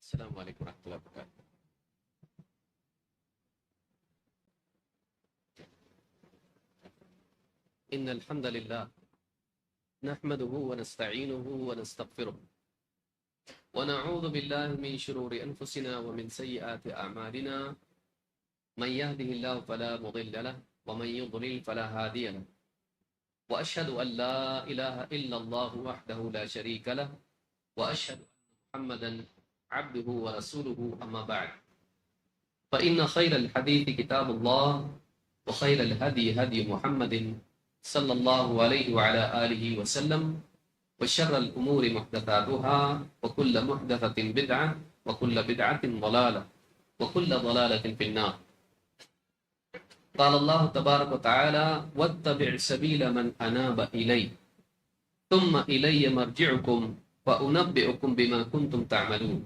السلام علیکم ورحمۃ اللہ وبرکاتہ۔ ان الحمد للہ نحمده ونستعینه ونستغفره ونعوذ باللہ من شرور انفسنا ومن سیئات اعمالنا من يهده الله فلا مضل له ومن يضلل فلا هادي له واشهد ان لا اله الا الله وحده لا شريك له واشهد ان محمدا عبده ورسوله اما بعد فان خير الحديث كتاب الله وخير الهدي هدي محمد صلی اللہ علیہ وعلى آلہ وسلم وشر الأمور محدثاتها وكل محدثة بدعة وكل بدعة ضلالة وكل ضلالة في النار۔ قال الله تبارك وتعالى واتبع سبيل من أناب إلي ثم إلي مرجعكم فأنبئكم بما كنتم تعملون۔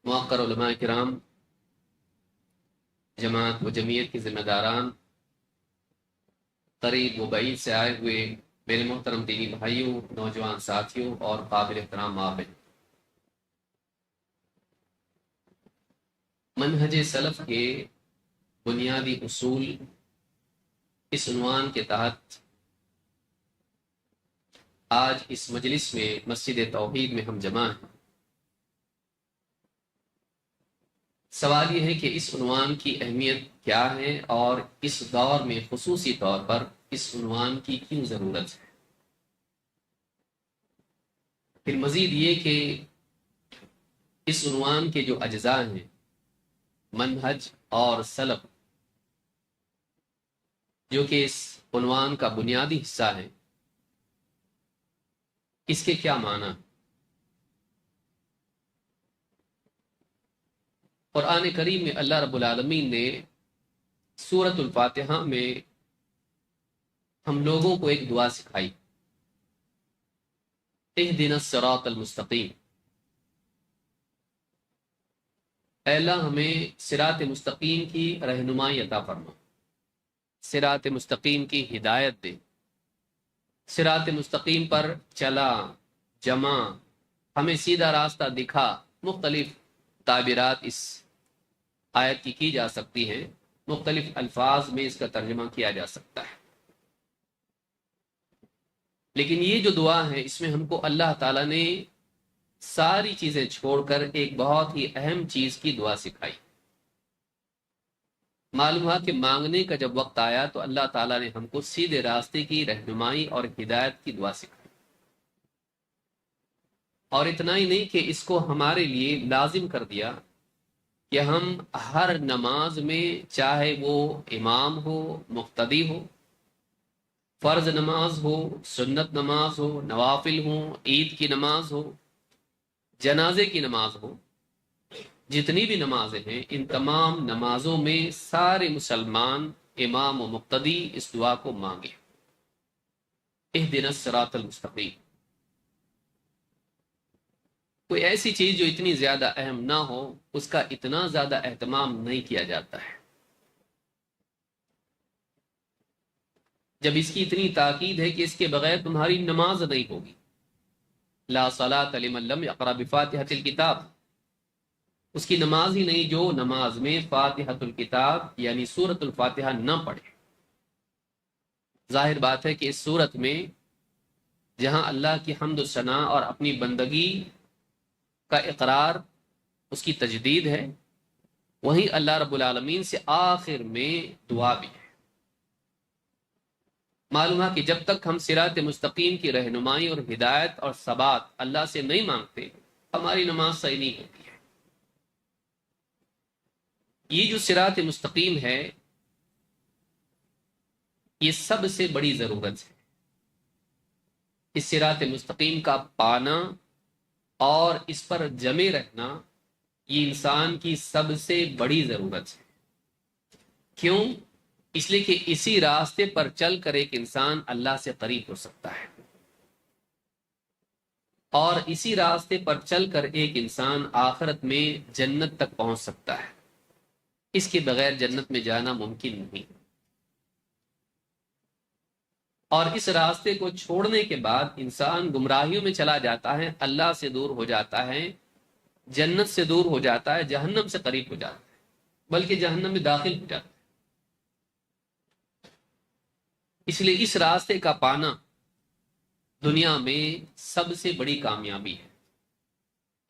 موقر علماء کرام، جماعت و جمعیت کے ذمہ داران، قریب و بعید سے آئے ہوئے میرے محترم دینی بھائیوں، نوجوان ساتھیوں اور قابل احترام مابین، منہج سلف کے بنیادی اصول اس عنوان کے تحت آج اس مجلس میں مسجد توحید میں ہم جمع ہیں۔ سوال یہ ہے کہ اس عنوان کی اہمیت کیا ہے اور اس دور میں خصوصی طور پر اس عنوان کی کیوں ضرورت ہے۔ پھر مزید یہ کہ اس عنوان کے جو اجزاء ہیں، منہج اور سلف، جو کہ اس عنوان کا بنیادی حصہ ہے، اس کے کیا معنی ہیں۔ قرآن کریم میں اللہ رب العالمین نے سورۃ الفاتحہ میں ہم لوگوں کو ایک دعا سکھائی، اہدنا الصراط المستقیم۔ اے اللہ ہمیں صراط مستقیم کی رہنمائی عطا فرما، صراط مستقیم کی ہدایت دے، صراط مستقیم پر چلا جمع، ہمیں سیدھا راستہ دکھا۔ مختلف تعبیرات اس آیت کی جا سکتی ہیں، مختلف الفاظ میں اس کا ترجمہ کیا جا سکتا ہے، لیکن یہ جو دعا ہے اس میں ہم کو اللہ تعالیٰ نے ساری چیزیں چھوڑ کر ایک بہت ہی اہم چیز کی دعا سکھائی۔ معلوم ہوا کہ مانگنے کا جب وقت آیا تو اللہ تعالیٰ نے ہم کو سیدھے راستے کی رہنمائی اور ہدایت کی دعا سکھائی، اور اتنا ہی نہیں کہ اس کو ہمارے لیے لازم کر دیا کہ ہم ہر نماز میں، چاہے وہ امام ہو، مقتدی ہو، فرض نماز ہو، سنت نماز ہو، نوافل ہوں، عید کی نماز ہو، جنازے کی نماز ہو، جتنی بھی نمازیں ہیں، ان تمام نمازوں میں سارے مسلمان امام و مقتدی اس دعا کو مانگے، اہدنا الصراط المستقیم۔ کوئی ایسی چیز جو اتنی زیادہ اہم نہ ہو، اس کا اتنا زیادہ اہتمام نہیں کیا جاتا ہے۔ جب اس کی اتنی تاکید ہے کہ اس کے بغیر تمہاری نماز نہیں ہوگی، لا صلاۃ لمن لم یقرأ بفاتحۃ الکتاب، اس کی نماز ہی نہیں جو نماز میں فاتحۃ الکتاب یعنی سورۃ الفاتحہ نہ پڑھے۔ ظاہر بات ہے کہ اس سورت میں جہاں اللہ کی حمد و ثنا اور اپنی بندگی کا اقرار، اس کی تجدید ہے، وہیں اللہ رب العالمین سے آخر میں دعا بھی ہے۔ معلوم ہے کہ جب تک ہم صراط مستقیم کی رہنمائی اور ہدایت اور ثبات اللہ سے نہیں مانگتے، ہماری نماز صحیح نہیں ہوتی ہے۔ یہ جو صراط مستقیم ہے، یہ سب سے بڑی ضرورت ہے۔ اس صراط مستقیم کا پانا اور اس پر جمے رہنا، یہ انسان کی سب سے بڑی ضرورت ہے۔ کیوں؟ اس لیے کہ اسی راستے پر چل کر ایک انسان اللہ سے قریب ہو سکتا ہے، اور اسی راستے پر چل کر ایک انسان آخرت میں جنت تک پہنچ سکتا ہے۔ اس کے بغیر جنت میں جانا ممکن نہیں۔ اور اس راستے کو چھوڑنے کے بعد انسان گمراہیوں میں چلا جاتا ہے، اللہ سے دور ہو جاتا ہے، جنت سے دور ہو جاتا ہے، جہنم سے قریب ہو جاتا ہے، بلکہ جہنم میں داخل ہو جاتا ہے۔ اس لیے اس راستے کا پانا دنیا میں سب سے بڑی کامیابی ہے۔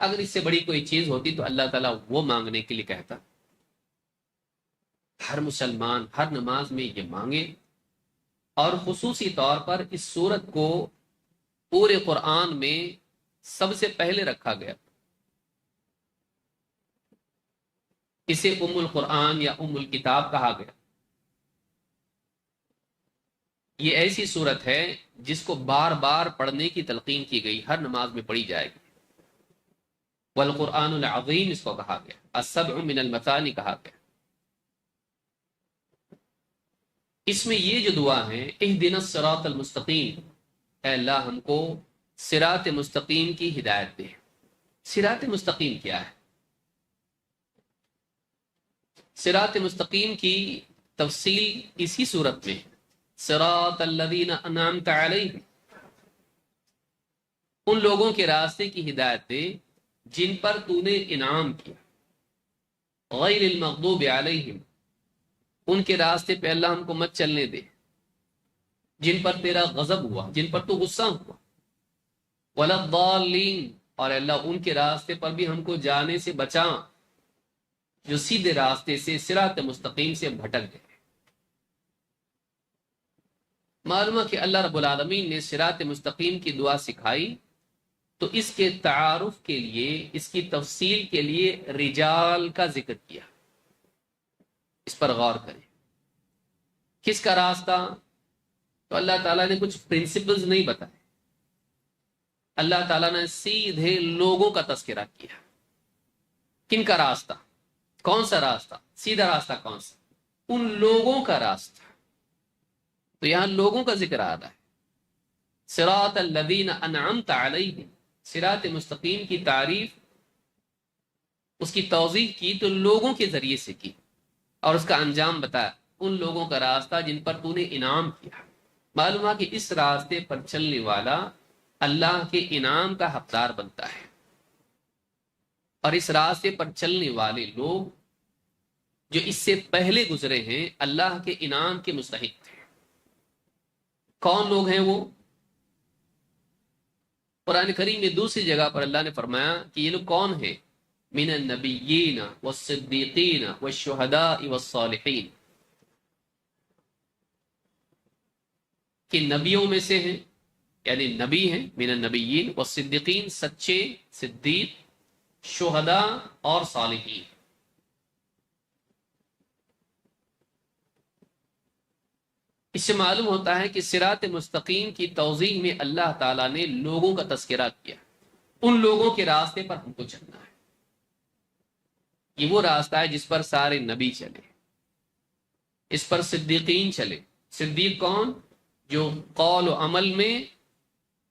اگر اس سے بڑی کوئی چیز ہوتی تو اللہ تعالیٰ وہ مانگنے کے لیے کہتا۔ ہر مسلمان ہر نماز میں یہ مانگے، اور خصوصی طور پر اس سورت کو پورے قرآن میں سب سے پہلے رکھا گیا۔ اسے ام القرآن یا ام الکتاب کہا گیا۔ یہ ایسی سورت ہے جس کو بار بار پڑھنے کی تلقین کی گئی، ہر نماز میں پڑھی جائے گی۔ والقرآن العظیم اس کو کہا گیا، السبع من المثانی کہا گیا۔ اس میں یہ جو دعا ہے، اہدنا الصراط المستقیم، اے اللہ ہم کو صراط مستقیم کی ہدایت دے۔ صراط مستقیم کیا ہے؟ صراط مستقیم کی تفصیل اسی صورت میں، صراط الذین انعمت علیہم، ان لوگوں کے راستے کی ہدایت دے جن پر تو نے انعام کیا، غیر المغضوب علیہم، ان کے راستے پہ اللہ ہم کو مت چلنے دے جن پر تیرا غضب ہوا، جن پر تو غصہ ہوا، ولا الضالین، اور اللہ ان کے راستے پر بھی ہم کو جانے سے بچا جو سیدھے راستے سے صراط مستقیم سے بھٹک گئے۔ معلوم ہے کہ اللہ رب العالمین نے صراط مستقیم کی دعا سکھائی تو اس کے تعارف کے لیے، اس کی تفصیل کے لیے رجال کا ذکر کیا۔ اس پر غور کریں، کس کا راستہ؟ تو اللہ تعالیٰ نے کچھ پرنسپلز نہیں بتائے، اللہ تعالیٰ نے سیدھے لوگوں کا تذکرہ کیا۔ کن کا راستہ؟ کون سا راستہ؟ سیدھا راستہ کون سا؟ ان لوگوں کا راستہ۔ تو یہاں لوگوں کا ذکر آ رہا ہے، صراط الذین انعمت علیہم، صراط مستقیم کی تعریف، اس کی توضیح کی تو لوگوں کے ذریعے سے کی، اور اس کا انجام بتایا، ان لوگوں کا راستہ جن پر تو نے انعام کیا۔ معلوم ہے کہ اس راستے پر چلنے والا اللہ کے انعام کا حقدار بنتا ہے، اور اس راستے پر چلنے والے لوگ جو اس سے پہلے گزرے ہیں اللہ کے انعام کے مستحق تھے۔ کون لوگ ہیں وہ؟ قرآن کریم میں دوسری جگہ پر اللہ نے فرمایا کہ یہ لوگ کون ہیں؟ من النبیین والصدیقین والشہداء والصالحین، کہ نبیوں میں سے ہیں، یعنی نبی ہیں، من النبیین والصدیقین، سچے صدیق، شہداء اور صالحین۔ اس سے معلوم ہوتا ہے کہ صراط مستقیم کی توضیح میں اللہ تعالیٰ نے لوگوں کا تذکرہ کیا، ان لوگوں کے راستے پر ہم کو چلنا ہے۔ یہ وہ راستہ ہے جس پر سارے نبی چلے، اس پر صدیقین چلے۔ صدیق کون؟ جو قول و عمل میں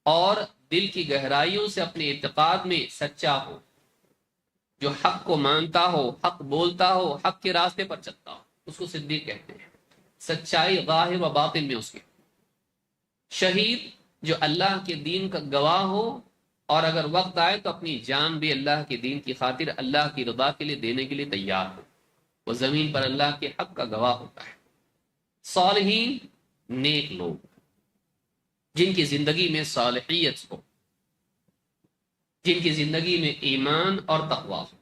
اور دل کی گہرائیوں سے اپنے اعتقاد میں سچا ہو، جو حق کو مانتا ہو، حق بولتا ہو، حق کے راستے پر چلتا ہو، اس کو صدیق کہتے ہیں۔ سچائی ظاہر و باطن میں اس کے۔ شہید جو اللہ کے دین کا گواہ ہو، اور اگر وقت آئے تو اپنی جان بھی اللہ کے دین کی خاطر اللہ کی رضا کے لیے دینے کے لیے تیار ہو، وہ زمین پر اللہ کے حق کا گواہ ہوتا ہے۔ صالحین نیک لوگ جن کی زندگی میں صالحیت ہو، جن کی زندگی میں ایمان اور تقوی ہو۔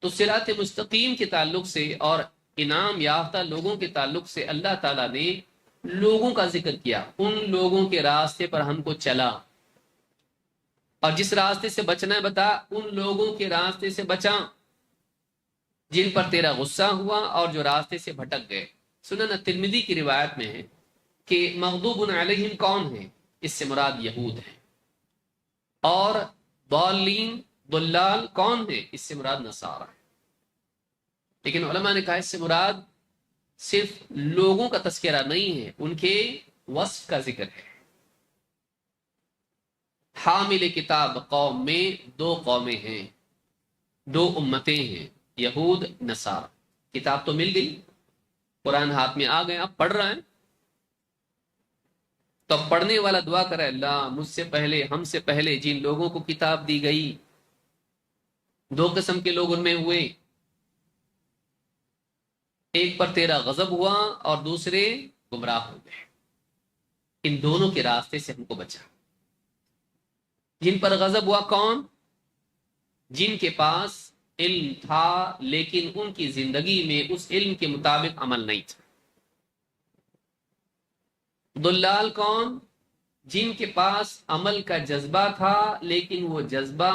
تو صراط مستقیم کے تعلق سے اور انعام یافتہ لوگوں کے تعلق سے اللہ تعالیٰ نے لوگوں کا ذکر کیا، ان لوگوں کے راستے پر ہم کو چلا، اور جس راستے سے بچنا ہے بتا، ان لوگوں کے راستے سے بچا جن پر تیرا غصہ ہوا اور جو راستے سے بھٹک گئے۔ سنن ترمذی کی روایت میں ہے کہ مغضوب علیہم کون ہیں؟ اس سے مراد یہود ہیں، اور ضالین ضلال کون ہیں؟ اس سے مراد نصارہ ہیں۔ لیکن علماء نے کہا اس سے مراد صرف لوگوں کا تذکرہ نہیں ہے، ان کے وصف کا ذکر ہے۔ حامل کتاب قوم میں دو قومیں ہیں، دو امتیں ہیں، یہود نصارہ۔ کتاب تو مل گئی، قرآن ہاتھ میں آ گئے، آپ پڑھ رہے ہیں، تو اب پڑھنے والا دعا کرے اللہ مجھ سے پہلے، ہم سے پہلے جن لوگوں کو کتاب دی گئی، دو قسم کے لوگ ان میں ہوئے، ایک پر تیرا غضب ہوا اور دوسرے گمراہ ہو گئے، ان دونوں کے راستے سے ہم کو بچا۔ جن پر غضب ہوا کون؟ جن کے پاس علم تھا لیکن ان کی زندگی میں اس علم کے مطابق عمل نہیں تھا۔ دلال کون؟ جن کے پاس عمل کا جذبہ تھا لیکن وہ جذبہ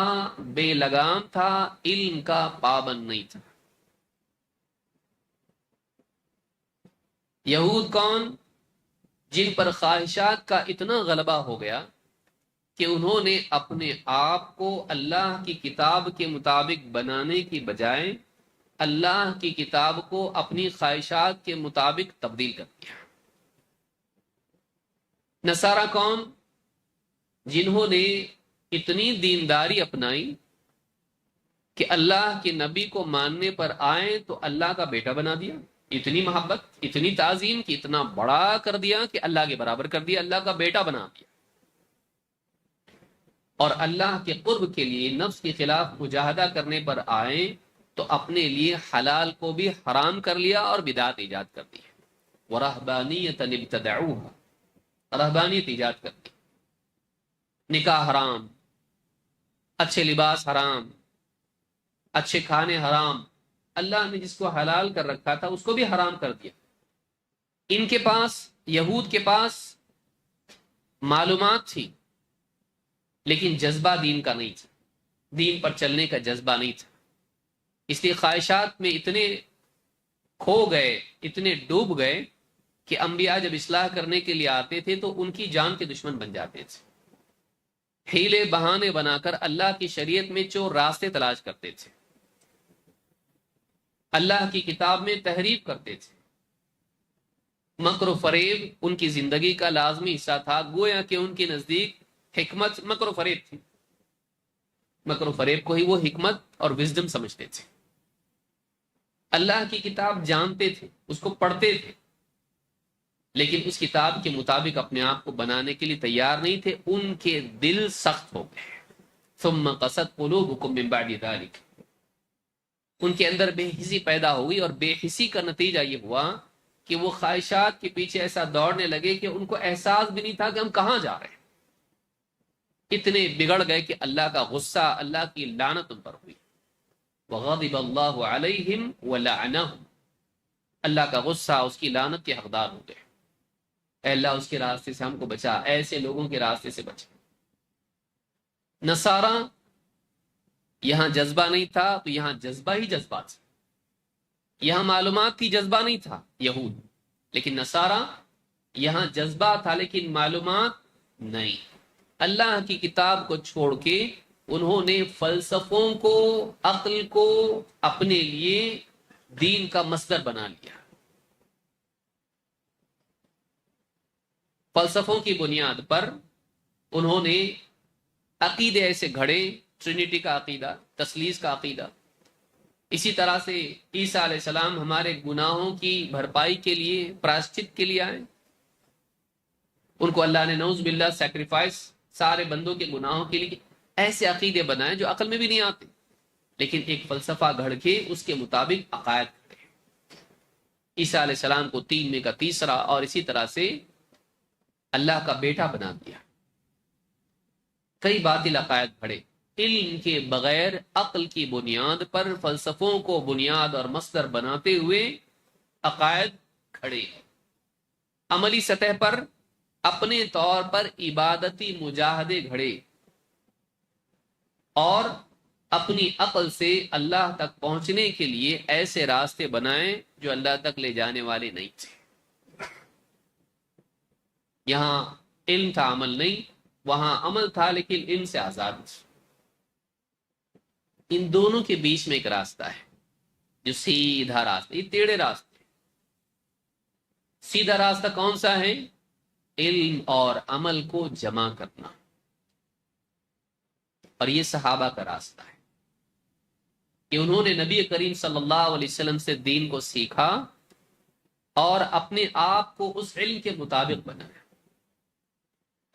بے لگام تھا، علم کا پابند نہیں تھا۔ یہود کون؟ جن پر خواہشات کا اتنا غلبہ ہو گیا کہ انہوں نے اپنے آپ کو اللہ کی کتاب کے مطابق بنانے کی بجائے اللہ کی کتاب کو اپنی خواہشات کے مطابق تبدیل کر دیا۔ نصارہ کون؟ جنہوں نے اتنی دینداری اپنائی کہ اللہ کے نبی کو ماننے پر آئے تو اللہ کا بیٹا بنا دیا، اتنی محبت، اتنی تعظیم کہ اتنا بڑا کر دیا کہ اللہ کے برابر کر دیا، اللہ کا بیٹا بنا دیا، اور اللہ کے قرب کے لیے نفس کے خلاف مجاہدہ کرنے پر آئے تو اپنے لیے حلال کو بھی حرام کر لیا اور بدعت ایجاد کر دی۔ وَرَهْبَانِيَّةً ابْتَدَعُوهَا، رہبانیت ایجاد کر دی، نکاح حرام، اچھے لباس حرام، اچھے کھانے حرام، اللہ نے جس کو حلال کر رکھا تھا اس کو بھی حرام کر دیا۔ ان کے پاس، یہود کے پاس معلومات تھی لیکن جذبہ دین کا نہیں تھا، دین پر چلنے کا جذبہ نہیں تھا، اس لیے خواہشات میں اتنے کھو گئے، اتنے ڈوب گئے کہ انبیاء جب اصلاح کرنے کے لیے آتے تھے تو ان کی جان کے دشمن بن جاتے تھے، ہیلے بہانے بنا کر اللہ کی شریعت میں چور راستے تلاش کرتے تھے، اللہ کی کتاب میں تحریف کرتے تھے، مکر و فریب ان کی زندگی کا لازمی حصہ تھا، گویا کہ ان کے نزدیک حکمت مکر و فریب تھی، مکر و فریب کو ہی وہ حکمت اور وزڈم سمجھتے تھے۔ اللہ کی کتاب جانتے تھے، اس کو پڑھتے تھے، لیکن اس کتاب کے مطابق اپنے آپ کو بنانے کے لیے تیار نہیں تھے، ان کے دل سخت ہو گئے۔ ثم قست قلوبکم من بعد ذلک، ان کے اندر بے حسی پیدا ہوئی، اور بے حسی کا نتیجہ یہ ہوا کہ وہ خواہشات کے پیچھے ایسا دوڑنے لگے کہ ان کو احساس بھی نہیں تھا کہ ہم کہاں جا رہے ہیں، اتنے بگڑ گئے کہ اللہ کا غصہ، اللہ کی لعنت ان پر ہوئی۔ وغضب اللہ علیہم ولعنہم، اللہ کا غصہ، اس کی لعنت کے حقدار ہو گئے۔ اے اللہ اس کے راستے سے ہم کو بچا، ایسے لوگوں کے راستے سے بچا۔ نصارہ، یہاں جذبہ نہیں تھا تو یہاں جذبہ ہی جذبہ تھا، یہاں معلومات تھی، جذبہ نہیں تھا یہود، لیکن نصارہ یہاں جذبہ تھا لیکن معلومات نہیں۔ اللہ کی کتاب کو چھوڑ کے انہوں نے فلسفوں کو، عقل کو اپنے لیے دین کا مصدر بنا لیا۔ فلسفوں کی بنیاد پر انہوں نے عقیدے ایسے گھڑے، ٹرینٹی کا عقیدہ، تثلیث کا عقیدہ، اسی طرح سے عیسیٰ علیہ السلام ہمارے گناہوں کی بھرپائی کے لیے، پراشچت کے لیے آئے، ان کو اللہ نے نعوذ باللہ سیکریفائس سارے بندوں کے گناہوں کے لیے، ایسے عقیدے بنائے جو عقل میں بھی نہیں آتے، لیکن ایک فلسفہ گھڑ کے اس کے مطابق عقائد کرتے۔ عیسیٰ علیہ السلام کو تین میں کا تیسرا، اور اسی طرح سے اللہ کا بیٹا بنا دیا۔ کئی باطل عقائد گھڑے، علم کے بغیر عقل کی بنیاد پر فلسفوں کو بنیاد اور مصدر بناتے ہوئے عقائد کھڑے، عملی سطح پر اپنے طور پر عبادتی مجاہدے گھڑے، اور اپنی عقل سے اللہ تک پہنچنے کے لیے ایسے راستے بنائے جو اللہ تک لے جانے والے نہیں تھے۔ یہاں علم تھا، عمل نہیں، وہاں عمل تھا لیکن علم سے آزاد تھا۔ ان دونوں کے بیچ میں ایک راستہ ہے جو سیدھا راستہ، یہ ٹیڑھے راستے۔ سیدھا راستہ کون سا ہے؟ علم اور عمل کو جمع کرنا، اور یہ صحابہ کا راستہ ہے کہ انہوں نے نبی کریم صلی اللہ علیہ وسلم سے دین کو سیکھا اور اپنے آپ کو اس علم کے مطابق بنایا۔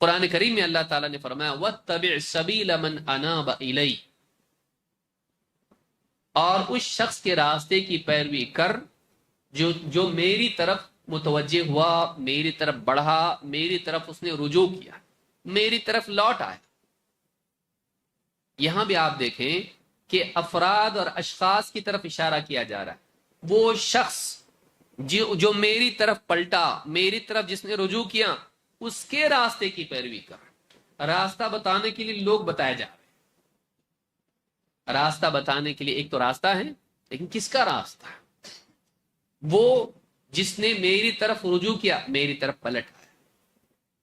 قرآن کریم میں اللہ تعالیٰ نے فرمایا وَاتَّبِعْ سَبِيلَ مَنْ أَنَابَ إِلَيَّ، اور اس شخص کے راستے کی پیروی کر جو میری طرف متوجہ ہوا، میری طرف بڑھا، میری طرف اس نے رجوع کیا، میری طرف لوٹ آیا۔ یہاں بھی آپ دیکھیں کہ افراد اور اشخاص کی طرف اشارہ کیا جا رہا ہے۔ وہ شخص جو میری طرف پلٹا، میری طرف جس نے رجوع کیا، اس کے راستے کی پیروی کر۔ راستہ بتانے کے لیے لوگ بتائے جا رہے ہیں، راستہ بتانے کے لیے ایک تو راستہ ہے، لیکن کس کا راستہ ہے؟ وہ جس نے میری طرف رجوع کیا، میری طرف پلٹ آیا،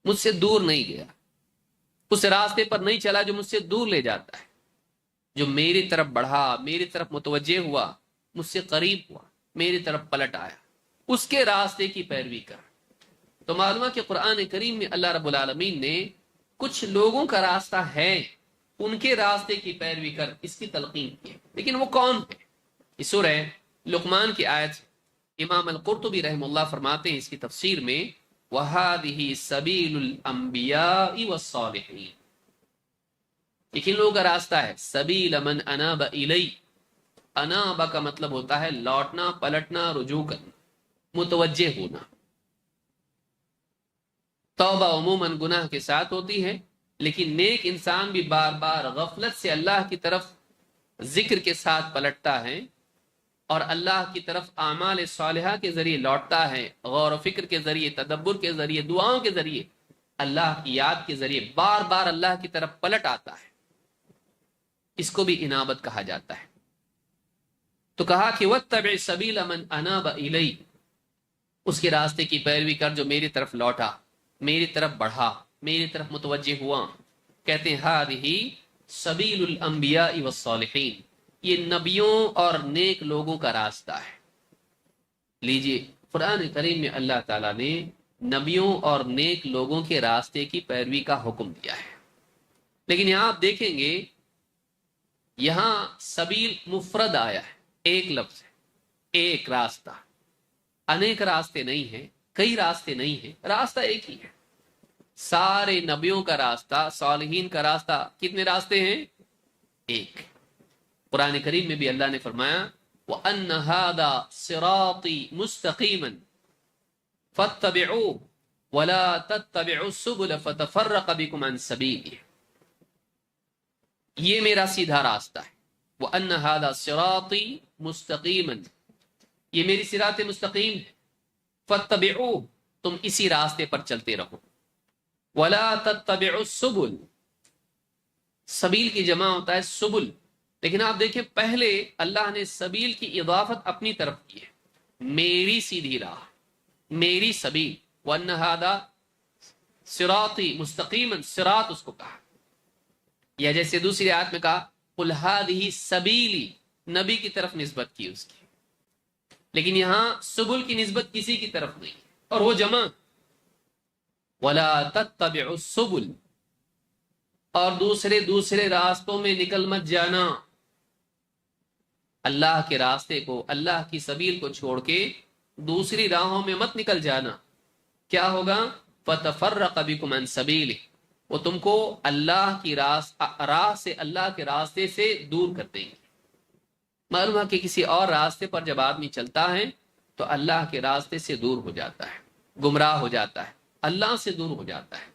مجھ سے دور نہیں گیا، اس راستے پر نہیں چلا جو مجھ سے دور لے جاتا ہے، جو میری طرف بڑھا، میری طرف متوجہ ہوا، مجھ سے قریب ہوا، میری طرف پلٹ آیا، اس کے راستے کی پیروی کر۔ تو معلوم ہے کہ قرآن کریم میں اللہ رب العالمین نے کچھ لوگوں کا راستہ ہے، ان کے راستے کی پیروی کر، اس کی تلقین کی، لیکن وہ کون ہے؟ اس سورہ لقمان کی آیت امام القرطبی رحمہ اللہ فرماتے ہیں اس کی تفسیر میں وَهَذِهِ سَبِيلُ الْأَنْبِيَاءِ وَالصَّالِحِينَ، یہ کن لوگوں کا راستہ ہے؟ سبیل من اناب الی، اناب کا مطلب ہوتا ہے لوٹنا، پلٹنا، رجوع کرنا، متوجہ ہونا۔ توبہ عموماً گناہ کے ساتھ ہوتی ہے، لیکن نیک انسان بھی بار بار غفلت سے اللہ کی طرف ذکر کے ساتھ پلٹتا ہے اور اللہ کی طرف اعمال صالحہ کے ذریعے لوٹتا ہے، غور و فکر کے ذریعے، تدبر کے ذریعے، دعاؤں کے ذریعے، اللہ کی یاد کے ذریعے بار بار اللہ کی طرف پلٹ آتا ہے۔ اس کو بھی انابت کہا جاتا ہے۔ تو کہا کہ وَاتَّبِعْ سَبِيلَ مَنْ أَنَابَ إِلَيَّ، اس کے راستے کی پیروی کر جو میری طرف لوٹا، میری طرف بڑھا، میری طرف متوجہ ہوا۔ کہتے ہیں هَذِهِ سَبِيلُ الْأَنْبِيَاءِ وَالصَّالِحِينَ، یہ نبیوں اور نیک لوگوں کا راستہ ہے۔ لیجئے قرآن کریم میں اللہ تعالیٰ نے نبیوں اور نیک لوگوں کے راستے کی پیروی کا حکم دیا ہے، لیکن یہاں آپ دیکھیں گے یہاں سبیل مفرد آیا ہے، ایک لفظ ہے، ایک راستہ، انیک راستے نہیں ہیں، کئی راستے نہیں ہیں، راستہ ایک ہی ہے۔ سارے نبیوں کا راستہ، صالحین کا راستہ، کتنے راستے ہیں؟ ایک۔ قرآن کریم میں بھی اللہ نے فرمایا وَأَنَّ هَذَا صِرَاطِي مُسْتَقِيمًا فَاتَّبِعُوهُ وَلَا تَتَّبِعُوا السُّبُلَ فَتَفَرَّقَ بِكُمْ عَنْ سَبِيلِهِ، یہ میرا سیدھا راستہ ہے۔ وَأَنَّ هَذَا صِرَاطِي مُسْتَقِيمًا، یہ میری صراط مستقیم ہے۔ فَاتَّبِعُوهُ، تم اسی راستے پر چلتے رہو۔ وَلَا تَتَّبِعُوا السُّبُلَ، سبیل کی جمع ہوتا ہے سبل، لیکن آپ دیکھیں پہلے اللہ نے سبیل کی اضافت اپنی طرف کی ہے، میری سیدھی راہ، میری سبیل۔ وَأَنَّ هَذَا صِرَاطِي مُسْتَقِيمًا، صراط اس کو کہا، یا جیسے دوسری آیت میں کہا قُلْ هَذِهِ سَبِيلِي، نبی کی طرف نسبت کی اس کی، لیکن یہاں سبل کی نسبت کسی کی طرف نہیں، اور وہ جمع۔ وَلَا تَتَّبِعُوا السُّبُلَ، اور دوسرے راستوں میں نکل مت جانا، اللہ کے راستے کو، اللہ کی سبیل کو چھوڑ کے دوسری راہوں میں مت نکل جانا۔ کیا ہوگا؟ فَتَفَرَّقَ بِكُمْ عَنْ سَبِيلِهِ، وہ تم کو اللہ کی راہ سے، اللہ کے راستے سے دور کر دیں گے۔ معلوم ہے کہ کسی اور راستے پر جب آدمی چلتا ہے تو اللہ کے راستے سے دور ہو جاتا ہے، گمراہ ہو جاتا ہے، اللہ سے دور ہو جاتا ہے۔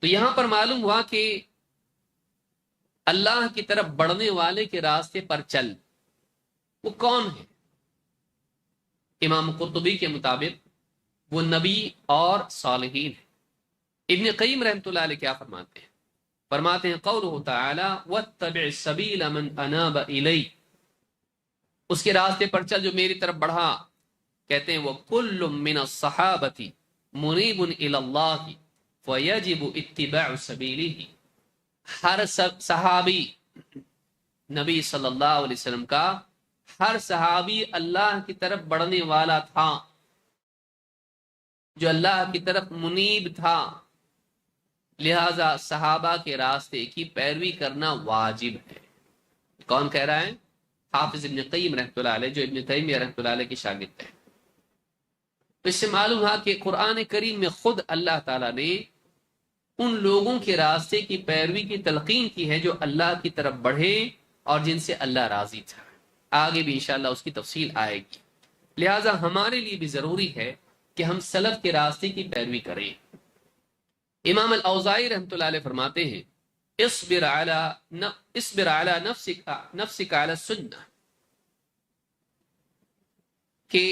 تو یہاں پر معلوم ہوا کہ اللہ کی طرف بڑھنے والے کے راستے پر چل، وہ کون ہے؟ امام قرطبی کے مطابق وہ نبی اور صالحین ہیں۔ ابن قیم رحمۃ اللہ علیہ کیا فرماتے ہیں؟ فرماتے ہیں قولہ تعالی وَاتَّبِعْ سَبِيلَ مَنْ أَنَابَ إِلَيَّ، اس کے راستے پر چل جو میری طرف بڑھا۔ کہتے ہیں وَكُلٌّ مِّنَ الصَّحَابَةِ مُنِيبٌ إِلَى اللَّهِ فَيَجِبُ اتِّبَاعُ سَبِيلِهِ، ہر صحابی، نبی صلی اللہ علیہ وسلم کا ہر صحابی اللہ کی طرف بڑھنے والا تھا، جو اللہ کی طرف منیب تھا، لہذا صحابہ کے راستے کی پیروی کرنا واجب ہے۔ کون کہہ رہا ہے؟ حافظ ابن قیم رحمۃ اللہ علیہ، جو ابن تیمیہ رحمۃ اللہ علیہ کے شاگرد ہیں۔ اس سے معلوم ہے کہ قرآن کریم میں خود اللہ تعالیٰ نے ان لوگوں کے راستے کی پیروی کی تلقین کی ہے جو اللہ کی طرف بڑھے اور جن سے اللہ راضی تھا. آگے بھی انشاءاللہ اس کی تفصیل آئے گی. لہٰذا ہمارے لیے بھی ضروری ہے کہ ہم سلف کے راستے کی پیروی کریں. امام الاوزاعی رحمۃ اللہ علیہ فرماتے ہیں اصبر علی نفسک علی السنہ، کہ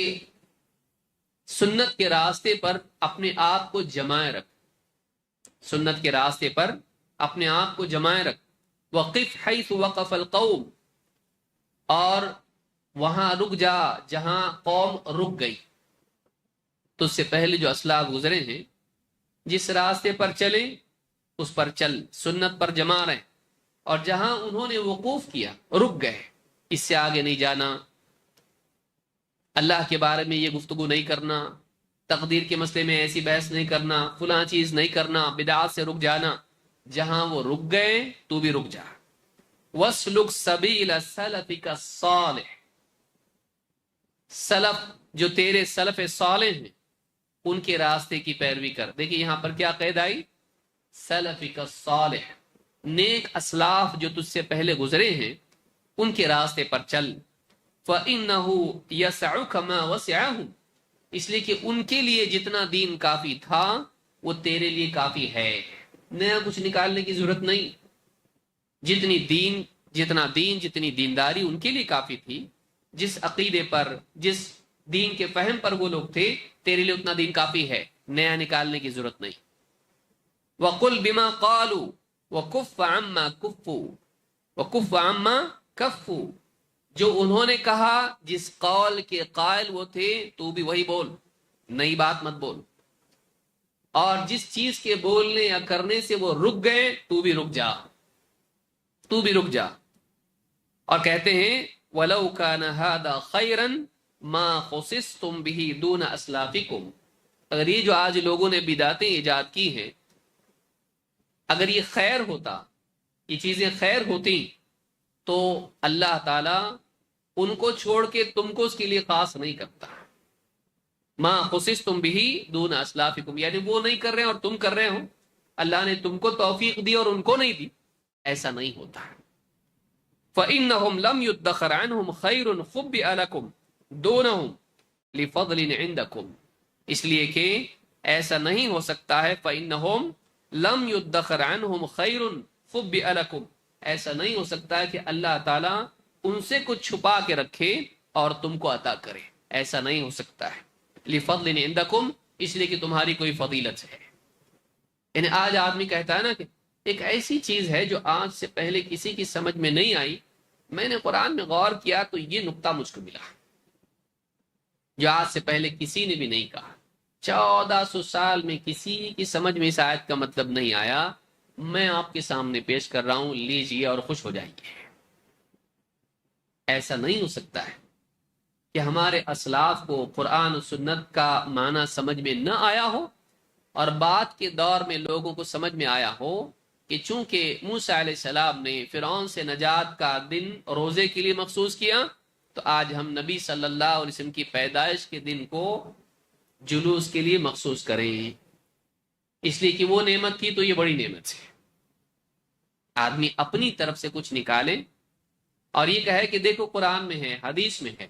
سنت کے راستے پر اپنے آپ کو جمائے رکھ، سنت کے راستے پر اپنے آپ کو جمائے رکھ. وقف حیث وقف القوم، اور وہاں رک جا جہاں قوم رک گئی. تو اس سے پہلے جو اسلاف گزرے ہیں جس راستے پر چلیں اس پر چل، سنت پر جمع رہیں، اور جہاں انہوں نے وقوف کیا رک گئے، اس سے آگے نہیں جانا، اللہ کے بارے میں یہ گفتگو نہیں کرنا، تقدیر کے مسئلے میں ایسی بحث نہیں کرنا، فلاں چیز نہیں کرنا، بدعات سے رک جانا. جہاں وہ رک گئے تو بھی رک جا. وَاسْلُكْ سَبِيلَ سَلَفِكَ الصَّالِحِ، سلف جو تیرے سلف صالح ہیں ان کے راستے کی پیروی کر. دیکھیں یہاں پر کیا قید آئی، سلفک الصالح، نیک اسلاف جو تجھ سے پہلے گزرے ہیں ان کے راستے پر چل. فَإِنَّهُ يَسْعُكَ مَا وَسِعَهُمْ، اس لیے کہ ان کے لیے جتنا دین کافی تھا وہ تیرے لیے کافی ہے، نیا کچھ نکالنے کی ضرورت نہیں. جتنا دین جتنی دینداری ان کے لیے کافی تھی، جس عقیدے پر جس دین کے فہم پر وہ لوگ تھے تیرے لیے اتنا دین کافی ہے، نیا نکالنے کی ضرورت نہیں. وَقُلْ بِمَا قَالُوا وَكُفَّ عَمَّا كُفُّوا وَكُفَّ عَمَّا كَفُّوا، جو انہوں نے کہا جس قول کے قائل وہ تھے تو بھی وہی بول، نئی بات مت بول. اور جس چیز کے بولنے یا کرنے سے وہ رک گئے تو بھی رک جا، تو بھی رک جا. اور کہتے ہیں وَلَوْ كَانَ هَذَا خَيْرًا مَا خُصِصْتُمْ بِهِ دُونَ أَسْلَافِكُمْ، اگر یہ جو آج لوگوں نے بدعتیں ایجاد کی ہیں اگر یہ خیر ہوتا، یہ چیزیں خیر ہوتی تو اللہ تعالی ان کو چھوڑ کے تم کو اس کے لیے خاص نہیں کرتا. ما خصصتم به دون اسلافکم، یعنی وہ نہیں کر رہے ہیں اور تم کر رہے ہو، اللہ نے تم کو توفیق دی اور ان کو نہیں دی، ایسا نہیں ہوتا. فإنهم لم يدخر عنهم خير خبئ لكم دونهم لفضل عندكم، اس لیے کہ ایسا نہیں ہو سکتا ہے. فإنهم لم يدخر عنهم خير خبئ لكم، ایسا نہیں ہو سکتا ہے کہ اللہ تعالیٰ ان سے کچھ چھپا کے رکھے اور تم کو عطا کرے، ایسا نہیں ہو سکتا ہے. لفضل عندکم، اس لیے کہ تمہاری کوئی فضیلت ہے. یعنی آج آدمی کہتا ہے نا کہ ایک ایسی چیز ہے جو آج سے پہلے کسی کی سمجھ میں نہیں آئی، میں نے قرآن میں غور کیا تو یہ نقطہ مجھ کو ملا جو آج سے پہلے کسی نے بھی نہیں کہا. 1400 سال میں کسی کی سمجھ میں اس آیت کا مطلب نہیں آیا، میں آپ کے سامنے پیش کر رہا ہوں، لیجئے اور خوش ہو جائیے. ایسا نہیں ہو سکتا ہے کہ ہمارے اسلاف کو قرآن و سنت کا معنی سمجھ میں نہ آیا ہو اور بعد کے دور میں لوگوں کو سمجھ میں آیا ہو کہ چونکہ موسیٰ علیہ السلام نے فرعون سے نجات کا دن روزے کے لیے مخصوص کیا تو آج ہم نبی صلی اللہ علیہ وسلم کی پیدائش کے دن کو جلوس کے لیے مخصوص کریں، اس لیے کہ وہ نعمت تھی تو یہ بڑی نعمت ہے. آدمی اپنی طرف سے کچھ نکالے اور یہ کہے کہ دیکھو قرآن میں ہے، حدیث میں ہے،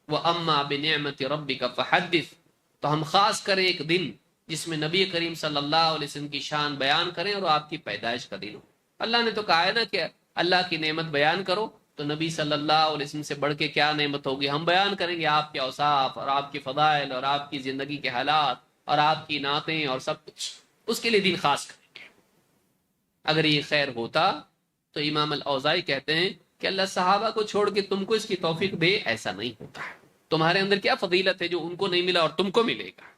وَأَمَّا بِنِعْمَةِ رَبِّكَ فَحَدِّثْ، تو ہم خاص کریں ایک دن جس میں نبی کریم صلی اللہ علیہ وسلم کی شان بیان کریں اور آپ کی پیدائش کا دن ہو. اللہ نے تو کہا ہے نا کہ اللہ کی نعمت بیان کرو، تو نبی صلی اللہ علیہ وسلم سے بڑھ کے کیا نعمت ہوگی. ہم بیان کریں گے آپ کے اوصاف اور آپ کے فضائل اور آپ کی زندگی کے حالات اور آپ کی نعتیں اور سب کچھ، اس کے لیے دن خاص کریں گے. اگر یہ خیر ہوتا تو امام الاوزاعی کہتے ہیں کہ اللہ صحابہ کو چھوڑ کے تم کو اس کی توفیق دے، ایسا نہیں ہوتا ہے. تمہارے اندر کیا فضیلت ہے جو ان کو نہیں ملا اور تم کو ملے گا.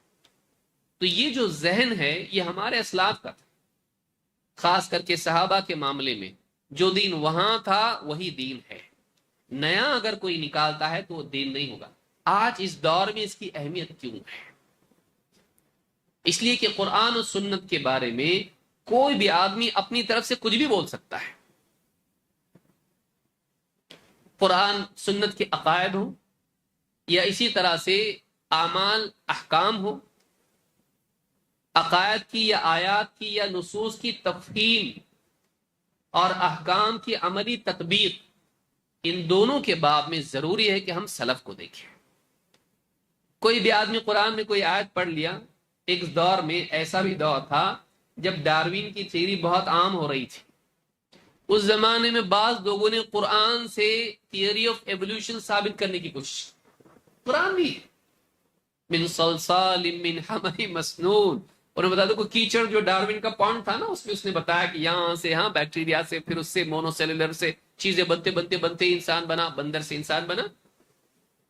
تو یہ جو ذہن ہے یہ ہمارے اسلاف کا تھا، خاص کر کے صحابہ کے معاملے میں جو دین وہاں تھا وہی دین ہے. نیا اگر کوئی نکالتا ہے تو وہ دین نہیں ہوگا. آج اس دور میں اس کی اہمیت کیوں ہے؟ اس لیے کہ قرآن و سنت کے بارے میں کوئی بھی آدمی اپنی طرف سے کچھ بھی بول سکتا ہے. قرآن سنت کے عقائد ہو یا اسی طرح سے اعمال احکام ہو، عقائد کی یا آیات کی یا نصوص کی تفہیم اور احکام کی عملی تطبیق، ان دونوں کے باب میں ضروری ہے کہ ہم سلف کو دیکھیں۔ کوئی بھی آدمی قرآن میں کوئی آیت پڑھ لیا، ایک دور میں ایسا بھی دور تھا جب ڈاروین کی تھیوری بہت عام ہو رہی تھی، اس زمانے میں بعض لوگوں نے قرآن سے تھیوری آف ایوولوشن ثابت کرنے کی کوشش کی۔ قرآن بھی من صلصال من حمأ مسنون، انہوں نے بتا دو کہ کیچڑ جو ڈاروین کا پونڈ تھا نا، اس میں اس نے بتایا کہ یہاں سے ہاں بیکٹیریا سے، پھر اس سے مونو سیلولر سے چیزیں بنتے بنتے بنتے انسان بنا، بندر سے انسان بنا۔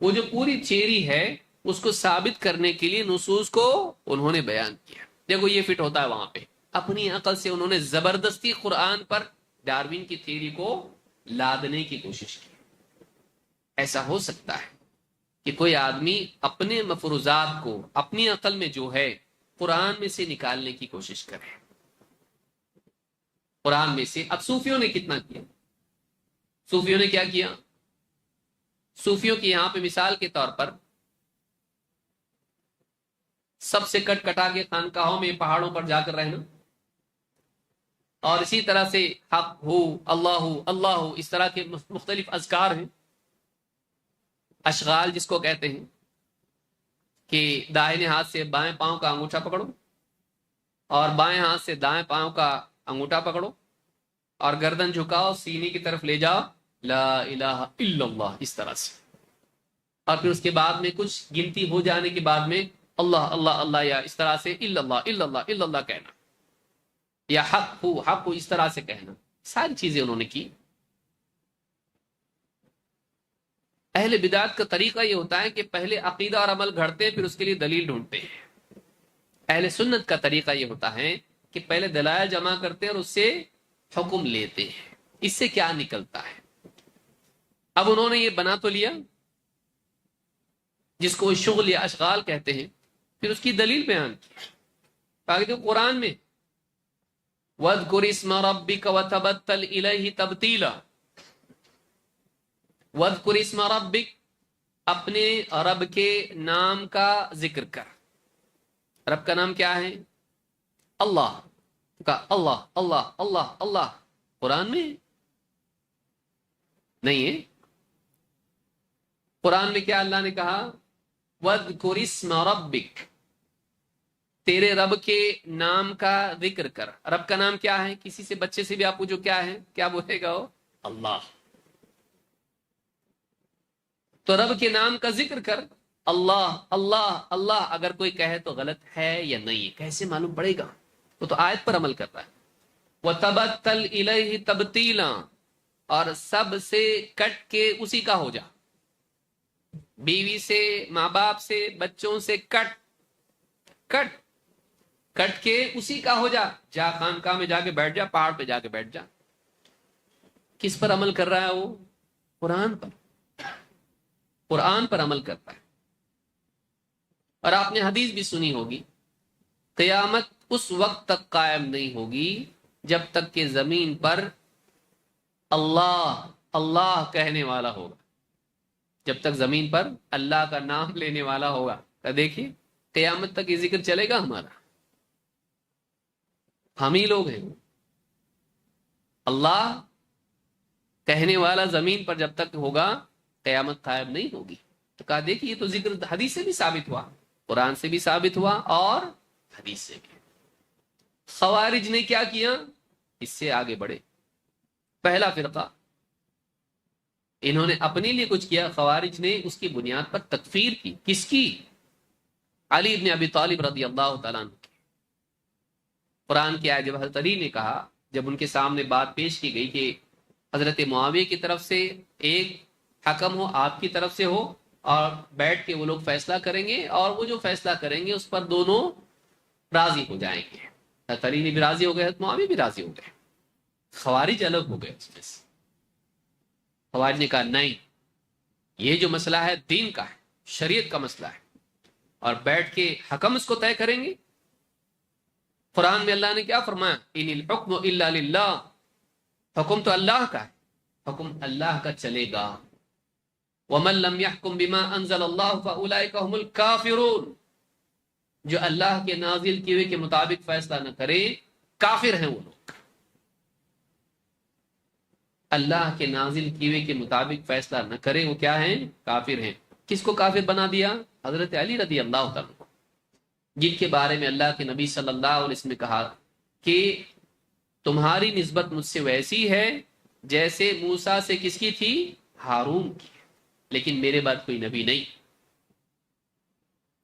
وہ جو پوری تھیوری ہے اس کو ثابت کرنے کے لیے نصوص کو انہوں نے بیان کیا۔ دیکھو یہ فٹ ہوتا ہے وہاں پہ، اپنی عقل سے انہوں نے زبردستی قرآن پر ڈاروین کی تھیوری کو لادنے کی کوشش کی۔ ایسا ہو سکتا ہے کہ کوئی آدمی اپنے مفروضات کو اپنی عقل میں جو ہے قرآن میں سے نکالنے کی کوشش کرے، قرآن میں سے۔ اب صوفیوں نے کتنا کیا؟ صوفیوں نے کیا کیا؟ صوفیوں کی یہاں پہ مثال کے طور پر سب سے کٹ کٹا کے خانقاہوں میں پہاڑوں پر جا کر رہنا، اور اسی طرح سے حق ہو، اللہ ہو، اللہ ہو، اس طرح کے مختلف اذکار ہیں، اشغال جس کو کہتے ہیں کہ داہنے ہاتھ سے بائیں پاؤں کا انگوٹھا پکڑو اور بائیں ہاتھ سے دائیں پاؤں کا انگوٹھا پکڑو اور گردن جھکاؤ، سینے کی طرف لے جاؤ، لا الہ الا اللہ، اس طرح سے۔ اور پھر اس کے بعد میں کچھ گنتی ہو جانے کے بعد میں اللہ اللہ اللہ، یا اس طرح سے الا اللہ الا اللہ الا اللہ کہنا، یا حق ہو اس طرح سے کہنا۔ ساری چیزیں انہوں نے کی۔ اہل بدعت کا طریقہ یہ ہوتا ہے کہ پہلے عقیدہ اور عمل گھڑتے ہیں، پھر اس کے لیے دلیل ڈھونڈتے ہیں۔ اہل سنت کا طریقہ یہ ہوتا ہے کہ پہلے دلائل جمع کرتے ہیں اور اس سے حکم لیتے ہیں، اس سے کیا نکلتا ہے۔ اب انہوں نے یہ بنا تو لیا جس کو شغل یا اشغال کہتے ہیں، پھر اس کی دلیل بیان کی۔ آگے تو قرآن میں وَاذْكُرِ اسْمَ رَبِّكَ وَتَبَتَّلْ إِلَيْهِ تَبْتِيلًا، وَاذْكُرِ اسْمَ رَبِّكَ، اپنے رب کے نام کا ذکر کر۔ رب کا نام کیا ہے؟ اللہ کا، اللہ اللہ اللہ اللہ، قرآن میں نہیں ہے۔ قرآن میں کیا اللہ نے کہا؟ وَاذْكُرِ اسْمَ رَبِّكَ، تیرے رب کے نام کا ذکر کر۔ رب کا نام کیا ہے؟ کسی سے بچے سے بھی آپ پوچھو کیا ہے، کیا بولے گا وہ؟ اللہ۔ تو رب کے نام کا ذکر کر، اللہ اللہ اللہ۔ اگر کوئی کہے تو غلط ہے یا نہیں ہے، کیسے معلوم پڑے گا؟ وہ تو آیت پر عمل کر رہا ہے۔ وَتَبَتَّلْ إِلَيْهِ تَبْتِيلًا، اور سب سے کٹ کے اسی کا ہو جا، بیوی سے، ماں باپ سے، بچوں سے کٹ کٹ کٹ کے اسی کا ہو جا، جا خانقاہ میں جا کے بیٹھ جا، پہاڑ پہ جا کے بیٹھ جا۔ کس پر عمل کر رہا ہے وہ؟ قرآن پر، قرآن پر عمل کرتا ہے۔ اور آپ نے حدیث بھی سنی ہوگی، قیامت اس وقت تک قائم نہیں ہوگی جب تک کہ زمین پر اللہ اللہ کہنے والا ہوگا، جب تک زمین پر اللہ کا نام لینے والا ہوگا۔ تو دیکھیے قیامت تک یہ ذکر چلے گا ہمارا، ہم ہی لوگ ہیں۔ اللہ کہنے والا زمین پر جب تک ہوگا قیامت قائم نہیں ہوگی۔ تو کہا دیکھیے یہ تو ذکر حدیث سے بھی ثابت ہوا، قرآن سے بھی ثابت ہوا اور حدیث سے بھی۔ خوارج نے کیا کیا؟ اس سے آگے بڑھے، پہلا فرقہ، انہوں نے اپنے لیے کچھ کیا۔ خوارج نے اس کی بنیاد پر تکفیر کی، کس کی؟ علی ابن ابی طالب رضی اللہ تعالیٰ عنہ کی۔ قرآن کی آیت جب حضرت علی نے کہا، جب ان کے سامنے بات پیش کی گئی کہ حضرت معاویہ کی طرف سے ایک حکم ہو، آپ کی طرف سے ہو، اور بیٹھ کے وہ لوگ فیصلہ کریں گے، اور وہ جو فیصلہ کریں گے اس پر دونوں راضی ہو جائیں گے۔ حضرت علی نے بھی راضی ہو گئے، حضرت معاویہ بھی راضی ہو گئے۔ خوارج الگ ہو گئے اس میں سے۔ خوارج نے کہا نہیں، یہ جو مسئلہ ہے دین کا ہے، شریعت کا مسئلہ ہے، اور بیٹھ کے حکم اس کو طے کریں گے۔ قرآن میں اللہ نے کیا فرمایا؟ ان الحکم الا للہ، حکم تو اللہ کا ہے، حکم اللہ کا چلے گا۔ ومن لم يحكم بما انزل الله فاولئك هم الكافرون، جو اللہ کے نازل کیے ہوئے کے مطابق فیصلہ نہ کرے کافر ہیں وہ لوگ. اللہ کے نازل کیے ہوئے کے مطابق فیصلہ نہ کرے وہ کیا ہیں؟ کافر ہیں. کس کو کافر بنا دیا؟ حضرت علی رضی اللہ تعالیٰ کو، جن کے بارے میں اللہ کے نبی صلی اللہ علیہ وسلم نے کہا کہ تمہاری نسبت مجھ سے ویسی ہے جیسے موسیٰ سے کس کی تھی؟ ہارون کی، لیکن میرے بعد کوئی نبی نہیں.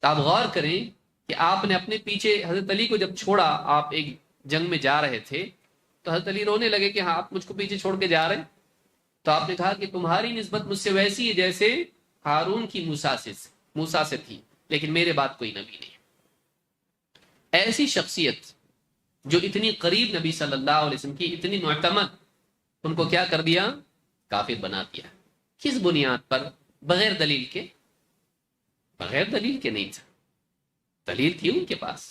تو آپ غور کریں کہ آپ نے اپنے پیچھے حضرت علی کو جب چھوڑا، آپ ایک جنگ میں جا رہے تھے تو حضرت علی رونے لگے کہ ہاں آپ مجھ کو پیچھے چھوڑ کے جا رہے ہیں. تو آپ نے کہا کہ تمہاری نسبت مجھ سے ویسی ہے جیسے ہارون کی موسیٰ سے تھی، لیکن میرے بعد کوئی نبی نہیں. ایسی شخصیت جو اتنی قریب نبی صلی اللہ علیہ وسلم کی، اتنی معتمد، ان کو کیا کر دیا؟ کافر بنا دیا. کس بنیاد پر؟ بغیر دلیل کے. بغیر دلیل کے نہیں تھا، دلیل تھی ان کے پاس،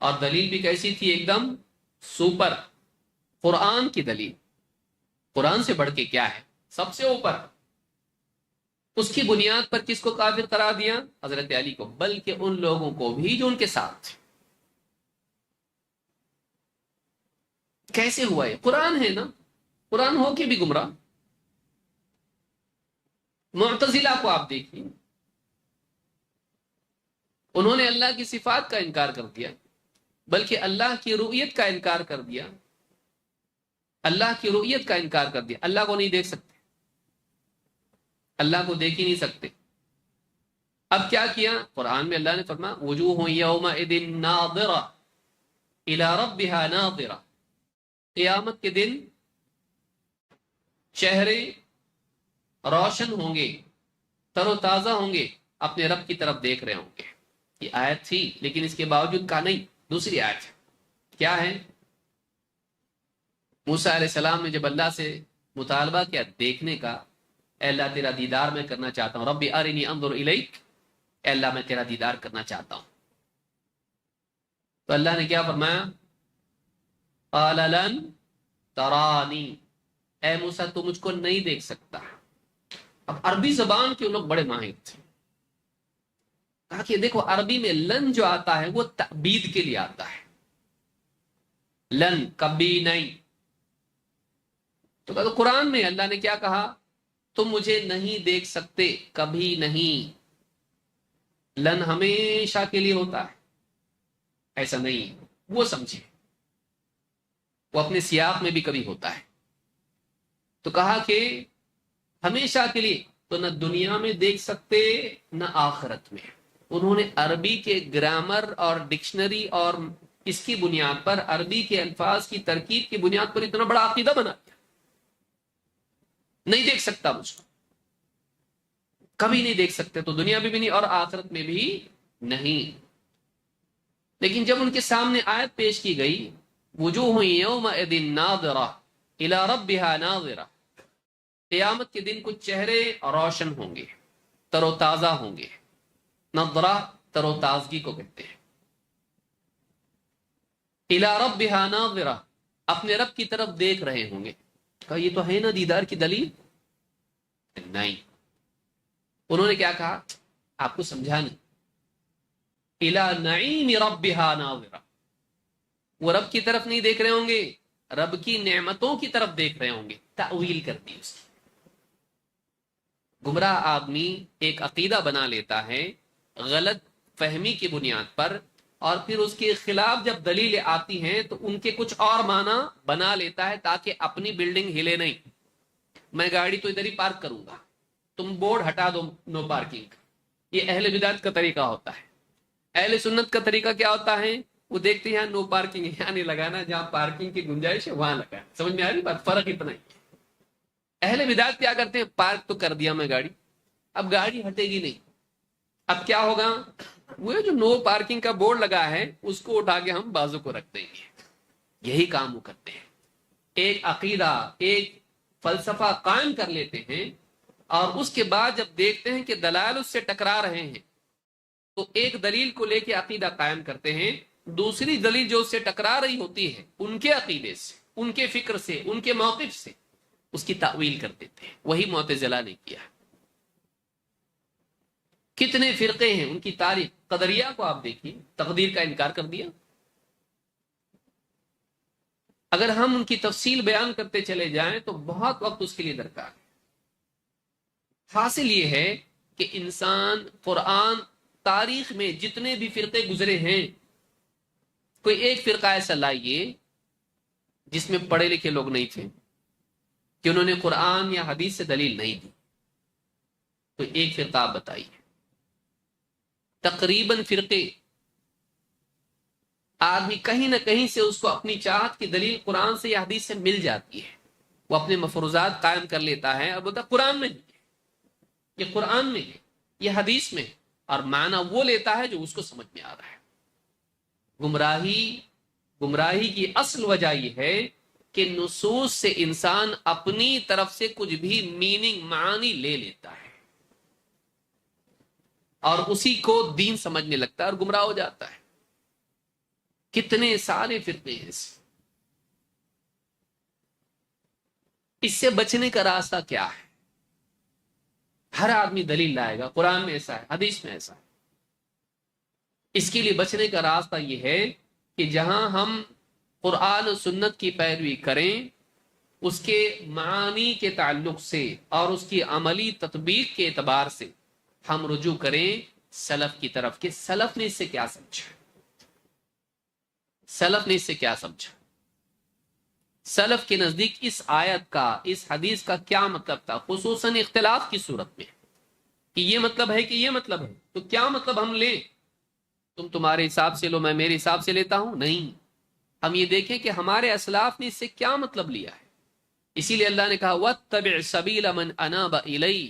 اور دلیل بھی کیسی تھی؟ ایک دم سپر، قرآن کی دلیل. قرآن سے بڑھ کے کیا ہے؟ سب سے اوپر. اس کی بنیاد پر کس کو کافر قرار دیا؟ حضرت علی کو، بلکہ ان لوگوں کو بھی جو ان کے ساتھ تھے. کیسے ہوا ہے؟ قرآن ہے نا، قرآن ہو کے بھی گمراہ. معتزلہ کو آپ دیکھیں، انہوں نے اللہ کی صفات کا انکار کر دیا، بلکہ اللہ کی رؤیت کا انکار کر دیا. اللہ کی رؤیت کا انکار کر دیا. اللہ کو نہیں دیکھ سکتے، اللہ کو دیکھ ہی نہیں سکتے. اب کیا کیا؟ قرآن میں اللہ نے فرمایا وجوہ یومئذ ناظرہ الی ربها ناظرہ. قیامت کے دن چہرے روشن ہوں گے، تر و تازہ ہوں گے، اپنے رب کی طرف دیکھ رہے ہوں گے. یہ آیت تھی، لیکن اس کے باوجود کہا نہیں. دوسری آیت کیا ہے؟ موسیٰ علیہ السلام نے جب اللہ سے مطالبہ کیا دیکھنے کا، اے اللہ تیرا دیدار میں کرنا چاہتا ہوں، ربی ارنی انظر الیک، اے اللہ میں تیرا دیدار کرنا چاہتا ہوں. تو اللہ نے کیا فرمایا؟ قال لن ترانی، اے موسیٰ تو مجھ کو نہیں دیکھ سکتا. اب عربی زبان کے لوگ بڑے ماہر تھے. کہا کہ دیکھو عربی میں لن جو آتا ہے وہ تعبید کے لیے آتا ہے. لن کبھی نہیں. تو قرآن میں اللہ نے کیا کہا؟ تم مجھے نہیں دیکھ سکتے کبھی نہیں. لن ہمیشہ کے لیے ہوتا ہے، ایسا نہیں. وہ سمجھے، وہ اپنے سیاق میں بھی کبھی ہوتا ہے. تو کہا کہ ہمیشہ کے لیے، تو نہ دنیا میں دیکھ سکتے نہ آخرت میں. انہوں نے عربی کے گرامر اور ڈکشنری اور اس کی بنیاد پر، عربی کے الفاظ کی ترکیب کی بنیاد پر اتنا بڑا عقیدہ بنا دیا. نہیں دیکھ سکتا مجھ کو، کبھی نہیں دیکھ سکتے، تو دنیا میں بھی نہیں اور آخرت میں بھی نہیں. لیکن جب ان کے سامنے آیت پیش کی گئی وجوہ یومئذ ناظرہ الی ربها ناظرہ، قیامت کے دن کچھ چہرے روشن ہوں گے، تر و تازہ ہوں گے. نظرہ تر و تازگی کو کہتے ہیں. الی ربها ناظرہ، اپنے رب کی طرف دیکھ رہے ہوں گے. کہا یہ تو ہے نا دیدار کی دلیل. نہیں، انہوں نے کیا کہا؟ آپ کو سمجھا نہیں. الی نعیم ربها ناظرہ، وہ رب کی طرف نہیں دیکھ رہے ہوں گے، رب کی نعمتوں کی طرف دیکھ رہے ہوں گے. تأویل کر دی اس کی. گمراہ آدمی ایک عقیدہ بنا لیتا ہے غلط فہمی کی بنیاد پر، اور پھر اس کے خلاف جب دلیلیں آتی ہیں تو ان کے کچھ اور معنی بنا لیتا ہے تاکہ اپنی بلڈنگ ہلے نہیں. میں گاڑی تو ادھر ہی پارک کروں گا، تم بورڈ ہٹا دو نو پارکنگ. یہ اہل بدعت کا طریقہ ہوتا ہے. اہل سنت کا طریقہ کیا ہوتا ہے؟ وہ دیکھتے ہیں یہاں نو پارکنگ ہے، یہاں نہیں لگانا، جہاں پارکنگ کی گنجائش ہے وہاں لگانا. سمجھ میں آ رہی بات؟ فرق اتنا ہی. اہل بدعت کیا کرتے ہیں؟ پارک تو کر دیا میں گاڑی، اب گاڑی ہٹے گی نہیں. اب کیا ہوگا؟ وہ جو نو پارکنگ کا بورڈ لگا ہے اس کو اٹھا کے ہم بازو کو رکھ دیں گے. یہی کام وہ کرتے ہیں. ایک عقیدہ، ایک فلسفہ قائم کر لیتے ہیں، اور اس کے بعد جب دیکھتے ہیں کہ دلائل اس سے ٹکرا رہے ہیں تو ایک دلیل کو لے کے عقیدہ قائم کرتے ہیں. دوسری دلیل جو اس سے ٹکرا رہی ہوتی ہے ان کے عقیدے سے، ان کے فکر سے، ان کے موقف سے، اس کی تأویل کر دیتے ہیں. وہی معتزلہ نے کیا. کتنے فرقے ہیں، ان کی تاریخ. قدریہ کو آپ دیکھیے، تقدیر کا انکار کر دیا. اگر ہم ان کی تفصیل بیان کرتے چلے جائیں تو بہت وقت اس کے لیے درکار ہے. حاصل یہ ہے کہ انسان قرآن، تاریخ میں جتنے بھی فرقے گزرے ہیں، کوئی ایک فرقہ ایسا لائیے جس میں پڑھے لکھے لوگ نہیں تھے کہ انہوں نے قرآن یا حدیث سے دلیل نہیں دی. تو ایک فرقہ آپ بتائیے. تقریباً فرقے، آدمی کہیں نہ کہیں سے اس کو اپنی چاہت کی دلیل قرآن سے یا حدیث سے مل جاتی ہے، وہ اپنے مفروضات قائم کر لیتا ہے اور بولتا قرآن میں، یہ قرآن میں ہے، یہ حدیث میں، اور معنی وہ لیتا ہے جو اس کو سمجھ میں آ رہا ہے. گمراہی کی اصل وجہ یہ ہے کہ نصوص سے انسان اپنی طرف سے کچھ بھی میننگ، معانی لے لیتا ہے اور اسی کو دین سمجھنے لگتا ہے اور گمراہ ہو جاتا ہے. کتنے سارے فرقے ہیں. اس سے بچنے کا راستہ کیا ہے؟ ہر آدمی دلیل لائے گا، قرآن میں ایسا ہے، حدیث میں ایسا ہے. اس کے لیے بچنے کا راستہ یہ ہے کہ جہاں ہم قرآن و سنت کی پیروی کریں، اس کے معانی کے تعلق سے اور اس کی عملی تطبیق کے اعتبار سے ہم رجوع کریں سلف کی طرف کہ سلف نے اس سے کیا سمجھا، سلف نے اس سے کیا سمجھا، سلف کے نزدیک اس آیت کا، اس حدیث کا کیا مطلب تھا، خصوصاً اختلاف کی صورت میں کہ یہ مطلب ہے کہ یہ مطلب ہے، تو کیا مطلب ہم لیں؟ تم تمہارے حساب سے لو، میں میرے حساب سے لیتا ہوں، نہیں. ہم یہ دیکھیں کہ ہمارے اسلاف نے اس سے کیا مطلب لیا ہے. اسی لیے اللہ نے کہا وَاتَّبِعْ سَبِيلَ مَنْ أَنَابَ إِلَيَّ.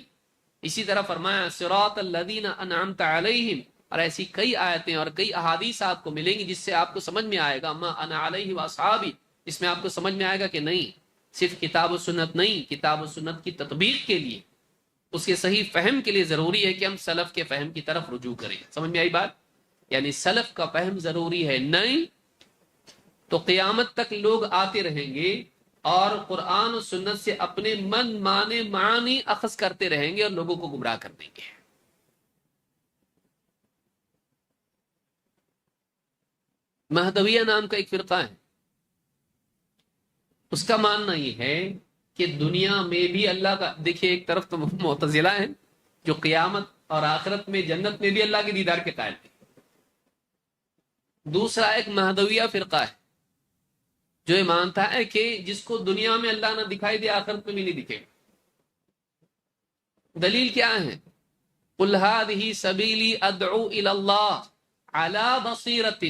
اسی طرح فرمایا صراط الذین انعمت علیہم. اور ایسی کئی آیتیں اور کئی احادیث آپ کو ملیں گی جس سے آپ کو سمجھ میں آئے گا ما انا علیہ واصحابی. اس میں آپ کو سمجھ میں آئے گا کہ نہیں، صرف کتاب و سنت نہیں، کتاب و سنت کی تطبیق کے لیے، اس کے صحیح فہم کے لیے ضروری ہے کہ ہم سلف کے فہم کی طرف رجوع کریں. سمجھ میں آئی بات؟ یعنی سلف کا فہم ضروری ہے، نہیں تو قیامت تک لوگ آتے رہیں گے اور قرآن و سنت سے اپنے من مانے معانی اخذ کرتے رہیں گے اور لوگوں کو گمراہ کر دیں گے. مہدویہ نام کا ایک فرقہ ہے، اس کا ماننا یہ ہے کہ دنیا میں بھی اللہ کا، دیکھیے ایک طرف تو معتزلہ ہیں جو قیامت اور آخرت میں، جنت میں بھی اللہ کے دیدار کے قائل ہیں. دوسرا ایک مہدویہ فرقہ ہے جو یہ مانتا ہے کہ جس کو دنیا میں اللہ نہ دکھائی دے آخرت میں بھی نہیں دکھے گا. دلیل کیا ہے؟ قل هذه سبیلی ادعو الی اللہ علی بصیرۃ.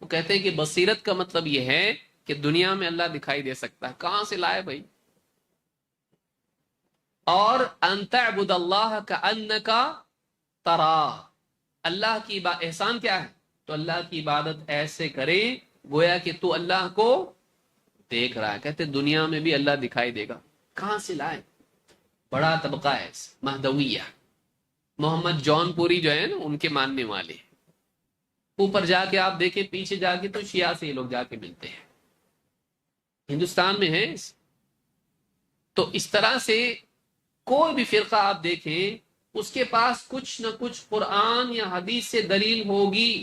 وہ کہتے ہیں کہ بصیرت کا مطلب یہ ہے کہ دنیا میں اللہ دکھائی دے سکتا ہے. کہاں سے لائے بھائی؟ اور ان تعبد اللہ کانک تراہ. اللہ کی احسان کیا ہے؟ تو اللہ کی عبادت ایسے کرے گویا کہ تو اللہ کو دیکھ رہا ہے. کہتے دنیا میں بھی اللہ دکھائی دے گا. کہاں سے لائے؟ بڑا طبقہ ہے مہدویہ. محمد جون پوری جو ہے نا ان کے ماننے والے. اوپر جا کے آپ دیکھیں، پیچھے جا کے تو شیعہ سے یہ لوگ جا کے ملتے ہیں، ہندوستان میں ہے. تو اس طرح سے کوئی بھی فرقہ آپ دیکھیں اس کے پاس کچھ نہ کچھ قرآن یا حدیث سے دلیل ہوگی،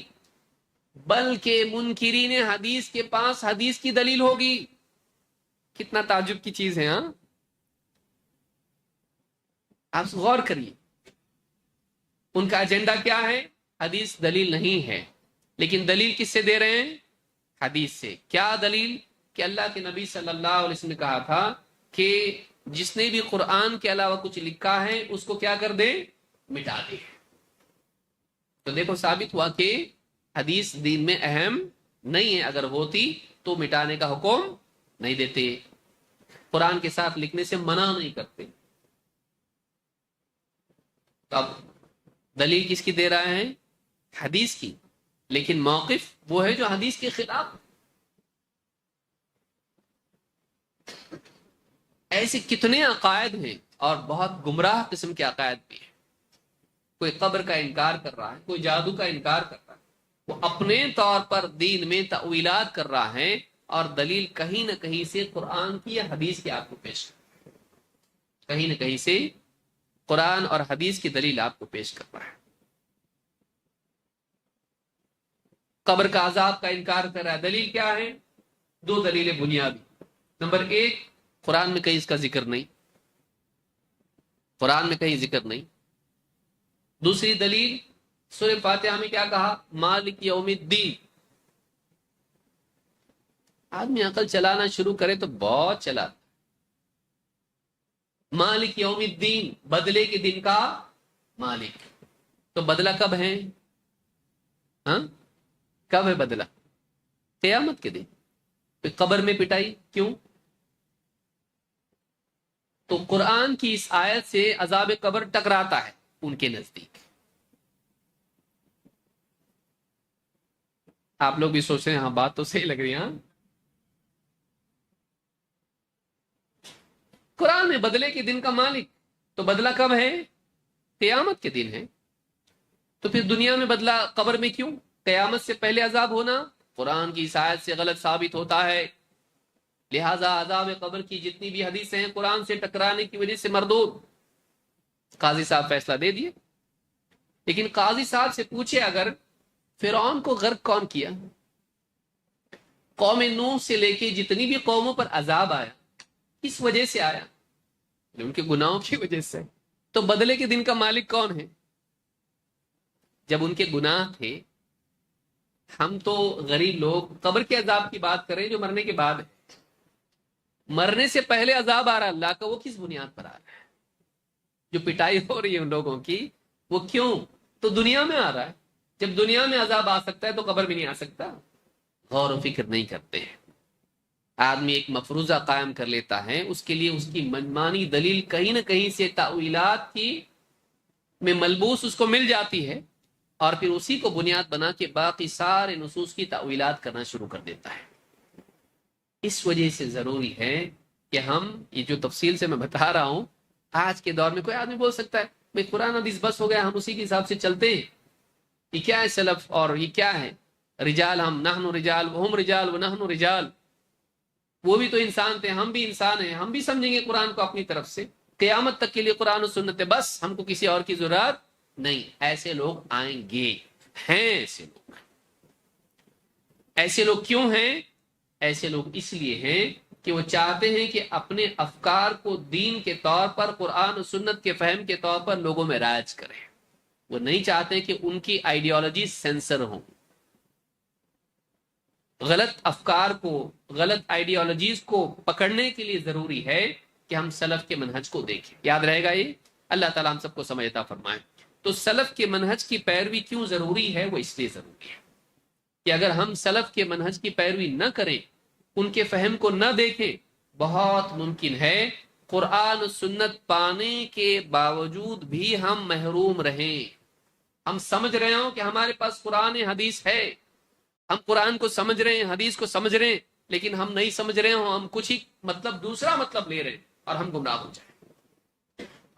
بلکہ منکرین حدیث کے پاس حدیث کی دلیل ہوگی. کتنا تعجب کی چیز ہے. ہاں آپ غور کریے، ان کا ایجنڈا کیا ہے؟ حدیث دلیل نہیں ہے، لیکن دلیل کس سے دے رہے ہیں؟ حدیث سے. کیا دلیل؟ کہ اللہ کے نبی صلی اللہ علیہ وسلم نے کہا تھا کہ جس نے بھی قرآن کے علاوہ کچھ لکھا ہے اس کو کیا کر دے؟ مٹا دے. تو دیکھو ثابت ہوا کہ حدیث دین میں اہم نہیں ہے. اگر ہوتی تو مٹانے کا حکم نہیں دیتے، قرآن کے ساتھ لکھنے سے منع نہیں کرتے. تو اب دلیل کس کی دے رہا ہے؟ حدیث کی. لیکن موقف وہ ہے جو حدیث کے خلاف. ایسے کتنے عقائد ہیں اور بہت گمراہ قسم کے عقائد بھی ہیں. کوئی قبر کا انکار کر رہا ہے، کوئی جادو کا انکار کر رہا ہے، وہ اپنے طور پر دین میں تأویلات کر رہا ہے اور دلیل کہیں نہ کہیں سے قرآن کی یا حدیث کی آپ کو پیش کر، کہیں نہ کہیں سے قرآن اور حدیث کی دلیل آپ کو پیش کر رہا ہے. قبر کا عذاب کا انکار کر رہا ہے. دلیل کیا ہے؟ دو دلیلیں بنیادی. نمبر ایک، قرآن میں کہیں اس کا ذکر نہیں، قرآن میں کہیں ذکر نہیں. دوسری دلیل، سورہ فاتحہ میں کیا کہا؟ مالک یوم الدین. آدمی عقل چلانا شروع کرے تو بہت چلاتا. مالک یوم الدین، بدلے کے دن کا مالک. تو بدلہ کب ہے؟ ہاں، کب ہے بدلہ؟ قیامت کے دن. پھر قبر میں پٹائی کیوں؟ تو قرآن کی اس آیت سے عذاب قبر ٹکراتا ہے ان کے نزدیک. آپ لوگ بھی سوچ رہے ہیں ہاں بات تو صحیح لگ رہی ہے. ہاں، قرآن میں بدلے کے دن کا مالک، تو بدلہ کب ہے؟ قیامت کے دن ہے. تو پھر دنیا میں بدلہ قبر میں کیوں؟ قیامت سے پہلے عذاب ہونا قرآن کی اس آیت سے غلط ثابت ہوتا ہے. لہذا عذاب قبر کی جتنی بھی حدیثیں ہیں قرآن سے ٹکرانے کی وجہ سے مردود. قاضی صاحب فیصلہ دے دیے. لیکن قاضی صاحب سے پوچھے اگر فرعون کو غرق کون کیا؟ قوم نوح سے لے کے جتنی بھی قوموں پر عذاب آیا کس وجہ سے آیا؟ ان کے گناہوں کی وجہ سے. تو بدلے کے دن کا مالک کون ہے؟ جب ان کے گناہ تھے. ہم تو غریب لوگ قبر کے عذاب کی بات کریں جو مرنے کے بعد ہے. مرنے سے پہلے عذاب آ رہا اللہ کا، وہ کس بنیاد پر آ رہا ہے؟ جو پٹائی ہو رہی ہے ان لوگوں کی وہ کیوں؟ تو دنیا میں آ رہا ہے. جب دنیا میں عذاب آ سکتا ہے تو قبر میں نہیں آ سکتا. غور و فکر نہیں کرتے ہیں. آدمی ایک مفروضہ قائم کر لیتا ہے، اس کے لیے اس کی منمانی دلیل کہیں نہ کہیں سے تاویلات کی میں ملبوس اس کو مل جاتی ہے، اور پھر اسی کو بنیاد بنا کے باقی سارے نصوص کی تاویلات کرنا شروع کر دیتا ہے. اس وجہ سے ضروری ہے کہ ہم یہ جو تفصیل سے میں بتا رہا ہوں، آج کے دور میں کوئی آدمی بول سکتا ہے میں قرآن حدیث بس ہو گیا، ہم اسی کے حساب سے چلتے ہیں. یہ کیا ہے سلف اور یہ کیا ہے رجال؟ ہم نحن رجال وہم رجال ونحن رجال. وہ بھی تو انسان تھے، ہم بھی انسان ہیں. ہم بھی سمجھیں گے قرآن کو اپنی طرف سے. قیامت تک کے لیے قرآن و سنت ہے بس، ہم کو کسی اور کی ضرورت نہیں. ایسے لوگ آئیں گے، ہیں ایسے لوگ. ایسے لوگ کیوں ہیں؟ ایسے لوگ اس لیے ہیں کہ وہ چاہتے ہیں کہ اپنے افکار کو دین کے طور پر، قرآن و سنت کے فہم کے طور پر لوگوں میں رائج کریں. وہ نہیں چاہتے کہ ان کی آئیڈیالوجی سینسر ہوں. غلط افکار کو، غلط آئیڈیالوجیز کو پکڑنے کے لیے ضروری ہے کہ ہم سلف کے منہج کو دیکھیں. یاد رہے گا یہ؟ اللہ تعالیٰ ہم سب کو سمجھ عطا فرمائے. تو سلف کے منہج کی پیروی کیوں ضروری ہے؟ وہ اس لیے ضروری ہے کہ اگر ہم سلف کے منہج کی پیروی نہ کریں، ان کے فہم کو نہ دیکھیں، بہت ممکن ہے قرآن و سنت پانے کے باوجود بھی ہم محروم رہیں. ہم سمجھ رہے ہوں کہ ہمارے پاس قرآن حدیث ہے، ہم قرآن کو سمجھ رہے ہیں، حدیث کو سمجھ رہے ہیں، لیکن ہم نہیں سمجھ رہے ہوں، ہم کچھ ہی مطلب دوسرا مطلب لے رہے ہیں اور ہم گمراہ ہو جائیں.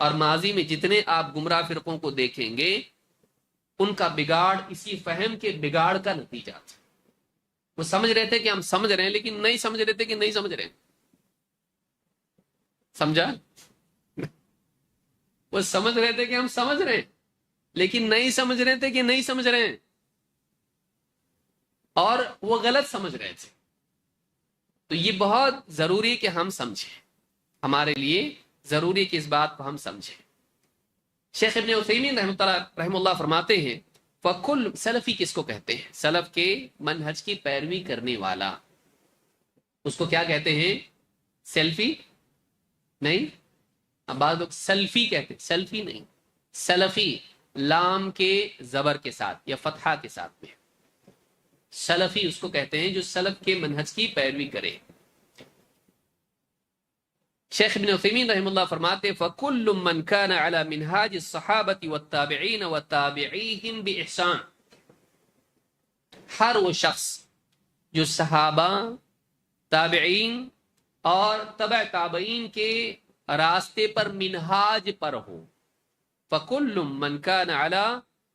اور ماضی میں جتنے آپ گمراہ فرقوں کو دیکھیں گے ان کا بگاڑ اسی فہم کے بگاڑ کا نتیجہ تھا. وہ سمجھ رہے تھے کہ ہم سمجھ رہے ہیں، لیکن نہیں سمجھ رہے تھے کہ نہیں سمجھ رہے ہیں. سمجھا؟ وہ سمجھ رہے تھے کہ ہم سمجھ رہے ہیں، لیکن نہیں سمجھ رہے تھے کہ نہیں سمجھ رہے ہیں، اور وہ غلط سمجھ رہے تھے. تو یہ بہت ضروری کہ ہم سمجھیں، ہمارے لیے ضروری کہ اس بات کو ہم سمجھیں. شیخ ابن عثیمین رحمہ اللہ فرماتے ہیں فکل سلفی کس کو کہتے ہیں؟ سلف کے منہج کی پیروی کرنے والا. اس کو کیا کہتے ہیں؟ سیلفی نہیں، اب بعض لوگ سلفی کہتے ہیں. سلفی نہیں، سلفی لام کے زبر کے ساتھ یا فتحہ کے ساتھ میں. سلفی اس کو کہتے ہیں جو سلف کے منہج کی پیروی کرے. شیخ ابن عثیمین رحمہ اللہ فرماتے فَكُلُّ مَنْ كَانَ عَلَى مِنْهَاجِ الصَّحَابَةِ وَالتَّابِعِينَ وَالتَّابِعِيهِمْ بِإِحْسَانٍ، ہر وہ شخص جو صحابہ، تابعین اور تبع تابعین کے راستے پر منہاج پر ہو. فَكُلُّ مَنْ كَانَ عَلَى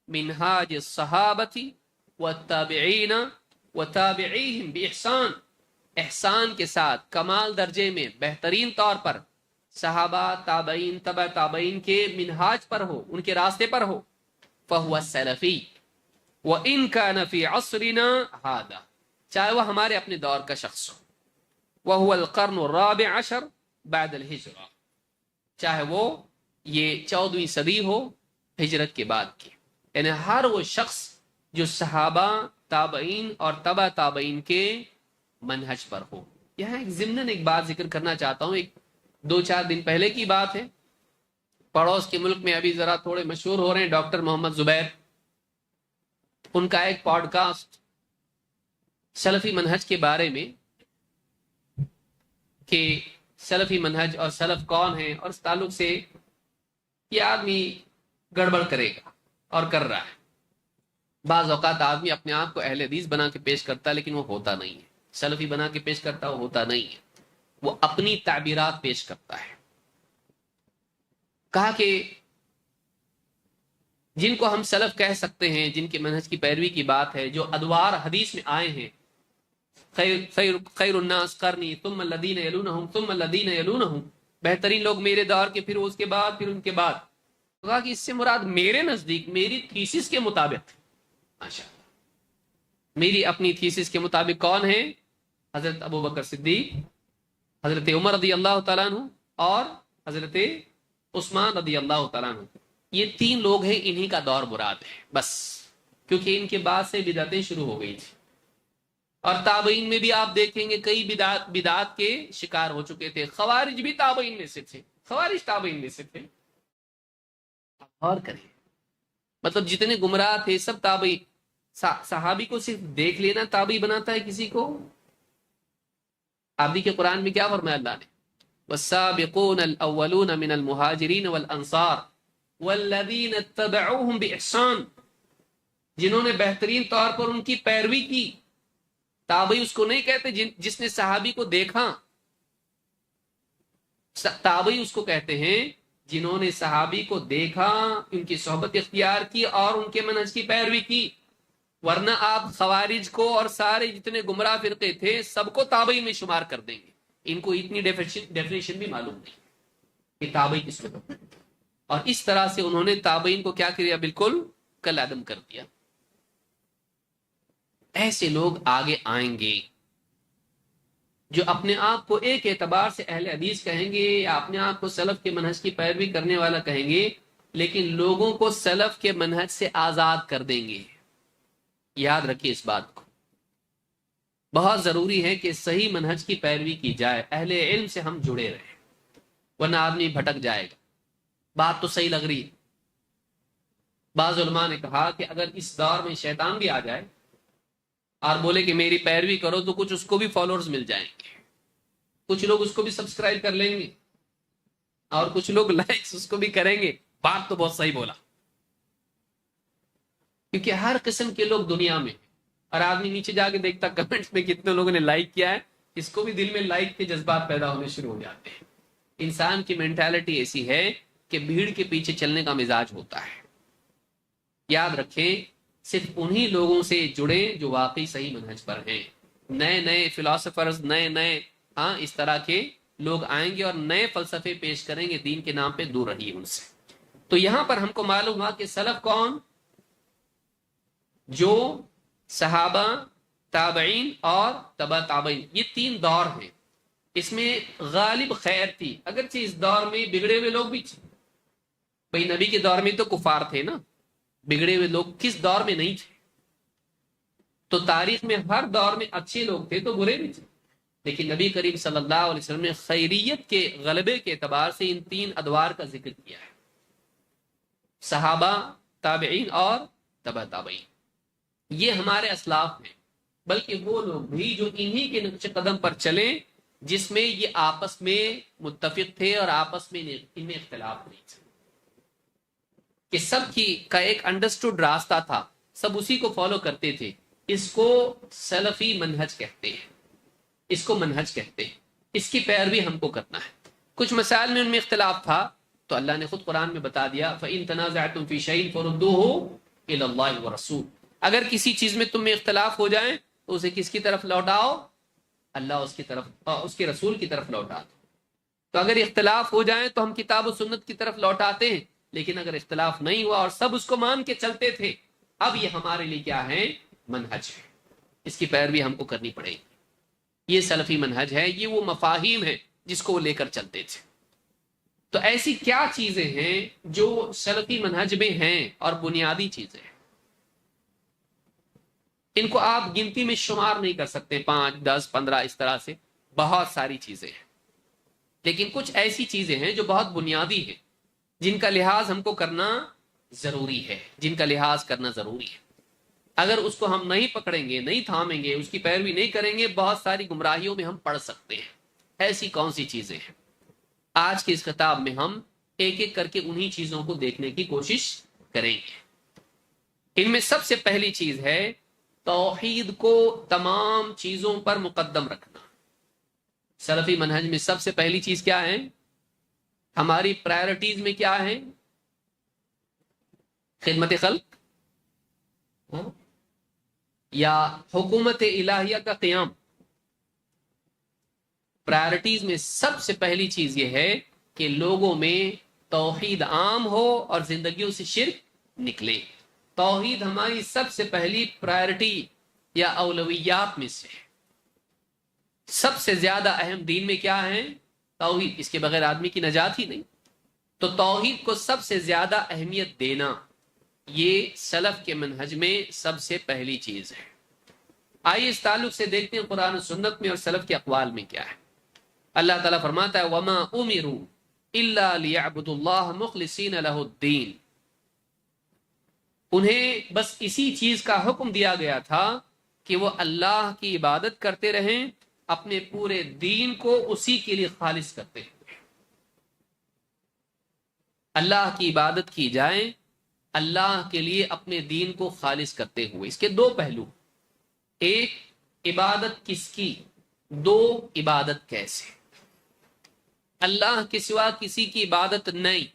مِنْهَاجِ الصَّحَابَةِ وَالتَّابِعِينَ وَتَابِعِيهِمْ بِإِحْسَانٍ، احسان کے ساتھ، کمال درجے میں، بہترین طور پر صحابہ تابعین تبع تابعین کے منہاج پر ہو، ان کے راستے پر ہو، فہو السلفی وَإِن كَانَ فِي عَصْرِنَا هَذَا، چاہے وہ ہمارے اپنے دور کا شخص ہو، وَهُوَ الْقَرْنُ الرَّابِعَ عَشَرَ بَعْدَ الْهِجْرَةِ، چاہے وہ یہ 14ویں صدی ہو ہجرت کے بعد کی، یعنی ہر وہ شخص جو صحابہ تابعین اور تبع تابعین کے منہج پر ہو۔ یہاں ایک ضمناً ایک بات ذکر کرنا چاہتا ہوں، ایک 2-4 دن پہلے کی بات ہے، پڑوس کے ملک میں ابھی ذرا تھوڑے مشہور ہو رہے ہیں ڈاکٹر محمد زبیر، ان کا ایک پوڈ کاسٹ سلفی منہج کے بارے میں کہ سلفی منہج اور سلف کون ہیں، اور اس تعلق سے یہ آدمی گڑبڑ کرے گا اور کر رہا ہے۔ بعض اوقات آدمی اپنے آپ کو اہل حدیث بنا کے پیش کرتا ہے لیکن وہ ہوتا نہیں ہے، سلفی بنا کے پیش کرتا ہے وہ ہوتا نہیں ہے، وہ اپنی تعبیرات پیش کرتا ہے۔ کہا کہ جن کو ہم سلف کہہ سکتے ہیں، جن کے منہج کی پیروی کی بات ہے، جو ادوار حدیث میں آئے ہیں، خیر الناس قرنی ثم الذین یلونہم ثم الذین یلونہم، بہترین لوگ میرے دور کے، پھر اس کے بعد، پھر ان کے بعد۔ کہا کہ اس سے مراد میرے نزدیک میری تھیسس کے مطابق، ماشاءاللہ، میری اپنی تھیسس کے مطابق کون ہے؟ حضرت ابو بکر صدیق، حضرت عمر رضی اللہ تعالیٰ عنہ اور حضرت عثمان رضی اللہ تعالیٰ عنہ، یہ 3 لوگ ہیں، انہی کا دور مراد ہے بس، کیونکہ ان کے بعد سے بدعتیں شروع ہو گئی تھی، اور تابعین میں بھی آپ دیکھیں گے کئی بدعات کے شکار ہو چکے تھے، خوارج بھی تابعین میں سے تھے، خوارج تابعین میں سے تھے۔ اور کریں، مطلب جتنے گمراہ تھے سب تابعی، صحابی کو صرف دیکھ لینا تابعی بناتا ہے کسی کو؟ آپ دیکھیں قرآن میں کیا فرمایا اللہ نے، والسابقون الاولون من المہاجرین والانصار والذین اتبعوہم باحسان، جنہوں نے بہترین طور پر ان کی پیروی کی۔ تابعی اس کو نہیں کہتے جس نے صحابی کو دیکھا، تابعی اس کو کہتے ہیں جنہوں نے صحابی کو دیکھا، ان کی صحبت اختیار کی اور ان کے منہج کی پیروی کی، ورنہ آپ خوارج کو اور سارے جتنے گمراہ فرقے تھے سب کو تابعی میں شمار کر دیں گے۔ ان کو اتنی ڈیفینیشن بھی معلوم نہیں کہ تابعی کس کو، اور اس طرح سے انہوں نے تابعین کو کیا کیا؟ بالکل کل عدم کر دیا۔ ایسے لوگ آگے آئیں گے جو اپنے آپ کو ایک اعتبار سے اہل حدیث کہیں گے یا اپنے آپ کو سلف کے منہج کی پیروی کرنے والا کہیں گے، لیکن لوگوں کو سلف کے منہج سے آزاد کر دیں گے۔ یاد رکھیے اس بات کو، بہت ضروری ہے کہ صحیح منہج کی پیروی کی جائے، اہل علم سے ہم جڑے رہیں، ورنہ آدمی بھٹک جائے گا۔ بات تو صحیح لگ رہی ہے۔ بعض علماء نے کہا کہ اگر اس دور میں شیطان بھی آ جائے اور بولے کہ میری پیروی کرو، تو کچھ اس کو بھی فالوورز مل جائیں گے، کچھ لوگ اس کو بھی سبسکرائب کر لیں گے اور کچھ لوگ لائکس اس کو بھی کریں گے۔ بات تو بہت صحیح بولا، کیونکہ ہر قسم کے لوگ دنیا میں، اور آدمی نیچے جا کے دیکھتا کمنٹس میں کتنے لوگوں نے لائک کیا ہے، اس کو بھی دل میں لائک کے جذبات پیدا ہونے شروع ہو جاتے ہیں۔ انسان کی مینٹالٹی ایسی ہے کہ بھیڑ کے پیچھے چلنے کا مزاج ہوتا ہے۔ یاد رکھیں، صرف انہی لوگوں سے جڑیں جو واقعی صحیح منہج پر ہیں۔ نئے فلاسفرز، نئے اس طرح کے لوگ آئیں گے اور نئے فلسفے پیش کریں گے، دین کے نام پہ دور رہیے ان سے۔ تو یہاں پر ہم کو معلوم ہوا کہ سلف کون؟ جو صحابہ، تابعین اور تبع تابعین، یہ 3 دور ہیں۔ اس میں غالب خیر تھی، اگرچہ اس دور میں بگڑے ہوئے لوگ بھی تھے۔ بھئی نبی کے دور میں تو کفار تھے نا، بگڑے ہوئے لوگ کس دور میں نہیں تھے؟ تو تاریخ میں ہر دور میں اچھے لوگ تھے تو برے بھی تھے، لیکن نبی کریم صلی اللہ علیہ وسلم نے خیریت کے غلبے کے اعتبار سے ان 3 ادوار کا ذکر کیا ہے، صحابہ، تابعین اور تبع تابعین۔ یہ ہمارے اسلاف ہیں، بلکہ وہ لوگ بھی جو انہی کے نقش قدم پر چلیں جس میں یہ آپس میں متفق تھے اور آپس میں ان میں اختلاف نہیں تھے، کہ سب کا ایک انڈرسٹوڈ راستہ تھا، سب اسی کو فالو کرتے تھے۔ اس کو سلفی منہج کہتے ہیں، اس کو منہج کہتے ہیں، اس کی پیروی ہم کو کرنا ہے۔ کچھ مسائل میں ان میں اختلاف تھا تو اللہ نے خود قرآن میں بتا دیا، فَإِن تَنَازَعْتُمْ فِي شَيْءٍ فَرُدُّوهُ إِلَى اللَّهِ وَرَسُولِهِ، اگر کسی چیز میں تم میں اختلاف ہو جائے تو اسے کس کی طرف لوٹاؤ؟ اللہ اس کی طرف، اس کے رسول کی طرف لوٹا دو۔ تو اگر اختلاف ہو جائے تو ہم کتاب و سنت کی طرف لوٹ آتے ہیں، لیکن اگر اختلاف نہیں ہوا اور سب اس کو مان کے چلتے تھے، اب یہ ہمارے لیے کیا ہے؟ منہج ہے، اس کی پیروی ہم کو کرنی پڑے گی۔ یہ سلفی منہج ہے، یہ وہ مفاہیم ہے جس کو وہ لے کر چلتے تھے۔ تو ایسی کیا چیزیں ہیں جو سلفی منہج میں ہیں اور بنیادی چیزیں ہیں؟ ان کو آپ گنتی میں شمار نہیں کر سکتے، 5 10 15 اس طرح سے، بہت ساری چیزیں ہیں، لیکن کچھ ایسی چیزیں ہیں جو بہت بنیادی ہیں، جن کا لحاظ ہم کو کرنا ضروری ہے، جن کا لحاظ کرنا ضروری ہے۔ اگر اس کو ہم نہیں پکڑیں گے، نہیں تھامیں گے، اس کی پیروی نہیں کریں گے، بہت ساری گمراہیوں میں ہم پڑ سکتے ہیں۔ ایسی کون سی چیزیں ہیں؟ آج کے اس خطاب میں ہم ایک ایک کر کے انہی چیزوں کو دیکھنے کی کوشش کریں گے۔ ان میں سب سے پہلی چیز ہے توحید کو تمام چیزوں پر مقدم رکھنا۔ سلفی منہج میں سب سے پہلی چیز کیا ہے؟ ہماری پرائرٹیز میں کیا ہے؟ خدمت خلق یا حکومت الہیہ کا قیام؟ پرائرٹیز میں سب سے پہلی چیز یہ ہے کہ لوگوں میں توحید عام ہو اور زندگیوں سے شرک نکلے۔ توحید ہماری سب سے پہلی پرائرٹی یا اولویات میں سے ہے۔ سب سے زیادہ اہم دین میں کیا ہے؟ توحید۔ اس کے بغیر آدمی کی نجات ہی نہیں۔ تو توحید کو سب سے زیادہ اہمیت دینا، یہ سلف کے منہج میں سب سے پہلی چیز ہے۔ آئیے اس تعلق سے دیکھتے ہیں قرآن و سنت میں اور سلف کے اقوال میں کیا ہے۔ اللہ تعالیٰ فرماتا ہے وَمَا أُمِرُوا إِلَّا لِيَعْبُدُوا اللَّهَ مُخْلِصِينَ لَهُ الدِّينَ، انہیں بس اسی چیز کا حکم دیا گیا تھا کہ وہ اللہ کی عبادت کرتے رہیں، اپنے پورے دین کو اسی کے لیے خالص کرتے ہیں۔ اللہ کی عبادت کی جائے، اللہ کے لیے اپنے دین کو خالص کرتے ہوئے۔ اس کے دو پہلو، ایک عبادت کس کی، دو عبادت کیسے۔ اللہ کے سوا کسی کی عبادت نہیں،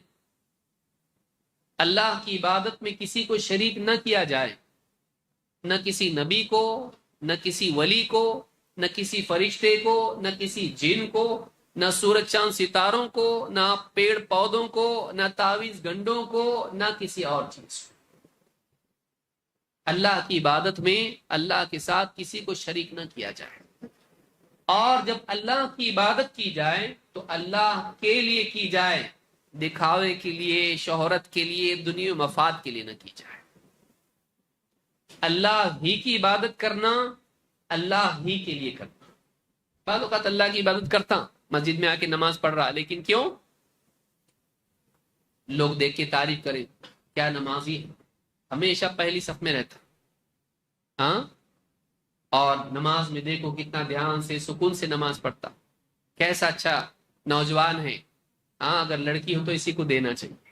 اللہ کی عبادت میں کسی کو شریک نہ کیا جائے، نہ کسی نبی کو، نہ کسی ولی کو، نہ کسی فرشتے کو، نہ کسی جن کو، نہ سورج چاند ستاروں کو، نہ پیڑ پودوں کو، نہ تعویذ گنڈوں کو، نہ کسی اور چیز کو۔ اللہ کی عبادت میں اللہ کے ساتھ کسی کو شریک نہ کیا جائے، اور جب اللہ کی عبادت کی جائے تو اللہ کے لیے کی جائے، دکھاوے کے لیے، شہرت کے لیے، دنیا مفاد کے لیے نہ کی جائے۔ اللہ ہی کی عبادت کرنا، اللہ ہی کے لیے کرنا۔ بعض اوقات اللہ کی عبادت کرتا، مسجد میں آ کے نماز پڑھ رہا، لیکن کیوں؟ لوگ دیکھ کے تعریف کریں، کیا نمازی ہے، ہمیشہ پہلی صف میں رہتا، ہاں، اور نماز میں دیکھو کتنا دھیان سے، سکون سے نماز پڑھتا، کیسا اچھا نوجوان ہے، ہاں، اگر لڑکی ہو تو اسی کو دینا چاہیے۔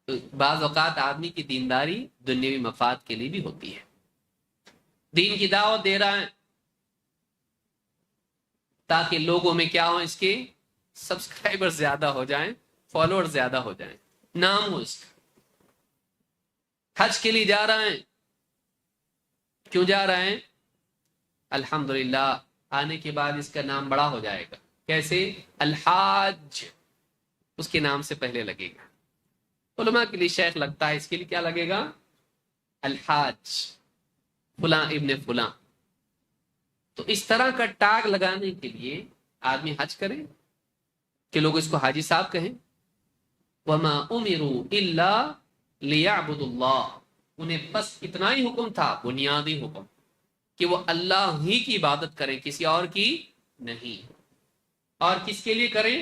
تو بعض اوقات آدمی کی دینداری دنیاوی مفاد کے لیے بھی ہوتی ہے۔ دین کی دعوت دے رہا ہے تاکہ لوگوں میں کیا ہو، اس کے سبسکرائبر زیادہ ہو جائیں، فالوور زیادہ ہو جائیں، نام ہو اس کا۔ حج کے لیے جا رہے ہیں، کیوں جا رہے ہیں؟ الحمدللہ آنے کے بعد اس کا نام بڑا ہو جائے گا۔ کیسے؟ الحاج اس کے نام سے پہلے لگے گا۔ علماء کے لیے شیخ لگتا ہے، اس کے لیے کیا لگے گا؟ الحاج فلاں ابن فلاں۔ تو اس طرح کا ٹاگ لگانے کے لیے آدمی حج کرے کہ لوگ اس کو حاجی صاحب کہیں۔ وما امروا الا ليعبدوا اللہ، انہیں بس اتنا ہی حکم تھا، بنیادی حکم، کہ وہ اللہ ہی کی عبادت کریں، کسی اور کی نہیں۔ اور کس کے لیے کریں؟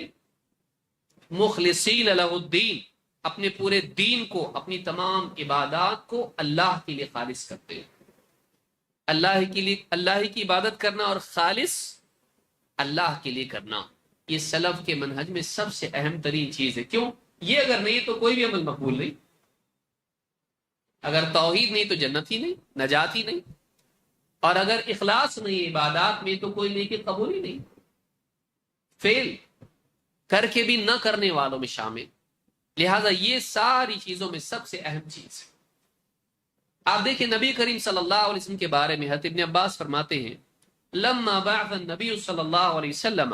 مخلصین لہ الدین، اپنے پورے دین کو، اپنی تمام عبادات کو اللہ کے لیے خالص کرتے ہیں۔ اللہ کے لیے، اللہ کی عبادت کرنا اور خالص اللہ کے لیے کرنا، یہ سلف کے منہج میں سب سے اہم ترین چیز ہے۔ کیوں؟ یہ اگر نہیں تو کوئی بھی عمل مقبول نہیں۔ اگر توحید نہیں تو جنت ہی نہیں، نجات ہی نہیں، اور اگر اخلاص نہیں عبادات میں تو کوئی نیکی قبول ہی نہیں، فیل، کر کے بھی نہ کرنے والوں میں شامل۔ لہذا یہ ساری چیزوں میں سب سے اہم چیز ہے۔ آپ دیکھیں نبی کریم صلی اللہ علیہ وسلم کے بارے میں حضرت ابن عباس فرماتے ہیں، لما بعث النبی صلی اللہ علیہ وسلم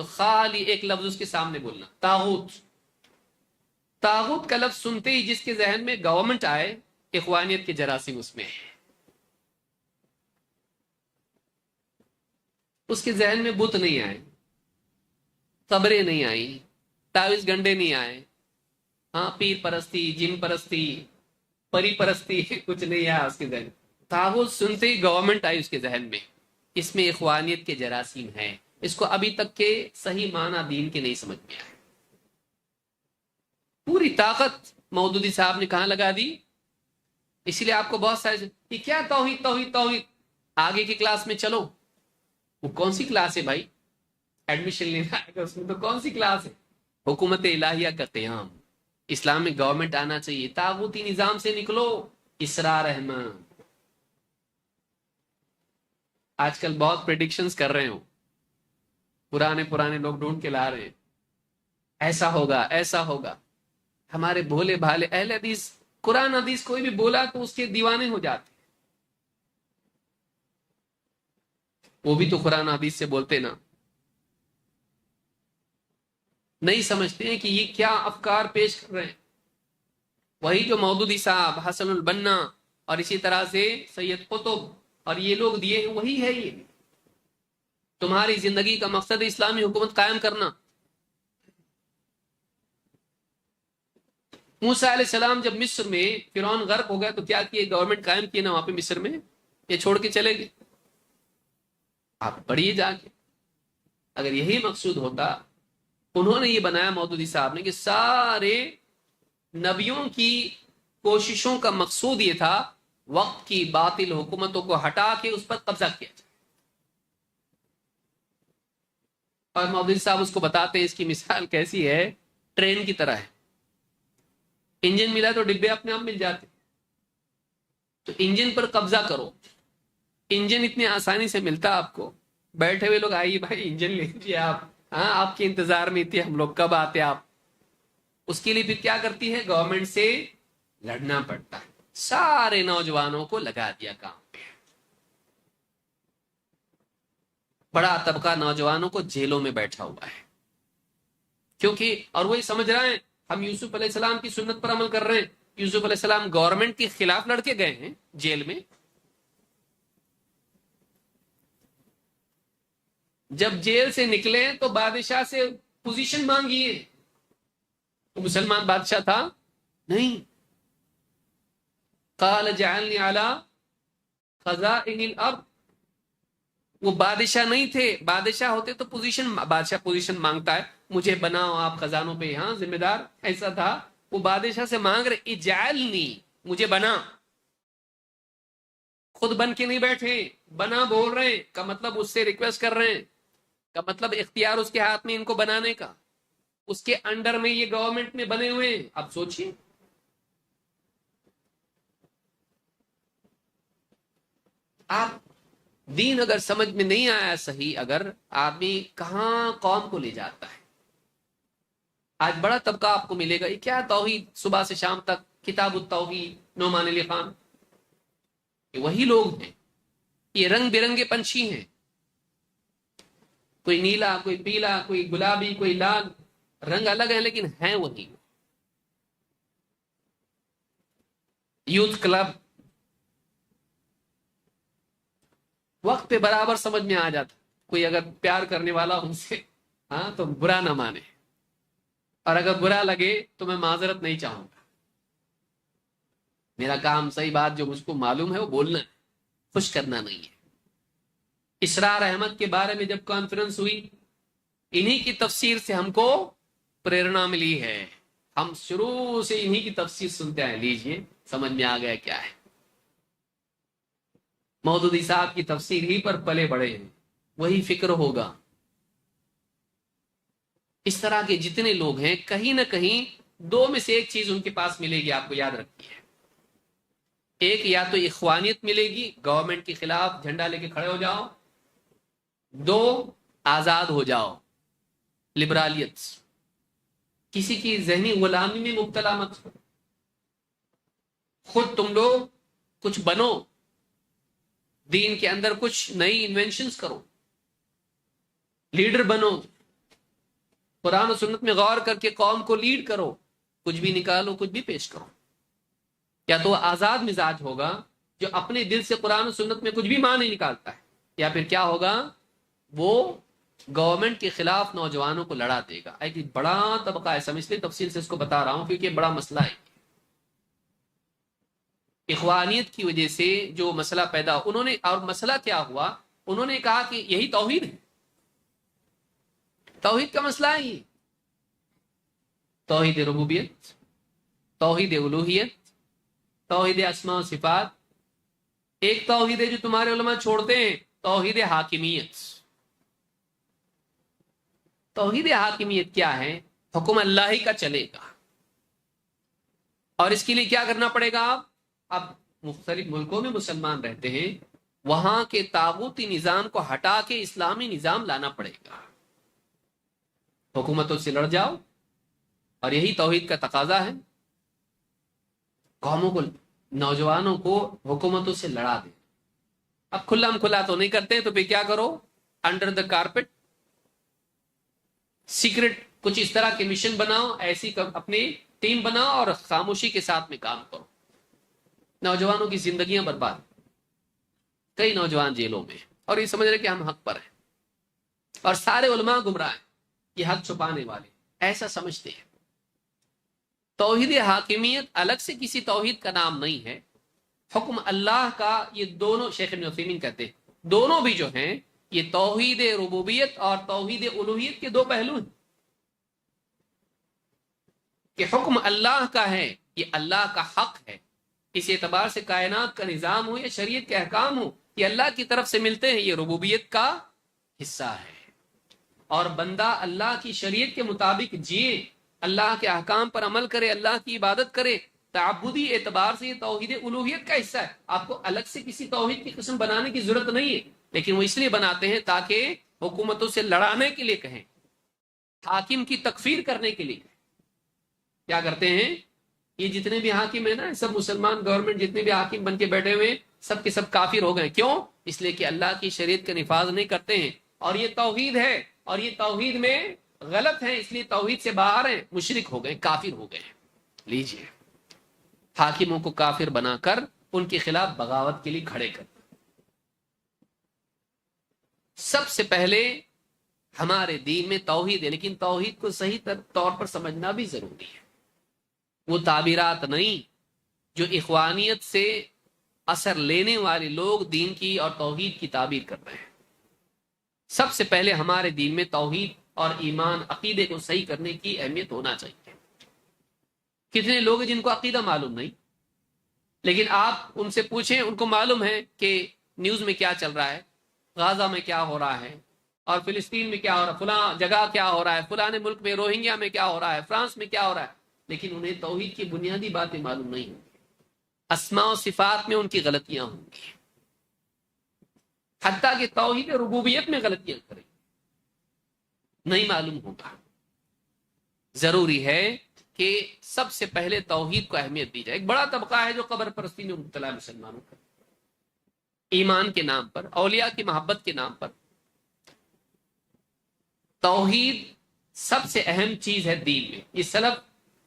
تو خالی ایک لفظ اس کے سامنے بولنا، طاغوت۔ طاغوت کا لفظ سنتے ہی جس کے ذہن میں گورنمنٹ آئے، اخوانیت کے جراثیم اس میں ہے، اس کے ذہن میں بت نہیں آئے، قبریں نہیں آئی، تعویذ گنڈے نہیں آئے، ہاں پیر پرستی، جن پرستی، پری پرستی کچھ نہیں آیا اس کے ذہن میں۔ طاغوت سنتے ہی گورنمنٹ آئی اس کے ذہن میں، اس میں اخوانیت کے جراثیم ہیں، اس کو ابھی تک کے صحیح معنی دین کے نہیں سمجھ میں آئے۔ پوری طاقت مودودی صاحب نے کہاں لگا دی؟ اسی لیے آپ کو بہت سارے یہ کیا توحید توحید توحید، آگے کی کلاس میں چلو۔ وہ کون سی کلاس ہے بھائی؟ ایڈمیشن لینا ہے اس میں تو کون سی کلاس ہے؟ حکومت الہیہ کا قیام، اسلام میں گورنمنٹ آنا چاہیے، طاغوتی نظام سے نکلو، اسرار احمد۔ آج کل بہت پریڈکشنز کر رہے ہو، پرانے لوگ ڈھونڈ کے لا رہے ہیں، ایسا ہوگا ایسا ہوگا۔ ہمارے بھولے بھالے اہل حدیث قرآن حدیث کوئی بھی بولا تو اس کے دیوانے ہو جاتے، وہ بھی تو قرآن حدیث سے بولتے نا، نہیں سمجھتے ہیں کہ یہ کیا افکار پیش کر رہے ہیں۔ وہی جو مودودی صاحب، حسن البنا اور اسی طرح سے سید قطب اور یہ لوگ دیے ہیں، وہی ہے یہ۔ تمہاری زندگی کا مقصد ہے اسلامی حکومت قائم کرنا۔ موسیٰ علیہ السلام جب مصر میں فرعون غرق ہو گیا تو کیا کیے؟ گورنمنٹ قائم کیے نا وہاں پہ مصر میں، یہ چھوڑ کے چلے گئے؟ آپ پڑھیے جا کے، اگر یہی مقصود ہوتا، انہوں نے یہ بنایا مودودی صاحب نے کہ سارے نبیوں کی کوششوں کا مقصود یہ تھا وقت کی باطل حکومتوں کو ہٹا کے اس پر قبضہ کیا جائے، اور مودودی صاحب اس کو بتاتے ہیں، اس کی مثال کیسی ہے؟ ٹرین کی طرح ہے، انجن ملا تو ڈبے اپنے آپ مل جاتے، تو انجن پر قبضہ کرو۔ انجن اتنی آسانی سے ملتا آپ کو؟ بیٹھے ہوئے لوگ آئیے بھائی انجن لے لیجیے آپ، ہاں آپ کے انتظار میں تھے ہم لوگ، کب آتے آپ؟ اس کے لیے پھر کیا کرتی ہے؟ گورنمنٹ سے لڑنا پڑتا ہے۔ سارے نوجوانوں کو لگا دیا کام پہ، بڑا طبقہ نوجوانوں کو جیلوں میں بیٹھا ہوا ہے، کیونکہ اور وہی سمجھ رہے ہیں ہم یوسف علیہ السلام کی سنت پر عمل کر رہے ہیں۔ یوسف علیہ السلام گورنمنٹ کے خلاف لڑ کے گئے ہیں جیل میں، جب جیل سے نکلے تو بادشاہ سے پوزیشن مانگی ہے۔ وہ مسلمان بادشاہ تھا نہیں، قال جعلنی علی خزائن الارض، وہ بادشاہ نہیں تھے، بادشاہ ہوتے تو پوزیشن، بادشاہ پوزیشن مانگتا ہے، مجھے بناؤ آپ خزانوں پہ یہاں ذمہ دار، ایسا تھا۔ وہ بادشاہ سے مانگ رہے اجعلنی، مجھے بنا، خود بن کے نہیں بیٹھے، بنا بول رہے ہیں کا مطلب اس سے ریکویسٹ کر رہے ہیں، کا مطلب اختیار اس کے ہاتھ میں ان کو بنانے کا، اس کے انڈر میں یہ گورنمنٹ میں بنے ہوئے ہیں۔ اب سوچئے آپ، دین اگر سمجھ میں نہیں آیا صحیح، اگر آدمی کہاں قوم کو لے جاتا ہے۔ آج بڑا طبقہ آپ کو ملے گا، یہ کیا توحید، صبح سے شام تک کتاب التوحید، نعمان علی خان، یہ وہی لوگ ہیں، یہ رنگ برنگے پنچھی ہیں، کوئی نیلا، کوئی پیلا، کوئی گلابی، کوئی لال، رنگ الگ ہے لیکن ہیں وہی۔ یوتھ کلب وقت پہ برابر سمجھ میں آ جاتا، کوئی اگر پیار کرنے والا ان سے، ہاں تو برا نہ مانے، اور اگر برا لگے تو میں معذرت نہیں چاہوں گا، میرا کام صحیح بات جو مجھ کو معلوم ہے وہ بولنا ہے، خوش کرنا نہیں ہے۔ اسرار احمد کے بارے میں جب کانفرنس ہوئی، انہی کی تفسیر سے ہم کو پریرنا ملی ہے، ہم شروع سے انہی کی تفسیر سنتے ہیں، لیجئے سمجھ میں آ گیا کیا ہے۔ مودودی صاحب کی تفسیر ہی پر پلے بڑے ہیں، وہی فکر ہوگا۔ اس طرح کے جتنے لوگ ہیں کہیں نہ کہیں دو میں سے ایک چیز ان کے پاس ملے گی، آپ کو یاد رکھنی ہے۔ ایک یا تو اخوانیت ملے گی، گورنمنٹ کے خلاف جھنڈا لے کے کھڑے ہو جاؤ، دو آزاد ہو جاؤ، لبرالیت، کسی کی ذہنی غلامی میں مبتلا مت ہو، خود تم لوگ کچھ بنو، دین کے اندر کچھ نئی انوینشنز کرو، لیڈر بنو، قرآن و سنت میں غور کر کے قوم کو لیڈ کرو، کچھ بھی نکالو، کچھ بھی پیش کرو. یا تو وہ آزاد مزاج ہوگا جو اپنے دل سے قرآن و سنت میں کچھ بھی معنی نکالتا ہے، یا پھر کیا ہوگا، وہ گورنمنٹ کے خلاف نوجوانوں کو لڑا دے گا. ایک بڑا طبقہ ہے، اس لیے تفصیل سے اس کو بتا رہا ہوں کیونکہ یہ بڑا مسئلہ ہے. اخوانیت کی وجہ سے جو مسئلہ پیدا انہوں نے، اور مسئلہ کیا ہوا، انہوں نے کہا کہ یہی توحید ہے، توحید کا مسئلہ ہے یہ. توحید ربوبیت، توحید الوہیت، توحید اسماء و صفات. ایک توحید ہے جو تمہارے علماء چھوڑتے ہیں، توحید حاکمیت. توحید حاکمیت کیا ہے؟ حکم اللہ ہی کا چلے گا، اور اس کے لیے کیا کرنا پڑے گا؟ اب مختلف ملکوں میں مسلمان رہتے ہیں، وہاں کے طاغوتی نظام کو ہٹا کے اسلامی نظام لانا پڑے گا. حکومتوں سے لڑ جاؤ، اور یہی توحید کا تقاضا ہے. قوموں کو، نوجوانوں کو حکومتوں سے لڑا دے. اب کھلا کھلا تو نہیں کرتے، تو پھر کیا کرو، انڈر دا کارپٹ سیکرٹ کچھ اس طرح کے مشن بناؤ، ایسی اپنی ٹیم بناؤ اور خاموشی کے ساتھ میں کام کرو. نوجوانوں کی زندگیاں برباد، کئی نوجوان جیلوں میں، اور یہ سمجھ رہے کہ ہم حق پر ہیں، اور سارے علماء گمراہ ہیں، یہ حق چھپانے والے ایسا سمجھتے ہیں. توحید حاکمیت الگ سے کسی توحید کا نام نہیں ہے. حکم اللہ کا، یہ دونوں شیخ ابن عثیمین کہتے ہیں، دونوں بھی جو ہیں یہ توحید ربوبیت اور توحید الوہیت کے دو پہلو ہیں. کہ حکم اللہ کا ہے، یہ اللہ کا حق ہے. اس اعتبار سے کائنات کا نظام ہو یا شریعت کے احکام ہو، یہ اللہ کی طرف سے ملتے ہیں، یہ ربوبیت کا حصہ ہے. اور بندہ اللہ کی شریعت کے مطابق جیے، اللہ کے احکام پر عمل کرے، اللہ کی عبادت کرے، تعبدی اعتبار سے یہ توحید الوہیت کا حصہ ہے. آپ کو الگ سے کسی توحید کی قسم بنانے کی ضرورت نہیں ہے، لیکن وہ اس لیے بناتے ہیں تاکہ حکومتوں سے لڑانے کے لیے کہیں، حاکم کی تکفیر کرنے کے لیے کہیں. کیا کرتے ہیں یہ جتنے بھی حاکم ہیں نا، سب مسلمان گورنمنٹ جتنے بھی حاکم بن کے بیٹھے ہوئے، سب کے سب کافر ہو گئے. کیوں؟ اس لیے کہ اللہ کی شریعت کا نفاذ نہیں کرتے ہیں، اور یہ توحید ہے، اور یہ توحید میں غلط ہے، اس لیے توحید سے باہر ہیں، مشرک ہو گئے، کافر ہو گئے. لیجئے، حاکموں کو کافر بنا کر ان کے خلاف بغاوت کے لیے کھڑے کر. سب سے پہلے ہمارے دین میں توحید ہے، لیکن توحید کو صحیح طور پر سمجھنا بھی ضروری ہے. وہ تعبیرات نہیں جو اخوانیت سے اثر لینے والے لوگ دین کی اور توحید کی تعبیر کر رہے ہیں. سب سے پہلے ہمارے دین میں توحید اور ایمان، عقیدے کو صحیح کرنے کی اہمیت ہونا چاہیے. کتنے لوگ ہیں جن کو عقیدہ معلوم نہیں، لیکن آپ ان سے پوچھیں، ان کو معلوم ہے کہ نیوز میں کیا چل رہا ہے، غزہ میں کیا ہو رہا ہے، اور فلسطین میں کیا ہو رہا ہے، فلاں جگہ کیا ہو رہا ہے، فلاں ملک میں روہنگیا میں کیا ہو رہا ہے، فرانس میں کیا ہو رہا ہے، لیکن انہیں توحید کی بنیادی باتیں معلوم نہیں ہوں گی. اسماء و صفات میں ان کی غلطیاں ہوں گی، حتیٰ کہ توحید ربوبیت میں غلطیاں کریں، نہیں معلوم ہوگا. ضروری ہے کہ سب سے پہلے توحید کو اہمیت دی جائے. ایک بڑا طبقہ ہے جو قبر پرستی میں مبتلا ہے مسلمانوں کا، ایمان کے نام پر، اولیاء کی محبت کے نام پر. توحید سب سے اہم چیز ہے دین میں، یہ سلف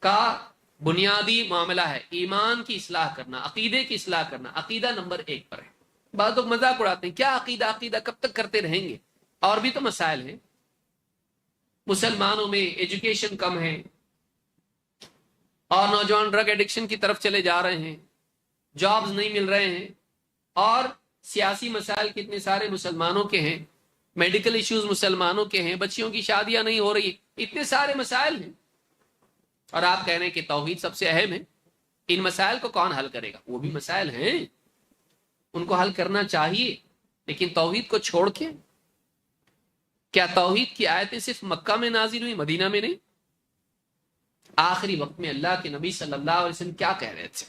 کا بنیادی معاملہ ہے. ایمان کی اصلاح کرنا، عقیدے کی اصلاح کرنا، عقیدہ نمبر 1 پر ہے. بعض لوگ مذاق اڑاتے ہیں، کیا عقیدہ، عقیدہ کب تک کرتے رہیں گے؟ اور بھی تو مسائل ہیں. مسلمانوں میں ایجوکیشن کم ہے، اور نوجوان ڈرگ ایڈکشن کی طرف چلے جا رہے ہیں، جابز نہیں مل رہے ہیں، اور سیاسی مسائل کتنے سارے مسلمانوں کے ہیں، میڈیکل ایشوز مسلمانوں کے ہیں، بچیوں کی شادیاں نہیں ہو رہی، اتنے سارے مسائل ہیں. اور آپ کہہ رہے ہیں کہ توحید سب سے اہم ہے. ان مسائل کو کون حل کرے گا؟ وہ بھی مسائل ہیں، ان کو حل کرنا چاہیے، لیکن توحید کو چھوڑ کے. کیا توحید کی آیتیں صرف مکہ میں نازل ہوئی، مدینہ میں نہیں؟ آخری وقت میں اللہ کے نبی صلی اللہ علیہ وسلم کیا کہہ رہے تھے؟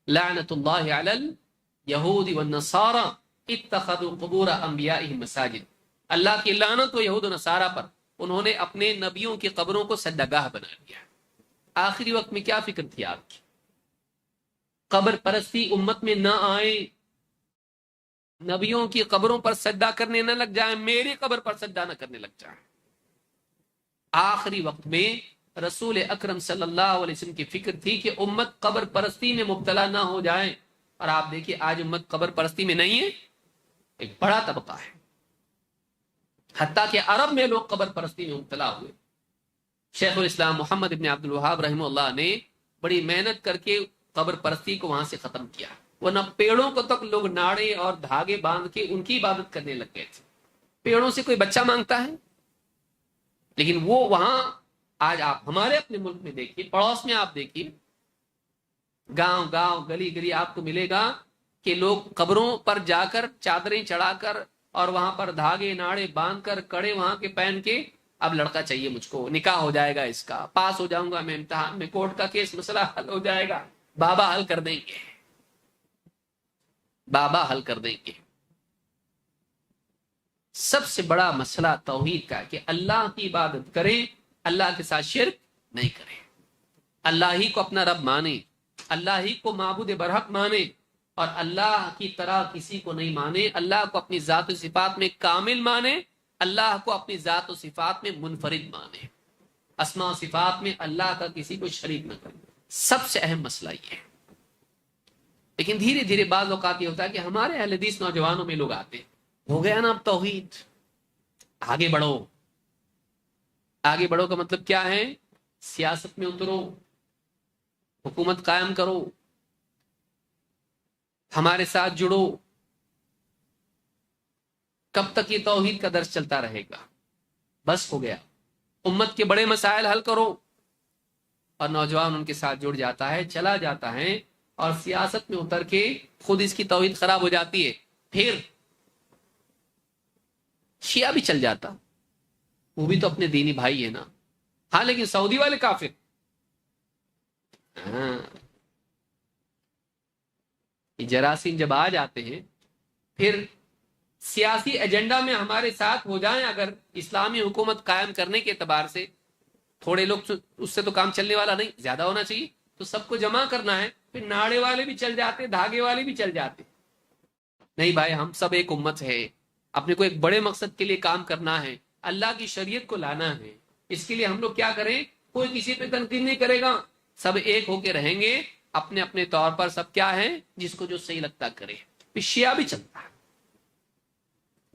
لعنت اللہ علی الیہود والنصارى اتخذوا قبور انبیائهم مساجد. اللہ کی لعنت ہو یہود و نصارہ پر، انہوں نے اپنے نبیوں کی قبروں کو سجدہ بنا لیا. آخری وقت میں کیا فکر تھی آپ کی؟ قبر پرستی امت میں نہ آئے، نبیوں کی قبروں پر سجدہ کرنے نہ لگ جائیں، میری قبر پر سجدہ نہ کرنے لگ جائیں. آخری وقت میں رسول اکرم صلی اللہ علیہ وسلم کی فکر تھی کہ امت قبر پرستی میں مبتلا نہ ہو جائے، اور آپ دیکھیے آج امت قبر پرستی میں نہیں ہے، ایک بڑا طبقہ ہے، حتیٰ کہ عرب میں لوگ قبر پرستی میں مبتلا ہوئے۔ شیخ الاسلام محمد ابن عبد الوہاب رحمہ اللہ نے بڑی محنت کر کے قبر پرستی کو وہاں سے ختم کیا، ورنہ پیڑوں کو تک لوگ ناڑے اور دھاگے باندھ کے ان کی عبادت کرنے لگ گئے تھے۔ پیڑوں سے کوئی بچہ مانگتا ہے، لیکن وہ وہاں آج آپ ہمارے اپنے ملک میں دیکھیے، پڑوس میں آپ دیکھیے، گاؤں گاؤں گلی گلی آپ کو ملے گا کہ لوگ قبروں پر جا کر چادریں چڑھا کر اور وہاں پر دھاگے ناڑے باندھ کر کڑے وہاں کے پہن کے، اب لڑکا چاہیے مجھ کو، نکاح ہو جائے گا، اس کا پاس ہو جاؤں گا میں امتحان میں، کورٹ کا کیس مسئلہ حل ہو جائے گا، بابا حل کر دیں گے، بابا حل کر دیں گے۔ سب سے بڑا مسئلہ توحید کا ہے کہ اللہ کی عبادت کریں، اللہ کے ساتھ شرک نہیں کریں، اللہ ہی کو اپنا رب مانے، اللہ ہی کو معبود برحق مانے، اور اللہ کی طرح کسی کو نہیں مانے، اللہ کو اپنی ذات و صفات میں کامل مانے، اللہ کو اپنی ذات و صفات میں منفرد مانے، اسماء و صفات میں اللہ کا کسی کو شریک نہ کرے۔ سب سے اہم مسئلہ یہ ہے۔ لیکن دھیرے دھیرے بعض اوقات یہ ہوتا ہے کہ ہمارے اہل حدیث نوجوانوں میں لوگ آتے ہیں، ہو گیا نا اب توحید، آگے بڑھو۔ آگے بڑھو کا مطلب کیا ہے؟ سیاست میں اترو، حکومت قائم کرو، ہمارے ساتھ جڑو۔ کب تک یہ توحید کا درس چلتا رہے گا؟ بس ہو گیا، امت کے بڑے مسائل حل کرو، اور نوجوان ان کے ساتھ جڑ جاتا ہے، چلا جاتا ہے، اور سیاست میں اتر کے خود اس کی توحید خراب ہو جاتی ہے۔ پھر شیعہ بھی چل جاتا، وہ بھی تو اپنے دینی بھائی ہے نا، ہاں لیکن سعودی والے کافر، ہاں یہ جراثیم جب آ جاتے ہیں، پھر سیاسی ایجنڈا میں ہمارے ساتھ ہو جائیں اگر اسلامی حکومت قائم کرنے کے اعتبار سے، تھوڑے لوگ اس سے تو کام چلنے والا نہیں، زیادہ ہونا چاہیے، تو سب کو جمع کرنا ہے، پھر ناڑے والے بھی چل جاتے، دھاگے والے بھی چل جاتے۔ نہیں بھائی، ہم سب ایک امت ہے، اپنے کو ایک بڑے مقصد کے لیے کام کرنا ہے، اللہ کی شریعت کو لانا ہے، اس کے لیے ہم لوگ کیا کریں؟ کوئی کسی پہ تنقید نہیں کرے گا، سب ایک ہو کے رہیں گے اپنے اپنے طور پر، سب کیا ہے جس کو جو صحیح لگتا کرے۔ پھر شیعہ بھی چلتا ہے،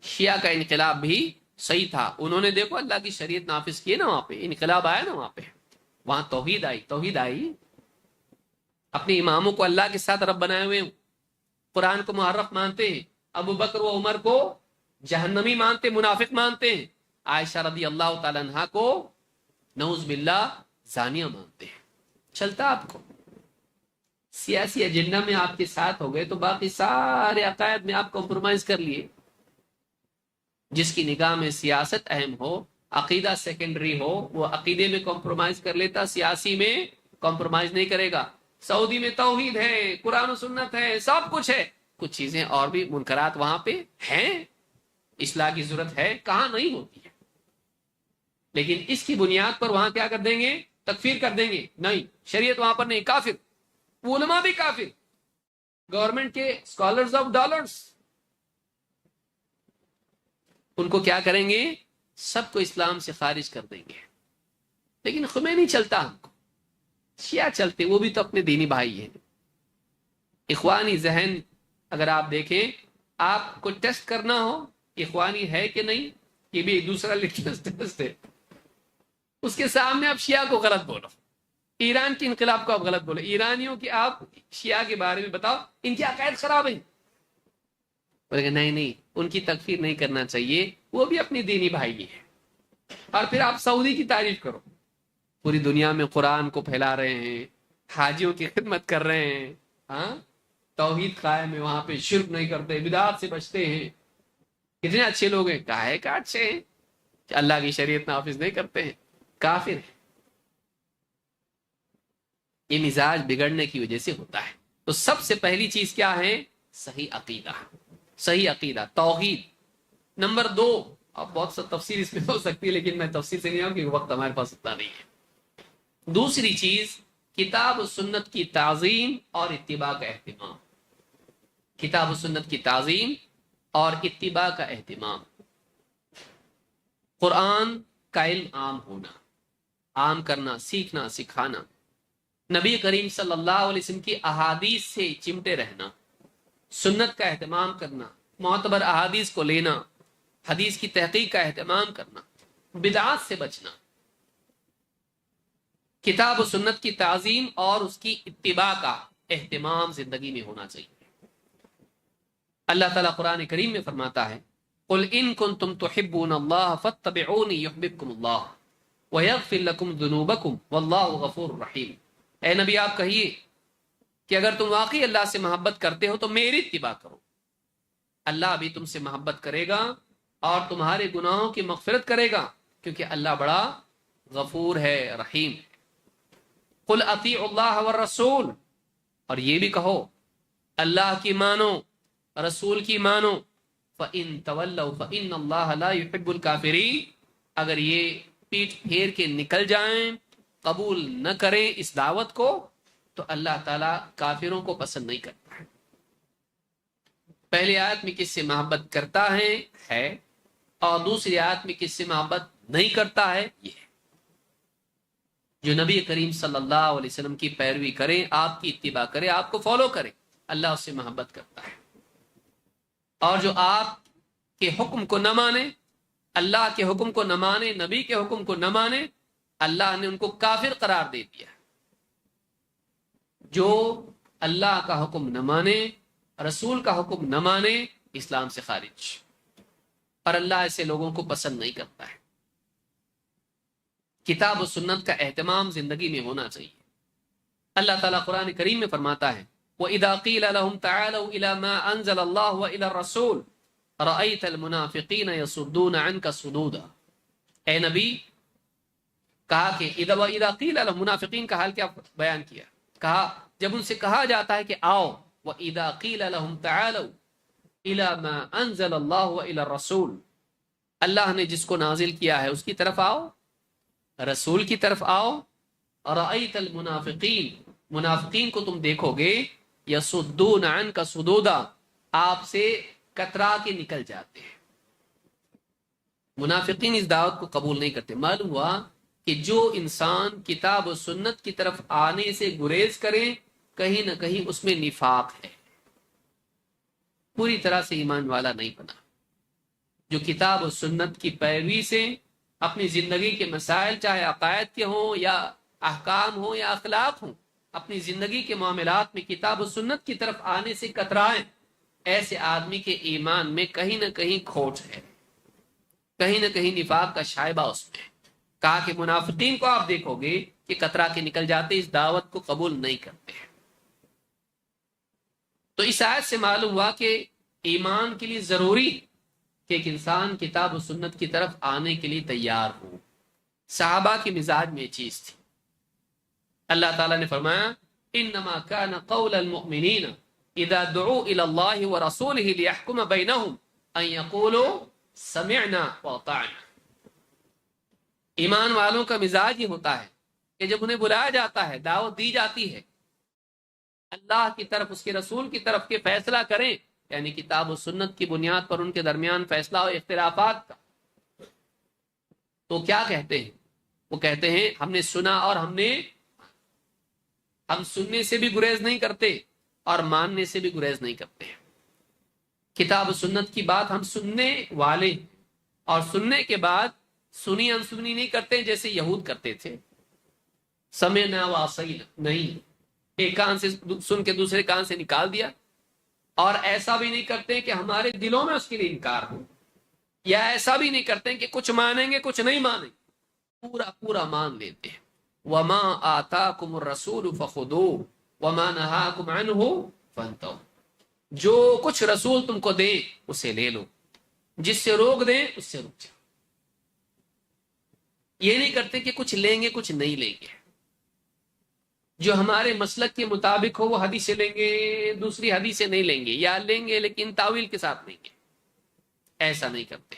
شیعہ کا انقلاب بھی صحیح تھا، انہوں نے دیکھو اللہ کی شریعت نافذ کی نا، وہاں پہ انقلاب آیا نا، وہاں پہ وہاں توحید آئی، توحید آئی، اپنے اماموں کو اللہ کے ساتھ رب بنائے ہوئے، قرآن کو محرف مانتے ہیں، ابو بکر و عمر کو جہنمی مانتے، منافق مانتے ہیں، عائشہ رضی اللہ تعالی عنہا کو نعوذ باللہ زانیہ مانتے ہیں۔ چلتا آپ کو سیاسی ایجنڈا میں آپ کے ساتھ ہو گئے تو باقی سارے عقائد میں آپ کمپرومائز کر لیے۔ جس کی نگاہ میں سیاست اہم ہو، عقیدہ سیکنڈری ہو، وہ عقیدے میں کمپرومائز کر لیتا، سیاسی میں کمپرومائز نہیں کرے گا۔ سعودی میں توحید ہے، قرآن و سنت ہے، سب کچھ ہے، کچھ چیزیں اور بھی منکرات وہاں پہ ہیں، اصلاح کی ضرورت ہے، کہاں نہیں ہوتی ہے، لیکن اس کی بنیاد پر وہاں کیا کر دیں گے؟ تکفیر کر دیں گے، نہیں شریعت وہاں پر نہیں، کافر، علماء بھی کافر، گورنمنٹ کے اسکالرز آف ڈالرز، ان کو کیا کریں گے؟ سب کو اسلام سے خارج کر دیں گے۔ لیکن خمینی چلتا ہم کو، شیعہ چلتے، وہ بھی تو اپنے دینی بھائی ہیں۔ اخوانی ذہن اگر آپ دیکھیں، آپ کو ٹیسٹ کرنا ہو اخوانی ہے کہ نہیں، یہ بھی دوسرا لٹمس ٹیسٹ ہے، اس کے سامنے آپ شیعہ کو غلط بولو، ایران کے انقلاب کو آپ غلط بولو، ایرانیوں کی آپ شیعہ کے بارے میں بتاؤ ان کی عقائد خراب ہیں، بولے گا نہیں ان کی تکفیر نہیں کرنا چاہیے، وہ بھی اپنی دینی بھائی ہے۔ اور پھر آپ سعودی کی تعریف کرو، پوری دنیا میں قرآن کو پھیلا رہے ہیں، حاجیوں کی خدمت کر رہے ہیں، ہاں توحید قائم ہے، وہاں پہ شرک نہیں کرتے، بدعات سے بچتے ہیں، کتنے اچھے لوگ ہیں، کاہے کا اچھے ہیں کہ اللہ کی شریعت نافذ نہیں کرتے ہیں، کافر ہیں۔ یہ مزاج بگڑنے کی وجہ سے ہوتا ہے۔ تو سب سے پہلی چیز کیا ہے؟ صحیح عقیدہ، صحیح عقیدہ، توحید۔ نمبر 2، اب بہت سا تفصیل اس میں ہو سکتی ہے لیکن میں تفصیل سے نہیں آؤں کیونکہ وقت ہمارے پاس اتنا نہیں ہے۔ دوسری چیز، کتاب و سنت کی تعظیم اور اتباع کا اہتمام، کتاب و سنت کی تعظیم اور اتباع کا اہتمام، قرآن کا علم عام ہونا، عام کرنا، سیکھنا، سکھانا، نبی کریم صلی اللہ علیہ وسلم کی احادیث سے چمٹے رہنا، سنت کا اہتمام کرنا، معتبر احادیث کو لینا، حدیث کی تحقیق کا اہتمام کرنا، بدعات سے بچنا، کتاب و سنت کی تعظیم اور اس کی اتباع کا اہتمام زندگی میں ہونا چاہیے۔ اللہ تعالیٰ قرآن کریم میں فرماتا ہے قل ان کنتم تحبون اللہ فاتبعونی یحببکم اللہ ویغفر لکم ذنوبکم واللہ غفور رحیم۔ اے نبی آپ کہیے کہ اگر تم واقعی اللہ سے محبت کرتے ہو تو میری اتباع کرو، اللہ بھی تم سے محبت کرے گا اور تمہارے گناہوں کی مغفرت کرے گا، کیونکہ اللہ بڑا غفور ہے، رحیم۔ قل اطیعوا اللہ والرسول، اور یہ بھی کہو اللہ کی مانو، رسول کی مانو، فَإِن تَوَلَّوْا فَإِنَّ اللَّهَ لَا يُحِبُّ الْكَافِرِينَ، اگر یہ پیٹ پھیر کے نکل جائیں، قبول نہ کریں اس دعوت کو، تو اللہ تعالیٰ کافروں کو پسند نہیں کرتا ہے۔ پہلی آیت میں کس سے محبت کرتا ہے اور دوسری آیت میں کس سے محبت نہیں کرتا ہے، یہ ہے جو نبی کریم صلی اللہ علیہ وسلم کی پیروی کرے، آپ کی اتباع کرے، آپ کو فالو کرے، اللہ اس سے محبت کرتا ہے۔ اور جو آپ کے حکم کو نہ مانے، اللہ کے حکم کو نہ مانے، نبی کے حکم کو نہ مانے، اللہ نے ان کو کافر قرار دے دیا۔ جو اللہ کا حکم نہ مانے، رسول کا حکم نہ مانے، اسلام سے خارج، اور اللہ ایسے لوگوں کو پسند نہیں کرتا ہے۔ کتاب و سنت کا اہتمام زندگی میں ہونا چاہیے۔ اللہ تعالیٰ قرآن کریم میں فرماتا ہے وَإِذَا قِيلَ لَهُمْ تَعَالَوْا إِلَى مَا أَنزَلَ اللَّهُ وَإِلَى الرَّسُولِ رَأَيْتَ الْمُنَافِقِينَ يَصُدُّونَ عَنْكَ صُدُودًا۔ اے نبی کہا کہ وَإِذَا قِيلَ لَهُمْ، منافقین کا حال کیا بیان کیا، کہا جب ان سے کہا جاتا ہے کہ آؤ، وَإِذَا قِيلَ لَهُمْ تَعَالَوْا إِلَى مَا أَنزَلَ اللَّهُ وَإِلَى الرَّسُولِ، اللہ نے جس کو نازل کیا ہے اس کی طرف آؤ، رسول کی طرف آؤ۔ رأیت المنافقین، منافقین کو تم دیکھو گے، یصدون عنک صدودا، آپ سے کترا کے نکل جاتے ہیں۔ منافقین اس دعوت کو قبول نہیں کرتے۔ معلوم ہوا کہ جو انسان کتاب و سنت کی طرف آنے سے گریز کرے، کہیں نہ کہیں اس میں نفاق ہے، پوری طرح سے ایمان والا نہیں بنا۔ جو کتاب و سنت کی پیروی سے اپنی زندگی کے مسائل، چاہے عقائد کے ہوں یا احکام ہوں یا اخلاق ہوں، اپنی زندگی کے معاملات میں کتاب و سنت کی طرف آنے سے کترائیں، ایسے آدمی کے ایمان میں کہیں نہ کہیں کھوٹ ہے، کہیں نہ کہیں نفاق کا شائبہ اس میں ہے۔ کہا کہ منافقین کو آپ دیکھو گے کہ کترا کے نکل جاتے، اس دعوت کو قبول نہیں کرتے ہیں۔ تو اس آیت سے معلوم ہوا کہ ایمان کے لیے ضروری کہ ایک انسان کتاب و سنت کی طرف آنے کے لیے تیار ہو۔ صحابہ کی مزاج میں یہ چیز تھی۔ اللہ تعالیٰ نے فرمایا انما كان قول المؤمنین اذا دعوا الى الله ورسوله ليحكم بينهم ان يقولوا سمعنا واطعنا۔ ایمان والوں کا مزاج یہ ہوتا ہے کہ جب انہیں بلایا جاتا ہے، دعوت دی جاتی ہے اللہ کی طرف، اس کے رسول کی طرف کے فیصلہ کریں، یعنی کتاب و سنت کی بنیاد پر ان کے درمیان فیصلہ ہو اختلافات کا، تو کیا کہتے ہیں؟ وہ کہتے ہیں ہم نے سنا اور ہم سننے سے بھی گریز نہیں کرتے اور ماننے سے بھی گریز نہیں کرتے ہیں۔ کتاب و سنت کی بات ہم سننے والے، اور سننے کے بعد سنی انسنی نہیں کرتے جیسے یہود کرتے تھے، سمعنا وعصینا، نہیں، ایک کان سے سن کے دوسرے کان سے نکال دیا، اور ایسا بھی نہیں کرتے کہ ہمارے دلوں میں اس کے لیے انکار ہو، یا ایسا بھی نہیں کرتے کہ کچھ مانیں گے کچھ نہیں مانیں گے، پورا پورا مان لیتے ہیں۔ وَمَا آتَاكُمُ الرَّسُولُ فَخُذُوهُ وَمَا نَهَاكُمْ عَنْهُ فَانْتَهُوا، جو کچھ رسول تم کو دیں اسے لے لو، جس سے روک دیں اس سے رک جاؤ۔ یہ نہیں کرتے کہ کچھ لیں گے کچھ نہیں لیں گے، جو ہمارے مسلک کے مطابق ہو وہ حدیثیں لیں گے، دوسری حدیثیں نہیں لیں گے، یا لیں گے لیکن تاویل کے ساتھ لیں گے۔ ایسا نہیں کرتے،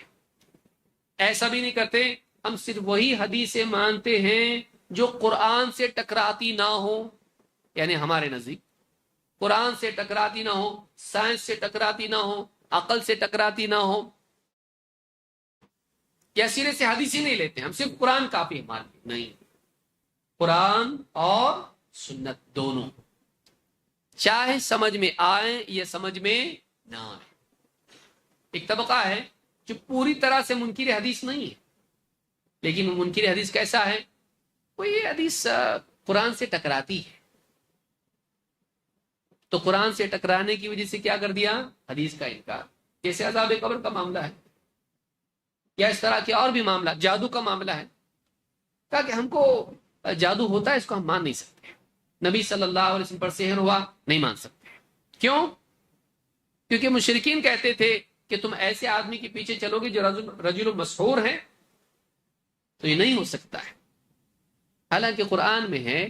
ایسا بھی نہیں کرتے۔ ہم صرف وہی حدیثیں مانتے ہیں جو قرآن سے ٹکراتی نہ ہو، یعنی ہمارے نزدیک قرآن سے ٹکراتی نہ ہو، سائنس سے ٹکراتی نہ ہو، عقل سے ٹکراتی نہ ہو، یا سرے سے حدیث ہی نہیں لیتے، ہم صرف قرآن کافی ہمارے لیے نہیں۔ قرآن اور سنت دونوں، چاہے سمجھ میں آئیں یا سمجھ میں نہ آئیں۔ ایک طبقہ ہے جو پوری طرح سے منکر حدیث نہیں ہے، لیکن منکر حدیث کیسا ہے؟ وہ یہ حدیث قرآن سے ٹکراتی ہے، تو قرآن سے ٹکرانے کی وجہ سے کیا کر دیا؟ حدیث کا انکار۔ جیسے عذاب قبر کا معاملہ ہے یا اس طرح کے اور بھی معاملہ، جادو کا معاملہ ہے، کہا کہ ہم کو جادو ہوتا ہے، اس کو ہم مان نہیں سکتے۔ نبی صلی اللہ علیہ وسلم پر سحر ہوا، نہیں مان سکتے۔ کیوں؟ کیونکہ مشرکین کہتے تھے کہ تم ایسے آدمی کے پیچھے چلو گے جو رجل مسحور ہے، تو یہ نہیں ہو سکتا ہے۔ حالانکہ قرآن میں ہے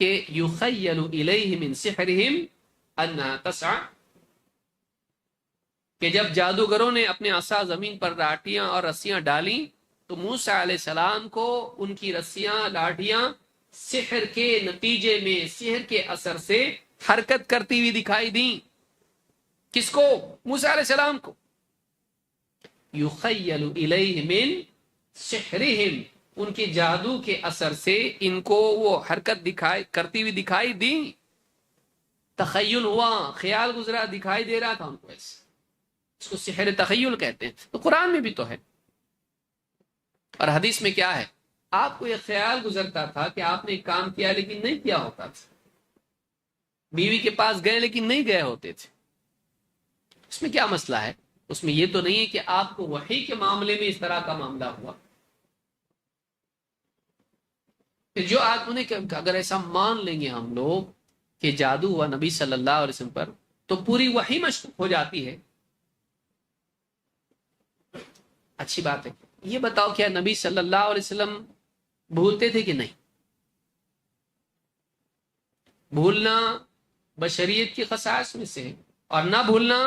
کہ یخیل الیہ من سحرہم انہا تسعی، کہ جب جادوگروں نے اپنے عصا زمین پر لاٹھیاں اور رسیاں ڈالیں تو موسیٰ علیہ السلام کو ان کی رسیاں لاٹھیاں سحر کے نتیجے میں، سحر کے اثر سے حرکت کرتی ہوئی دکھائی دیں۔ کس کو؟ موسیٰ علیہ السلام کو۔ یخیل الیہ من سحرہم، ان کے جادو کے اثر سے ان کو وہ حرکت کرتی ہوئی دکھائی دی، تخیل ہوا، خیال گزرا، دکھائی دے رہا تھا ان کو ایسے، اس کو سحر تخیل کہتے ہیں۔ تو قرآن میں بھی تو ہے، اور حدیث میں کیا ہے؟ آپ کو یہ خیال گزرتا تھا کہ آپ نے ایک کام کیا لیکن نہیں کیا ہوتا تھا، بیوی کے پاس گئے لیکن نہیں گئے ہوتے تھے۔ اس میں کیا مسئلہ ہے؟ اس میں یہ تو نہیں ہے کہ آپ کو وحی کے معاملے میں اس طرح کا معاملہ ہوا۔ جو آدمی نے کہ اگر ایسا مان لیں گے ہم لوگ کہ جادو ہوا نبی صلی اللہ علیہ وسلم پر، تو پوری وحی مشکوک ہو جاتی ہے۔ اچھی بات ہے، یہ بتاؤ کیا نبی صلی اللہ علیہ وسلم بھولتے تھے کہ نہیں؟ بھولنا بشریت کی خصائص میں سے ہے، اور نہ بھولنا،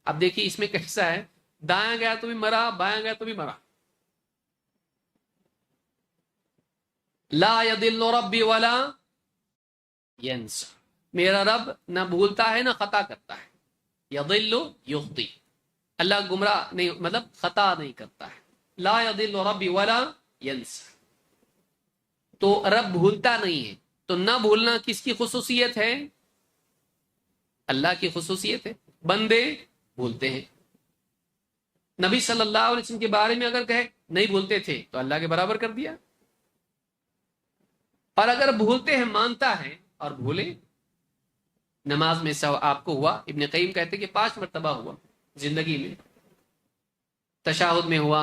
اب دیکھیے اس میں کیسا ہے، دایاں گیا تو بھی مرا، بایاں گیا تو بھی مرا۔ لا یضل ربی ولا ینسى، میرا رب نہ بھولتا ہے نہ خطا کرتا ہے۔ یضل یخطی، اللہ گمراہ نہیں، مطلب خطا نہیں کرتا ہے۔ لا یضل ربی ولا ینسى، تو رب بھولتا نہیں ہے، تو نہ بھولنا کس کی خصوصیت ہے؟ اللہ کی خصوصیت ہے۔ بندے بھولتے ہیں۔ نبی صلی اللہ علیہ وسلم کے بارے میں اگر کہے نہیں بھولتے تھے تو اللہ کے برابر کر دیا، اور اگر بھولتے ہیں مانتا ہے اور بھولے۔ نماز میں سو آپ کو ہوا، ابن قیم کہتے کہ 5 مرتبہ ہوا زندگی میں، تشہد میں ہوا،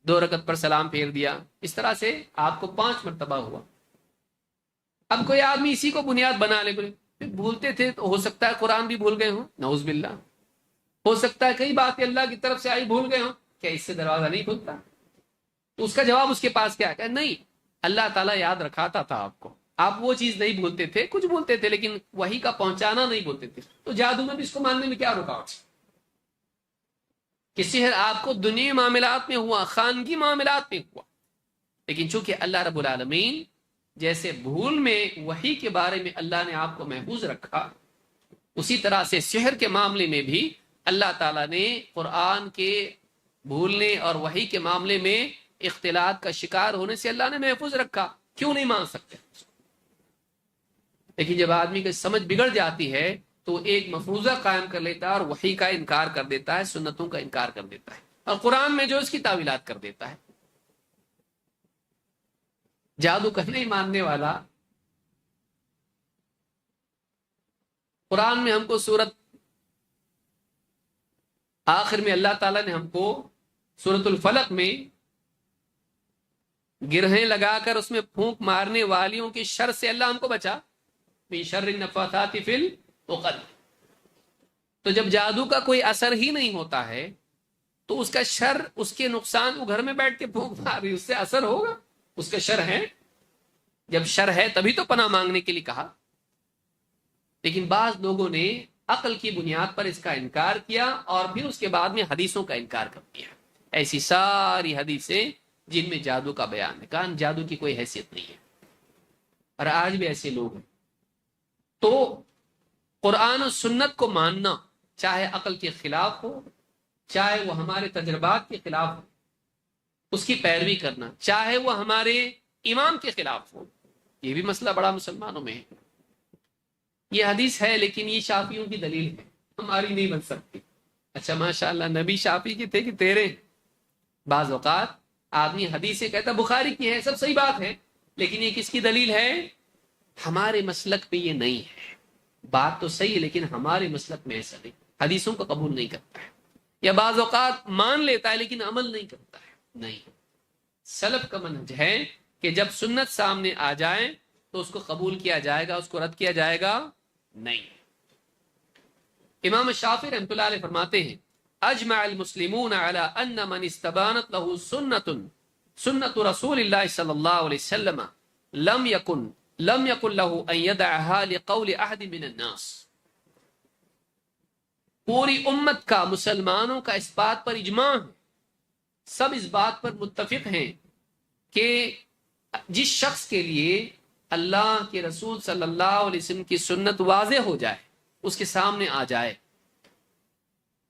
2 رکعت پر سلام پھیر دیا، اس طرح سے آپ کو 5 مرتبہ ہوا۔ اب کوئی آدمی اسی کو بنیاد بنا لے، بولے بھولتے تھے تو ہو سکتا ہے قرآن بھی بھول گئے ہوں، نعوذ باللہ، ہو سکتا ہے کئی باتیں اللہ کی طرف سے آئی بھول گئے ہوں، کیا اس سے دروازہ نہیں کھلتا؟ تو اس کا جواب اس کے پاس کیا ہے؟ نہیں، اللہ تعالیٰ یاد رکھاتا تھا آپ کو، آپ وہ چیز نہیں بھولتے تھے، کچھ بھولتے تھے لیکن وہی کا پہنچانا نہیں بھولتے تھے۔ تو جادو میں بھی اس کو ماننے میں کیا رکاوٹ؟ کہ سحر آپ کو دنیا معاملات میں ہوا، خانگی معاملات میں ہوا، لیکن چونکہ اللہ رب العالمین جیسے بھول میں وحی کے بارے میں اللہ نے آپ کو محفوظ رکھا، اسی طرح سے سحر کے معاملے میں بھی اللہ تعالیٰ نے قرآن کے بھولنے اور وحی کے معاملے میں اختلاط کا شکار ہونے سے اللہ نے محفوظ رکھا۔ کیوں نہیں مان سکتے؟ لیکن جب آدمی کی سمجھ بگڑ جاتی ہے تو ایک مفروضہ قائم کر لیتا ہے اور وحی کا انکار کر دیتا ہے، سنتوں کا انکار کر دیتا ہے، اور قرآن میں جو اس کی تعویلات کر دیتا ہے۔ جادو کا نہیں ماننے والا، قرآن میں ہم کو سورت آخر میں اللہ تعالیٰ نے ہم کو سورت الفلق میں گرہیں لگا کر اس میں پھونک مارنے والیوں کی شر سے اللہ ہم کو بچا، من شر النفاثات فی العقد۔ تو جب جادو کا کوئی اثر ہی نہیں ہوتا ہے تو اس کا شر، اس کے نقصان، وہ گھر میں بیٹھ کے پھونک مار رہی، اس سے اثر ہوگا؟ اس کا شر ہے، جب شر ہے تبھی تو پناہ مانگنے کے لیے کہا۔ لیکن بعض لوگوں نے عقل کی بنیاد پر اس کا انکار کیا اور پھر اس کے بعد میں حدیثوں کا انکار کر دیا۔ ایسی ساری حدیثیں جن میں جادو کا بیان ہے، کہا جادو کی کوئی حیثیت نہیں ہے، اور آج بھی ایسے لوگ ہیں۔ تو قرآن و سنت کو ماننا، چاہے عقل کے خلاف ہو، چاہے وہ ہمارے تجربات کے خلاف ہو، اس کی پیروی کرنا، چاہے وہ ہمارے امام کے خلاف ہو، یہ بھی مسئلہ بڑا مسلمانوں میں ہے. یہ حدیث ہے لیکن یہ شافیوں کی دلیل ہے، ہماری نہیں بن سکتی. اچھا ماشاءاللہ، نبی شافی کے تھے کہ تیرے؟ بعض اوقات آدمی حدیث سے کہتا بخاری کی ہے، سب صحیح بات ہے، لیکن یہ کس کی دلیل ہے؟ ہمارے مسلک پہ یہ نہیں ہے. بات تو صحیح ہے لیکن ہمارے مسلک میں ایسا نہیں، حدیثوں کو قبول نہیں کرتا ہے. یا بعض اوقات مان لیتا ہے لیکن عمل نہیں کرتا ہے. نہیں، سلف کا منہج ہے کہ جب سنت سامنے آ جائے تو اس کو قبول کیا جائے گا، اس کو رد کیا جائے گا نہیں. امام شافعی رحمۃ اللہ علیہ فرماتے ہیں اجمع المسلمون على ان من استبانت له سنت رسول اللہ صلی اللہ علیہ وسلم لم يكن له ان يدعها لقول احد من الناس. پوری امت کا، مسلمانوں کا اس بات پر اجماع ہے، سب اس بات پر متفق ہیں کہ جس شخص کے لیے اللہ کے رسول صلی اللہ علیہ وسلم کی سنت واضح ہو جائے، اس کے سامنے آ جائے،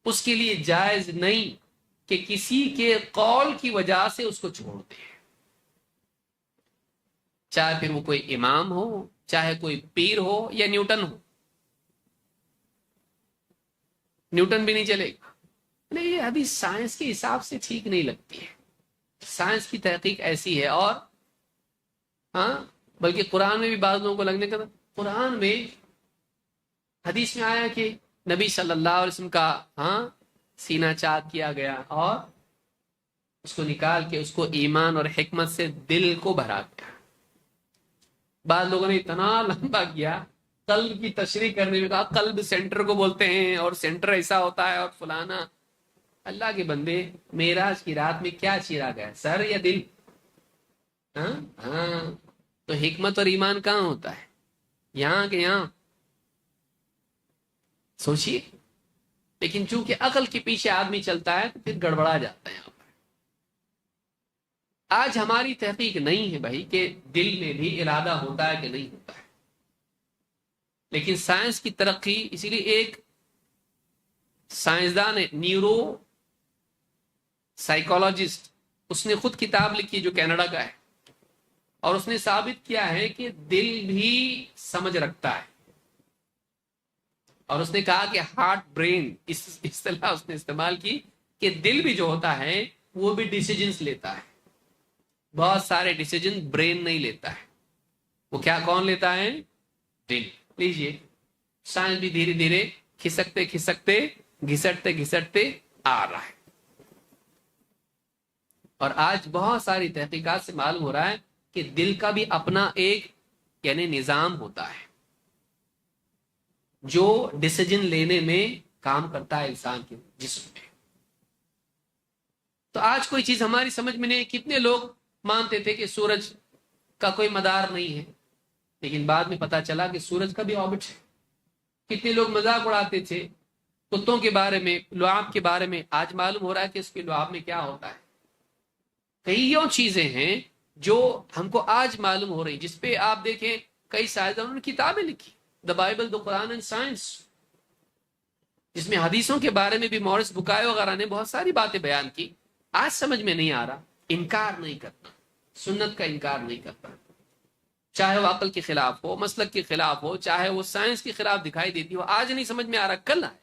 اس کے لیے جائز نہیں کہ کسی کے قول کی وجہ سے اس کو چھوڑ دے، چاہے پھر وہ کوئی امام ہو، چاہے کوئی پیر ہو یا نیوٹن ہو. نیوٹن بھی نہیں چلے گا. نہیں، یہ حدیث سائنس کے حساب سے ٹھیک نہیں لگتی ہے. سائنس کی تحقیق ایسی ہے. اور ہاں، بلکہ قرآن میں بھی بعض لوگوں کو لگنے کا، قرآن میں حدیث میں آیا کہ نبی صلی اللہ علیہ وسلم کا سینہ چاک کیا گیا اور اس کو نکال کے اس کو ایمان اور حکمت سے دل کو بھرا گیا. بعض لوگوں نے اتنا لمبا کیا، قلب کی تشریح کرنے میں کہا قلب سینٹر کو بولتے ہیں اور سینٹر ایسا ہوتا ہے اور فلانا. اللہ کے بندے، معراج کی رات میں کیا چیرا گیا، سر یا دل؟ ہاں، تو حکمت اور ایمان کہاں ہوتا ہے؟ یہاں کہ یہاں؟ سوچیے. لیکن چونکہ عقل کے پیچھے آدمی چلتا ہے تو پھر گڑبڑا جاتا ہے. یہاں پر آج ہماری تحقیق نہیں ہے بھائی کہ دل میں بھی ارادہ ہوتا ہے کہ نہیں ہوتا ہے، لیکن سائنس کی ترقی، اسی لیے ایک سائنسدان نیورو سائیکولوجسٹ، اس نے خود کتاب لکھی جو کینیڈا کا ہے، اور اس نے ثابت کیا ہے کہ دل بھی سمجھ رکھتا ہے. اور اس نے کہا کہ ہارٹ برین، اس اصطلاح اس نے استعمال کی کہ دل بھی جو ہوتا ہے وہ بھی ڈیسیجنز لیتا ہے. بہت سارے ڈیسیجن برین نہیں لیتا ہے، وہ کون لیتا ہے؟ دل. لیجئے، سائنس بھی دھیرے دھیرے کھسکتے گھسٹتے آ رہا ہے. اور آج بہت ساری تحقیقات سے معلوم ہو رہا ہے کہ دل کا بھی اپنا ایک یعنی نظام ہوتا ہے جو ڈیسیجن لینے میں کام کرتا ہے انسان کے جسم میں. تو آج کوئی چیز ہماری سمجھ میں نہیں. کتنے لوگ مانتے تھے کہ سورج کا کوئی مدار نہیں ہے، لیکن بعد میں پتا چلا کہ سورج کا بھی آربٹ ہے. کتنے لوگ مذاق اڑاتے تھے کتوں کے بارے میں، لعاب کے بارے میں. آج معلوم ہو رہا ہے کہ اس کے لعاب میں کیا ہوتا ہے. کئیوں چیزیں ہیں جو ہم کو آج معلوم ہو رہی، جس پہ آپ دیکھیں کئی سائنسدانوں نے کتابیں لکھی، the Bible, the Quran and science, جس میں حدیثوں کے بارے میں بھی مورس بکائے وغیرہ نے بہت ساری باتیں بیان کی. آج سمجھ میں نہیں آ رہا. انکار نہیں کرنا، سنت کا انکار نہیں کرتا، چاہے وہ عقل کے خلاف ہو، مسلک کے خلاف ہو، چاہے وہ سائنس کے خلاف دکھائی دیتی ہو. آج نہیں سمجھ میں آ رہا، کل آئے.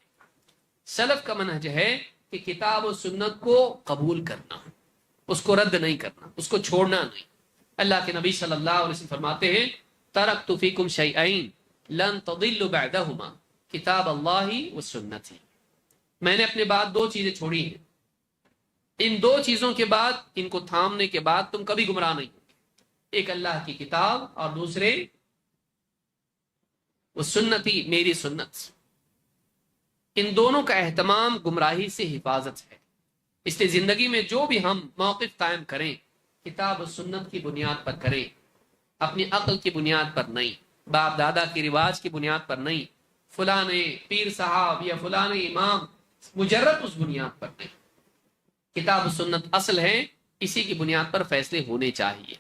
سلف کا منہج ہے کہ کتاب و سنت کو قبول کرنا، اس کو رد نہیں کرنا، اس کو چھوڑنا نہیں. اللہ کے نبی صلی اللہ علیہ وسلم فرماتے ہیں ترکت فیکم شیئین لن تضلوا بعدہما کتاب اللہ و سنتی. میں نے اپنے بعد دو چیزیں چھوڑی ہیں، ان دو چیزوں کے بعد، ان کو تھامنے کے بعد تم کبھی گمراہ نہیں ہوگے. ایک اللہ کی کتاب اور دوسرے وہ سنتی، میری سنت. ان دونوں کا اہتمام گمراہی سے حفاظت ہے. اس لیے زندگی میں جو بھی ہم موقف قائم کریں، کتاب و سنت کی بنیاد پر کریں، اپنی عقل کی بنیاد پر نہیں، باپ دادا کی رواج کی بنیاد پر نہیں، فلانے پیر صاحب یا فلانے امام، مجرد اس بنیاد پر نہیں. کتاب و سنت اصل ہے، اسی کی بنیاد پر فیصلے ہونے چاہیے.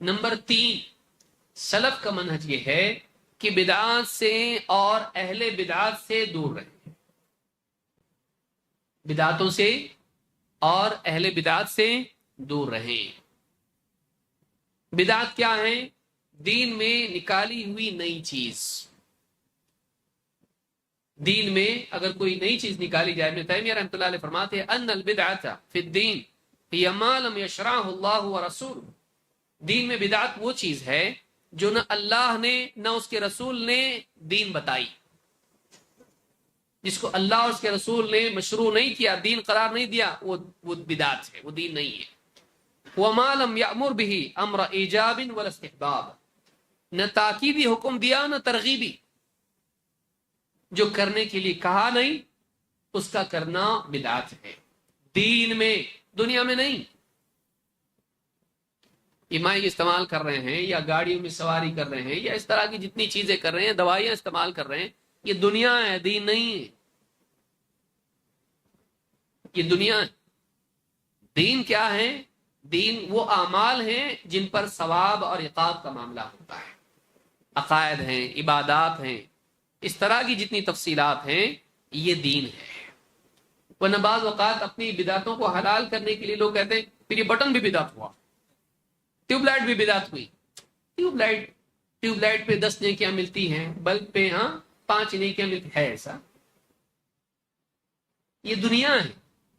نمبر 3، سلف کا منہج یہ ہے کہ بدعات سے اور اہل بدعات سے دور رہیں. بدعاتوں سے اور اہل بدعات سے دور رہیں. بدعات کیا ہیں؟ دین میں نکالی ہوئی نئی چیز، دین میں اگر کوئی نئی چیز نکالی جائے، ابن تیمیہ رحمۃ اللہ علیہ فرماتے ہیں ان البدعۃ فی الدین ہی ما لم یشرعہ اللہ ورسولہ، دین میں بدعت وہ چیز ہے جو نہ اللہ نے نہ اس کے رسول نے دین بتائی، جس کو اللہ اور اس کے رسول نے مشروع نہیں کیا، دین قرار نہیں دیا، وہ بدعت ہے، وہ دین نہیں ہے۔ وما لم یأمر به امر ایجاب ولا استحباب، نہ تاکیدی حکم دیا نہ ترغیبی، جو کرنے کے لیے کہا نہیں اس کا کرنا بدعت ہے، دین میں، دنیا میں نہیں۔ مائک استعمال کر رہے ہیں یا گاڑیوں میں سواری کر رہے ہیں یا اس طرح کی جتنی چیزیں کر رہے ہیں، دوائیاں استعمال کر رہے ہیں، یہ دنیا ہے، دین نہیں ہے، یہ دنیا ہے۔ دین کیا ہے؟ دین وہ اعمال ہیں جن پر ثواب اور عقاب کا معاملہ ہوتا ہے، عقائد ہیں، عبادات ہیں، اس طرح کی جتنی تفصیلات ہیں، یہ دین ہے۔ ورنہ بعض اوقات اپنی بدعتوں کو حلال کرنے کے لیے لوگ کہتے ہیں پھر یہ بٹن بھی بدعت ہوا، ٹیوب لائٹ بھی بدعت ہوئی، ٹیوب لائٹ پہ 10 نیکیاں ملتی ہیں، بلب پہ 5 نیکیاں ملتی ہے، ایسا؟ یہ دنیا ہے،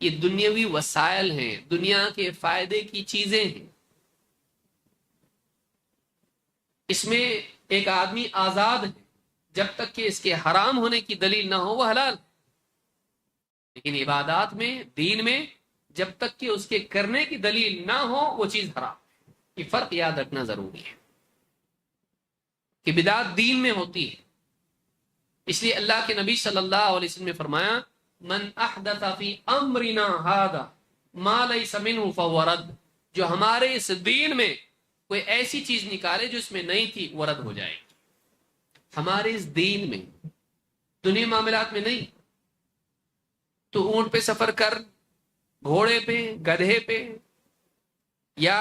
یہ دنیاوی وسائل ہیں، دنیا کے فائدے کی چیزیں ہیں، اس میں ایک آدمی آزاد ہے جب تک کہ اس کے حرام ہونے کی دلیل نہ ہو وہ حلال، لیکن عبادات میں، دین میں، جب تک کہ اس کے کرنے کی دلیل نہ ہو وہ چیز حرام ہے۔ یہ فرق یاد رکھنا ضروری ہے کہ بدعت دین میں ہوتی ہے، اس لیے اللہ کے نبی صلی اللہ علیہ وسلم نے فرمایا من احدث فی امرنا ھذا ما لیس منہ فہو رد، جو ہمارے اس دین میں کوئی ایسی چیز نکالے جو اس میں نہیں تھی وہ رد ہو جائے گی۔ ہمارے اس دین میں، دنیا معاملات میں نہیں، تو اونٹ پہ سفر کر، گھوڑے پہ، گدھے پہ، یا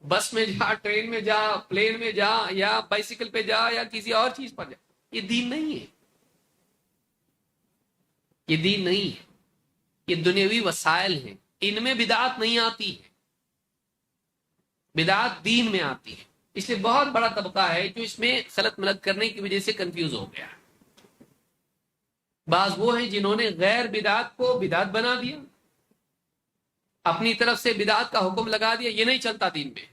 بس میں جا، ٹرین میں جا، پلین میں جا، یا بائیسیکل پہ جا، یا کسی اور چیز پر جا، یہ دین نہیں ہے، یہ دین نہیں ہے، یہ دنیاوی وسائل ہیں، ان میں بدعت نہیں آتی ہے، بدعت دین میں آتی ہے۔ اس لیے بہت بڑا طبقہ ہے جو اس میں خلط ملط کرنے کی وجہ سے کنفیوز ہو گیا۔ بعض وہ ہیں جنہوں نے غیر بدعت کو بدعت بنا دیا، اپنی طرف سے بدعت کا حکم لگا دیا، یہ نہیں چلتا دین میں،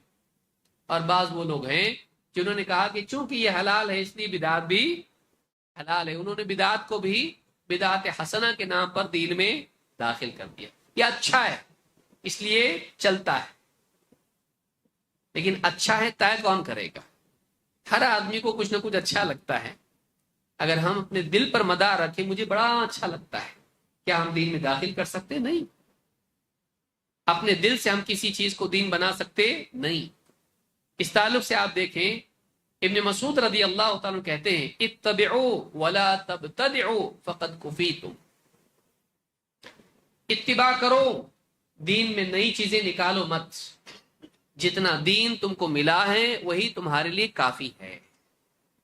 اور بعض وہ لوگ ہیں جنہوں نے کہا کہ چونکہ یہ حلال ہے اس لیے بدعت بھی حلال ہے، انہوں نے بدعت کو بھی بدعت حسنہ کے نام پر دین میں داخل کر دیا، یہ اچھا ہے اس لیے چلتا ہے، لیکن اچھا ہے طے کون کرے گا؟ ہر آدمی کو کچھ نہ کچھ اچھا لگتا ہے، اگر ہم اپنے دل پر مدار رکھیں مجھے بڑا اچھا لگتا ہے، کیا ہم دین میں داخل کر سکتے؟ نہیں، اپنے دل سے ہم کسی چیز کو دین بنا سکتے نہیں۔ اس تعلق سے آپ دیکھیں ابن مسعود رضی اللہ تعالیٰ کہتے ہیں اتبعوا ولا تبتدعوا فقد کفیتم، اتباع کرو، دین میں نئی چیزیں نکالو مت، جتنا دین تم کو ملا ہے وہی تمہارے لیے کافی ہے،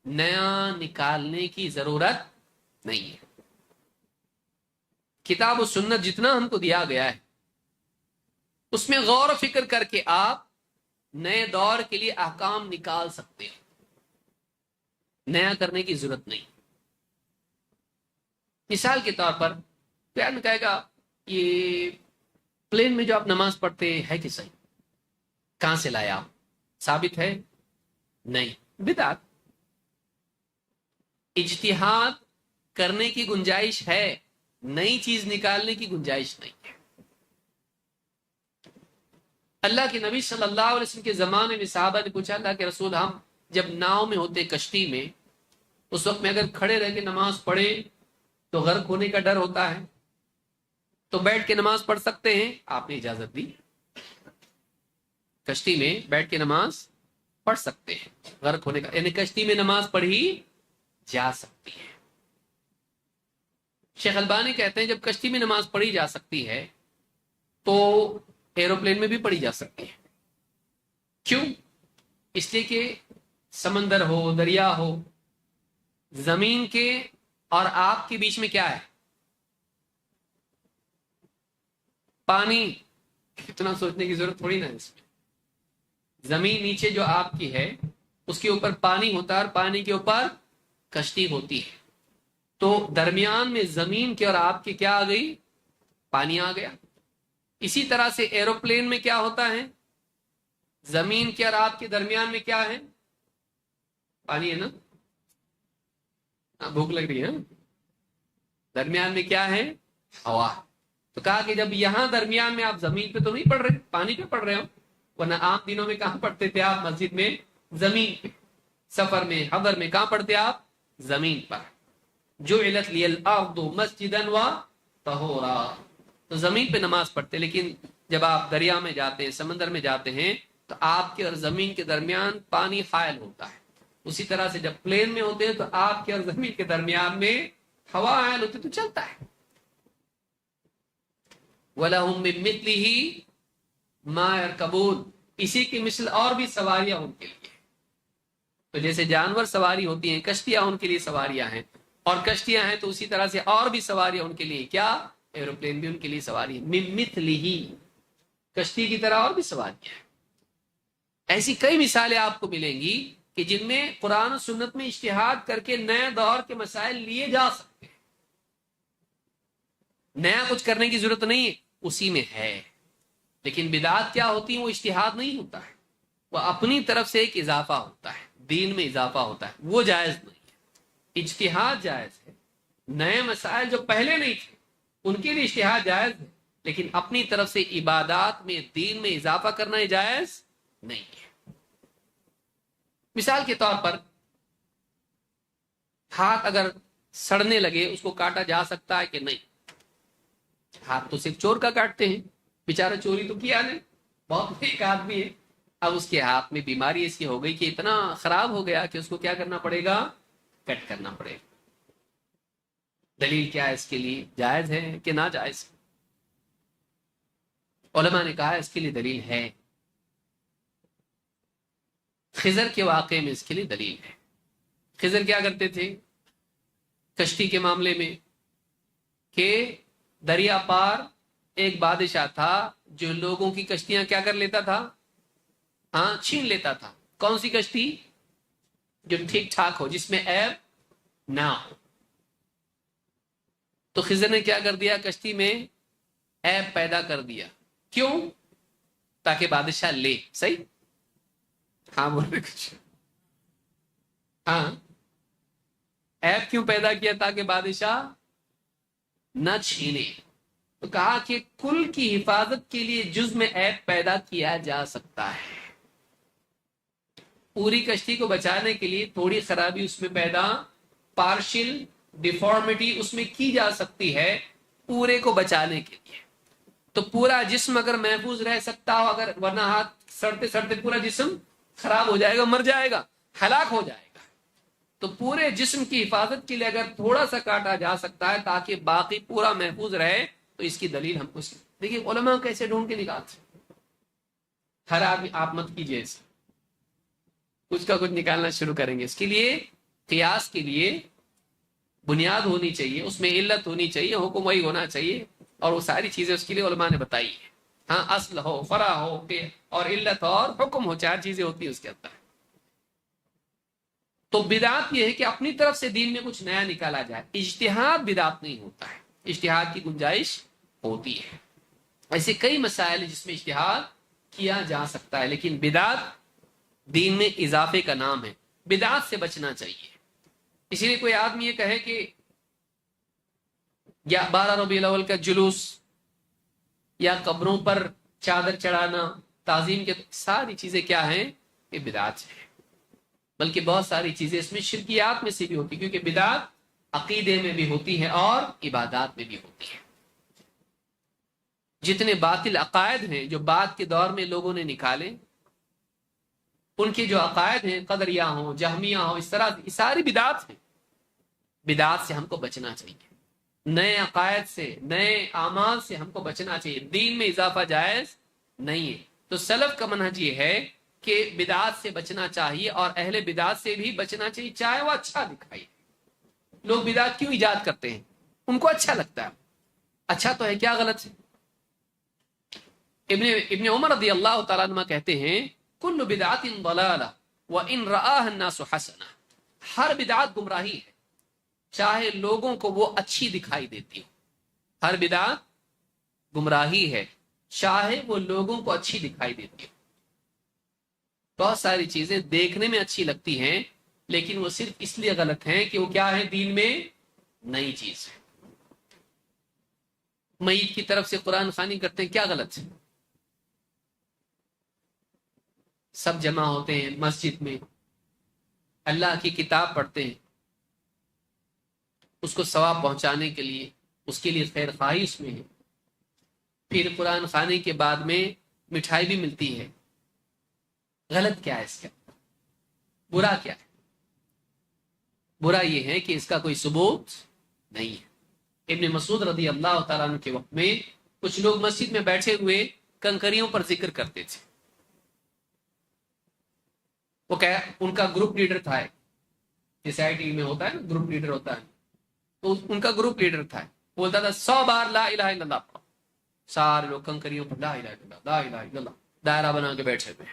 نیا نکالنے کی ضرورت نہیں ہے۔ کتاب و سنت جتنا ہم کو دیا گیا ہے اس میں غور و فکر کر کے آپ نئے دور کے لیے احکام نکال سکتے ہیں، نیا کرنے کی ضرورت نہیں۔ مثال کے طور پر کوئی آدمی کہے گا یہ پلین میں جو آپ نماز پڑھتے ہے کہ صحیح، کہاں سے لایا آپ؟ ثابت ہے؟ نہیں، بدعت۔ اجتہاد کرنے کی گنجائش ہے، نئی چیز نکالنے کی گنجائش نہیں ہے۔ اللہ کے نبی صلی اللہ علیہ وسلم کے زمانے میں صحابہ نے پوچھا اللہ کے رسول ہم جب ناؤ میں ہوتے، کشتی میں، اس وقت میں اگر کھڑے رہ کے نماز پڑھے تو غرق ہونے کا ڈر ہوتا ہے، تو بیٹھ کے نماز پڑھ سکتے ہیں؟ آپ نے اجازت دی، کشتی میں بیٹھ کے نماز پڑھ سکتے ہیں، غرق ہونے کا یعنی کشتی میں نماز پڑھی جا سکتی ہے۔ شیخ البانی کہتے ہیں جب کشتی میں نماز پڑھی جا سکتی ہے تو ایروپلین میں بھی پڑھی جا سکتی ہے۔ کیوں؟ اس لیے کہ سمندر ہو، دریا ہو، زمین کے اور آپ کے بیچ میں کیا ہے؟ پانی۔ اتنا سوچنے کی ضرورت تھوڑی نا ہے اس میں۔ زمین نیچے جو آپ کی ہے اس کے اوپر پانی ہوتا ہے اور پانی کے اوپر کشتی ہوتی ہے. تو درمیان میں زمین کے اور آپ کے کیا آ گئی؟ پانی آ گیا. اسی طرح سے ایروپلین میں کیا ہوتا ہے؟ زمین کے اور آپ کے درمیان میں کیا ہے؟ پانی ہے نا. بھوک لگ رہی ہے. درمیان میں کیا ہے؟ ہوا. تو کہا کہ جب یہاں درمیان میں آپ زمین پہ تو نہیں پڑھ رہے، پانی پہ پڑھ رہے ہو، ورنہ عام دنوں میں کہاں پڑھتے تھے آپ؟ مسجد میں زمین پہ. سفر میں، حضر میں کہاں پڑھتے آپ؟ زمین پر. جعلت لی الارض مسجدا و طہورا. تو زمین پہ نماز پڑھتے. لیکن جب آپ دریا میں جاتے ہیں، سمندر میں جاتے ہیں، تو آپ کے اور زمین کے درمیان پانی حائل ہوتا ہے. اسی طرح سے جب پلین میں ہوتے ہیں تو آپ کے اور زمین کے درمیان میں ہوا حائل ہوتی تو چلتا ہے. وَلَهُم مِّن مِّثْلِهِ مَا يَرْكَبُونَ. اسی کی مثل اور بھی سواریاں ان کے لیے. تو جیسے جانور سواری ہوتی ہیں، کشتیاں ان کے لیے سواریاں ہیں، اور کشتیاں ہیں تو اسی طرح سے اور بھی سواریاں ان کے لیے. کیا؟ ایروپلین بھی ان کے لیے سواری. مِن مِّثْلِهِ، کشتی کی طرح اور بھی سواریاں ہیں. ایسی کئی مثالیں آپ کو ملیں گی کہ جن میں قرآن و سنت میں اجتہاد کر کے نئے دور کے مسائل لیے جا سکتے ہیں. نیا کچھ کرنے کی ضرورت نہیں ہے، اسی میں ہے. لیکن بدعات کیا ہوتی ہیں؟ وہ اجتہاد نہیں ہوتا ہے، وہ اپنی طرف سے ایک اضافہ ہوتا ہے، دین میں اضافہ ہوتا ہے. وہ جائز نہیں ہے. اجتہاد جائز ہے. نئے مسائل جو پہلے نہیں تھے ان کے لیے اجتہاد جائز ہے، لیکن اپنی طرف سے عبادات میں، دین میں اضافہ کرنا جائز نہیں ہے. مثال کے طور پر ہاتھ اگر سڑنے لگے اس کو کاٹا جا سکتا ہے کہ نہیں؟ ہاتھ تو صرف چور کا کاٹتے ہیں، بیچارہ چوری تو کیا نہیں، بہت ایک آدمی ہے، اب اس کے ہاتھ میں بیماری ایسی ہو گئی کہ اتنا خراب ہو گیا کہ اس کو کیا کرنا پڑے گا؟ کٹ کرنا پڑے گا. دلیل کیا ہے اس کے لیے؟ جائز ہے کہ ناجائز؟ علماء نے کہا اس کے لیے دلیل ہے. خضر کے واقعے میں اس کے لیے دلیل ہے. خضر کیا کرتے تھے کشتی کے معاملے میں؟ کہ دریا پار ایک بادشاہ تھا جو لوگوں کی کشتیاں کیا کر لیتا تھا؟ ہاں، چھین لیتا تھا. کون سی کشتی؟ جو ٹھیک ٹھاک ہو، جس میں عیب نہ ہو. تو خضر نے کیا کر دیا؟ کشتی میں عیب پیدا کر دیا. کیوں؟ تاکہ بادشاہ لے. صحیح؟ ہاں بولے کچھ. ہاں، عیب کیوں پیدا کیا؟ تاکہ بادشاہ نہ چھینے. تو کہا کہ کل کی حفاظت کے لیے جز میں عیب پیدا کیا جا سکتا ہے. پوری کشتی کو بچانے کے لیے تھوڑی خرابی اس میں پیدا، پارشل ڈیفارمیٹی اس میں کی جا سکتی ہے پورے کو بچانے کے لیے. تو پورا جسم اگر محفوظ رہ سکتا ہو، اگر ورنہ ہاتھ سڑتے سڑتے پورا جسم خراب ہو جائے گا، مر جائے گا، ہلاک ہو جائے گا. تو پورے جسم کی حفاظت کے لیے اگر تھوڑا سا کاٹا جا سکتا ہے تاکہ باقی پورا محفوظ رہے، تو اس کی دلیل ہم کو دیکھیے علماء کیسے ڈھونڈ کے نکالتے. ہر آدمی آپ مت کیجیے ایسے، کچھ کا کچھ نکالنا شروع کریں گے. اس کے لیے قیاس کے لیے بنیاد ہونی چاہیے، اس میں علت ہونی چاہیے، حکم وہی ہونا چاہیے، اور وہ ساری چیزیں اس کے لیے علماء نے بتائی ہے. ہاں، اصل ہو، فرع ہو، اور علت ہو اور حکم ہو، چار چیزیں ہوتی ہیں اس کے اندر. تو بدعت یہ ہے کہ اپنی طرف سے دین میں کچھ نیا نکالا جائے. اجتہاد بدعت نہیں ہوتا ہے، اجتہاد کی گنجائش ہوتی ہے. ایسے کئی مسائل ہیں جس میں اجتہاد کیا جا سکتا ہے، لیکن بدعت دین میں اضافے کا نام ہے. بدعت سے بچنا چاہیے. اسی لیے کوئی آدمی یہ کہے کہ یا 12 ربیع الاول کا جلوس یا قبروں پر چادر چڑھانا، تعظیم کے، ساری چیزیں کیا ہیں؟ یہ بدعت ہے. بلکہ بہت ساری چیزیں اس میں شرکیات میں سے بھی ہوتی، کیونکہ بدعت عقیدے میں بھی ہوتی ہے اور عبادات میں بھی ہوتی ہے. جتنے باطل عقائد ہیں جو بعد کے دور میں لوگوں نے نکالے، ان کے جو عقائد ہیں، قدریہ ہوں، جہمیہ ہوں، اس طرح ساری بدعت ہیں. بدعت سے ہم کو بچنا چاہیے، نئے عقائد سے، نئے اعمال سے ہم کو بچنا چاہیے. دین میں اضافہ جائز نہیں ہے. تو سلف کا منہج یہ ہے کہ بدعت سے بچنا چاہیے، اور اہل بدعت سے بھی بچنا چاہیے، چاہے وہ اچھا دکھائے. لوگ بدعت کیوں ایجاد کرتے ہیں؟ ان کو اچھا لگتا ہے. اچھا تو ہے، کیا غلط ہے؟ ابن عمر رضی اللہ تعالیٰ عنہ کہتے ہیں کل بدعت ضلالہ، وَإِنْ رَآهَا النَّاسُ حَسَنَةً، ہر بدعت گمراہی ہے چاہے لوگوں کو وہ اچھی دکھائی دیتی ہو. ہر بدعت گمراہی ہے چاہے وہ لوگوں کو اچھی دکھائی دیتی ہو. بہت ساری چیزیں دیکھنے میں اچھی لگتی ہیں لیکن وہ صرف اس لیے غلط ہیں کہ وہ کیا ہے؟ دین میں نئی چیز ہے. میت کی طرف سے قرآن خوانی کرتے ہیں، کیا غلط ہے؟ سب جمع ہوتے ہیں مسجد میں، اللہ کی کتاب پڑھتے ہیں اس کو ثواب پہنچانے کے لیے، اس کے لیے خیر خواہی اس میں ہے. پھر قرآن خوانی کے بعد میں مٹھائی بھی ملتی ہے. غلط کیا ہے اس کا؟ برا کیا ہے؟ برا یہ ہے کہ اس کا کوئی ثبوت نہیں ہے. ابن مسعود رضی اللہ تعالیٰ عنہ کے وقت میں کچھ لوگ مسجد میں بیٹھے ہوئے کنکریوں پر ذکر کرتے تھے. وہ کیا، ان کا گروپ لیڈر تھا، جیسے آئی ٹی میں ہوتا ہے نا گروپ لیڈر ہوتا ہے، تو ان کا گروپ لیڈر تھا. بولتا تھا 100 بار لا الہ الا اللہ پڑھو. سارے لوگ کنکریوں پر لا الہ الا اللہ لا الہ الا اللہ دائرہ بنا کے بیٹھے ہوئے.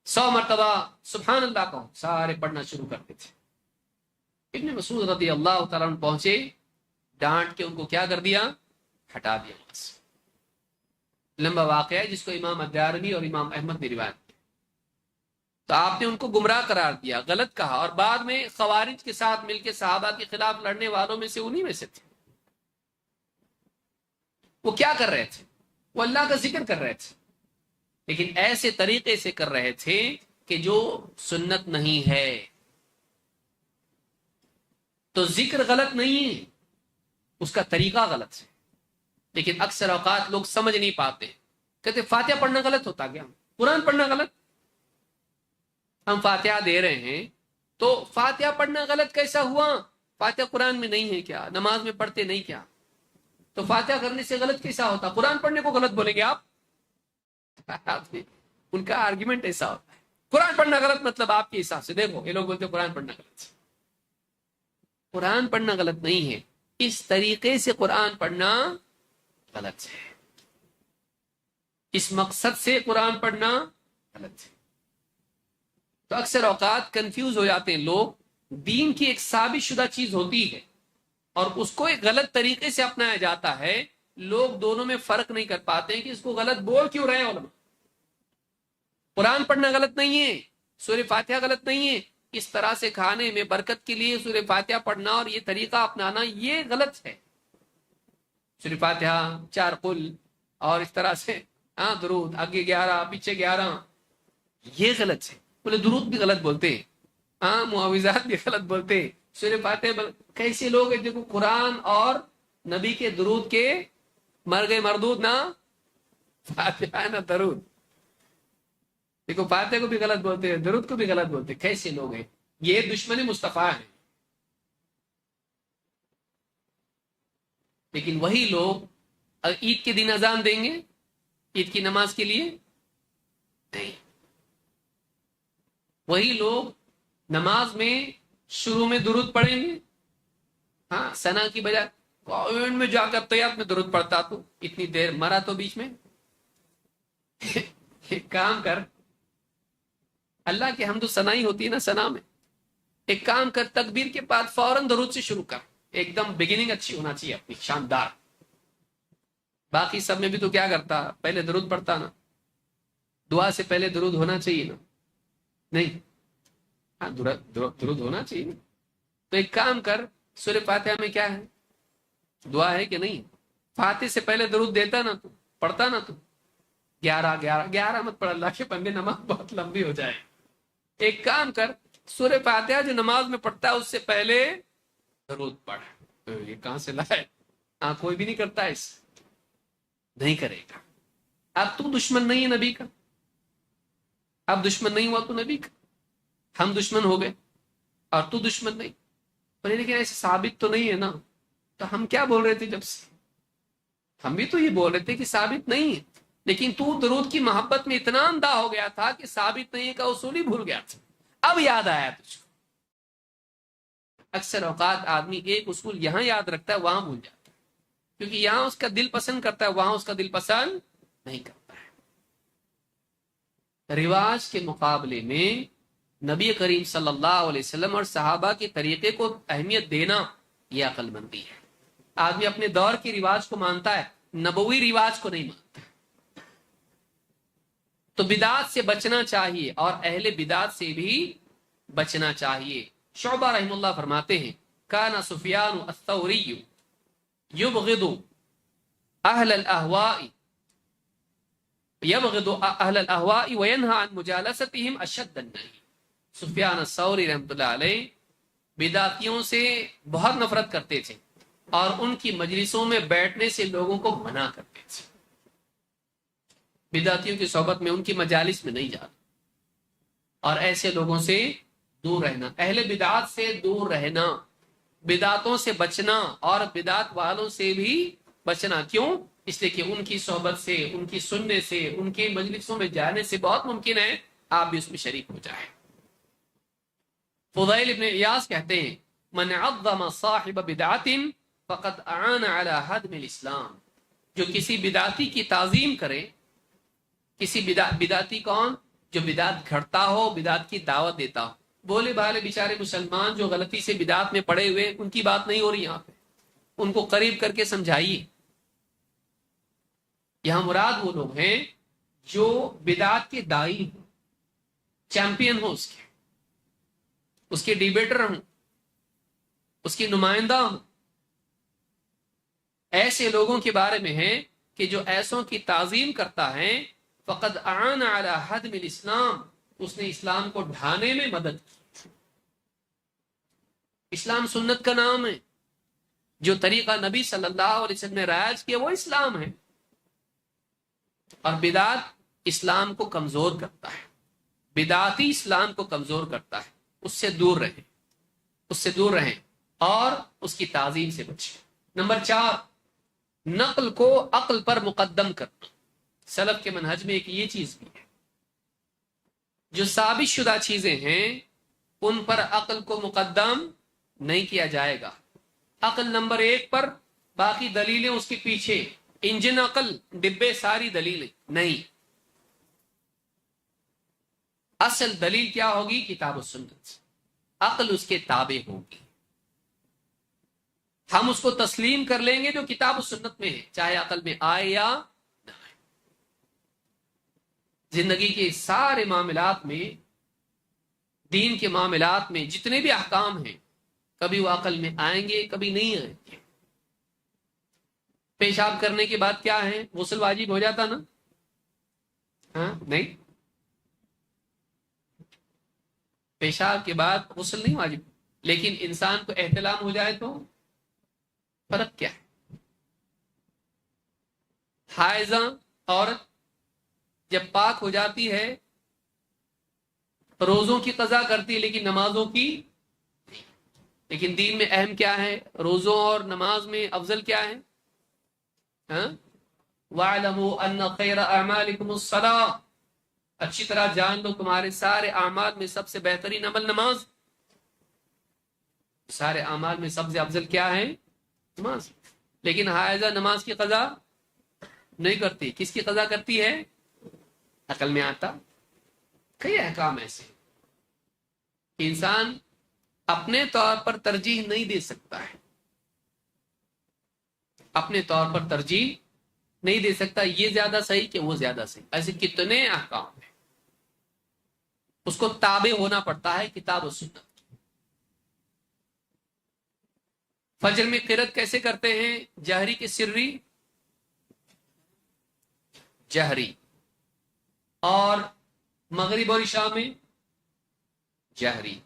100 مرتبہ سبحان اللہ کہو، سارے پڑھنا شروع کرتے تھے. ابن مسعود رضی اللہ تعالیٰ عنہ پہنچے، ڈانٹ کے ان کو کیا کر دیا؟ ہٹا دیا. لمبا واقعہ ہے جس کو امام الدارمی اور امام احمد نے روایت کیا. تو آپ نے ان کو گمراہ قرار دیا، غلط کہا، اور بعد میں خوارج کے ساتھ مل کے صحابہ کے خلاف لڑنے والوں میں سے انہی میں سے تھے. وہ کیا کر رہے تھے؟ وہ اللہ کا ذکر کر رہے تھے لیکن ایسے طریقے سے کر رہے تھے کہ جو سنت نہیں ہے. تو ذکر غلط نہیں ہے، اس کا طریقہ غلط ہے. لیکن اکثر اوقات لوگ سمجھ نہیں پاتے، کہتے فاتحہ پڑھنا غلط ہوتا کیا؟ قرآن پڑھنا غلط؟ ہم فاتحہ دے رہے ہیں تو فاتحہ پڑھنا غلط کیسا ہوا؟ فاتحہ قرآن میں نہیں ہے کیا؟ نماز میں پڑھتے نہیں کیا؟ تو فاتحہ کرنے سے غلط کیسا ہوتا؟ قرآن پڑھنے کو غلط بولیں گے آپ؟ ان کا آرگیومنٹ ایسا ہوتا ہے، قرآن پڑھنا غلط مطلب آپ کے حساب سے دیکھو یہ لوگ بولتے ہیں قرآن پڑھنا غلط. قرآن پڑھنا غلط نہیں ہے، اس طریقے سے قرآن پڑھنا غلط ہے، اس مقصد سے قرآن پڑھنا غلط ہے. تو اکثر اوقات کنفیوز ہو جاتے ہیں لوگ. دین کی ایک ثابت شدہ چیز ہوتی ہے اور اس کو ایک غلط طریقے سے اپنایا جاتا ہے. لوگ دونوں میں فرق نہیں کر پاتے ہیں کہ اس کو غلط بول کیوں رہے ہیں علماء. قرآن پڑھنا غلط نہیں ہے، سورہ فاتحہ غلط نہیں ہے، اس طرح سے کھانے میں برکت کے لیے سورہ فاتحہ پڑھنا اور یہ طریقہ اپنانا یہ غلط ہے. سورہ فاتحہ 4 قل اور اس طرح سے درود آگے 11 پیچھے 11 یہ غلط ہے. بولے درود بھی غلط بولتے ہیں، معاوضات بھی غلط بولتے ہیں، سورہ فاتحہ کیسے لوگ ہیں جو قرآن اور نبی کے درود کے مر گئے مردود نہ فاتحہ نہ درود. دیکھو فاتحہ کو بھی غلط بولتے ہیں، درود کو بھی غلط بولتے ہیں. کیسے لوگ ہیں؟ یہ دشمن مصطفیٰ ہیں. لیکن وہی لوگ عید کے دن اذان دیں گے عید کی نماز کے لیے نہیں. وہی لوگ نماز میں شروع میں درود پڑھیں گے، ثنا کی بجائے کون میں جا کر طیب میں درود پڑھتا تو اتنی دیر مرا تو بیچ میں. ایک کام کر، اللہ کی حمد و ثنائی ہوتی ہے نا ثنا میں، ایک کام کر تکبیر کے بعد فوراً درود سے شروع کر، ایک دم بگننگ اچھی ہونا چاہیے اپنی شاندار. باقی سب میں بھی تو کیا کرتا؟ پہلے درود پڑھتا نا، دعا سے پہلے درود ہونا چاہیے نا؟ نہیں، درود ہونا چاہیے نا. تو ایک کام کر، سورہ فاتحہ میں کیا ہے؟ دعا ہے کہ نہیں؟ فاتحہ سے پہلے درود دیتا نا تو، پڑھتا نا تو. 11 مت پڑھ، اللہ کے بندے نماز بہت لمبی ہو جائے. ایک کام کر، سورہ فاتحہ جو نماز میں پڑھتا ہے اس سے پہلے درود پڑھ. یہ کہاں سے لائے؟ کوئی بھی نہیں کرتا، اس نہیں کرے گا. اب تو دشمن نہیں ہے نبی کا، اب دشمن نہیں ہوا تو نبی کا. ہم دشمن ہو گئے اور تو دشمن نہیں. پر لیکن ایسے ثابت تو نہیں ہے نا. تو ہم کیا بول رہے تھے جب سے؟ ہم بھی تو یہ بول رہے تھے کہ ثابت نہیں ہے، لیکن تو درود کی محبت میں اتنا اندھا ہو گیا تھا کہ ثابت نہیں کا اصول ہی بھول گیا تھا. اب یاد آیا تجھ کو. اکثر اوقات آدمی ایک اصول یہاں یاد رکھتا ہے، وہاں بھول جاتا ہے، کیونکہ یہاں اس کا دل پسند کرتا ہے، وہاں اس کا دل پسند نہیں کرتا ہے. رواج کے مقابلے میں نبی کریم صلی اللہ علیہ وسلم اور صحابہ کے طریقے کو اہمیت دینا یہ عقل مندی ہے. آدمی اپنے دور کے رواج کو مانتا ہے، نبوی رواج کو نہیں مانتا. تو بدعات سے بچنا چاہیے اور اہل بدعات سے بھی بچنا چاہیے. شعبہ رحم اللہ فرماتے ہیں کانا سفیان الثوری یبغض اہل الاہواء وینہا عن مجالستہم اشد النہی. سفیان الثوری رحمۃ اللہ علیہ بدعتیوں سے بہت نفرت کرتے تھے اور ان کی مجلسوں میں بیٹھنے سے لوگوں کو منع کرتے تھے. بدعتیوں کی صحبت میں، ان کی مجالس میں نہیں جانا اور ایسے لوگوں سے دور رہنا. اہل بدعات سے دور رہنا، بدعتوں سے بچنا اور بدعت والوں سے بھی بچنا. کیوں؟ اس لیے کہ ان کی صحبت سے، ان کی سننے سے، ان کے مجلسوں میں جانے سے بہت ممکن ہے آپ بھی اس میں شریک ہو جائیں. فضیل ابن عیاض کہتے ہیں من عظم صاحب بدعت فقد اعان على هدم الاسلام. جو کسی بدعتی کی تعظیم کرے، کسی بدعتی کون؟ جو بدعت گھڑتا ہو، بدعت کی دعوت دیتا ہو. بولے بھالے بیچارے مسلمان جو غلطی سے بدعت میں پڑے ہوئے، ان کی بات نہیں ہو رہی یہاں پہ، ان کو قریب کر کے سمجھائیے. یہاں مراد وہ لوگ ہیں جو بدعت کے دائی ہوں، چیمپئن ہوں، اس کے ڈیبیٹر ہوں، اس کی نمائندہ ہوں. ایسے لوگوں کے بارے میں ہے کہ جو ایسوں کی تعظیم کرتا ہے فقد اعان علی ہدم الاسلام، اس نے اسلام کو ڈھانے میں مدد کی. اسلام سنت کا نام ہے. جو طریقہ نبی صلی اللہ علیہ وسلم نے رائج کیا وہ اسلام ہے. اور بدعت اسلام کو کمزور کرتا ہے، بدعتی اسلام کو کمزور کرتا ہے. اس سے دور رہیں، اس سے دور رہیں اور اس کی تعظیم سے بچیں. نمبر 4، نقل کو عقل پر مقدم کرنا. سلف کے منہج میں ایک یہ چیز بھی ہے، جو ثابت شدہ چیزیں ہیں ان پر عقل کو مقدم نہیں کیا جائے گا. عقل نمبر 1 پر، باقی دلیلیں اس کے پیچھے. انجن عقل، ڈبے ساری دلیلیں نہیں. اصل دلیل کیا ہوگی؟ کتاب و سنت. عقل اس کے تابع ہوگی. ہم اس کو تسلیم کر لیں گے جو کتاب و سنت میں ہے، چاہے عقل میں آئے یا نہ آئے. زندگی کے سارے معاملات میں، دین کے معاملات میں جتنے بھی احکام ہیں، کبھی وہ عقل میں آئیں گے، کبھی نہیں آئیں گے. پیشاب کرنے کے بعد کیا ہے؟ غسل واجب ہو جاتا نا؟ ہاں نہیں، پیشاب کے بعد غسل نہیں واجب، لیکن انسان کو احتلام ہو جائے تو فرق کیا ہے؟ حائضہ عورت جب پاک ہو جاتی ہے روزوں کی قضا کرتی ہے لیکن نمازوں کی نہیں. لیکن دین میں اہم کیا ہے؟ روزوں اور نماز میں افضل کیا ہے؟ وَاعْلَمُوا أَنَّ خَيْرَ أَعْمَالِكُمُ الصَّلَاةُ. اچھی طرح جان لو تمہارے سارے اعمال میں سب سے بہترین عمل نماز. سارے اعمال میں سب سے افضل کیا ہے؟ نماز. لیکن حائضہ نماز کی قضا نہیں کرتی. کس کی قضا کرتی ہے؟ عقل میں آتا. کئی احکام ایسے کہ انسان اپنے طور پر ترجیح نہیں دے سکتا ہے، اپنے طور پر ترجیح نہیں دے سکتا یہ زیادہ صحیح کہ وہ زیادہ صحیح. ایسے کتنے احکام ہیں، اس کو تابع ہونا پڑتا ہے کتاب و سنت. فجر میں قرات کیسے کرتے ہیں؟ جہری کے سری؟ جہری. اور مغرب اور عشاء میں جہری.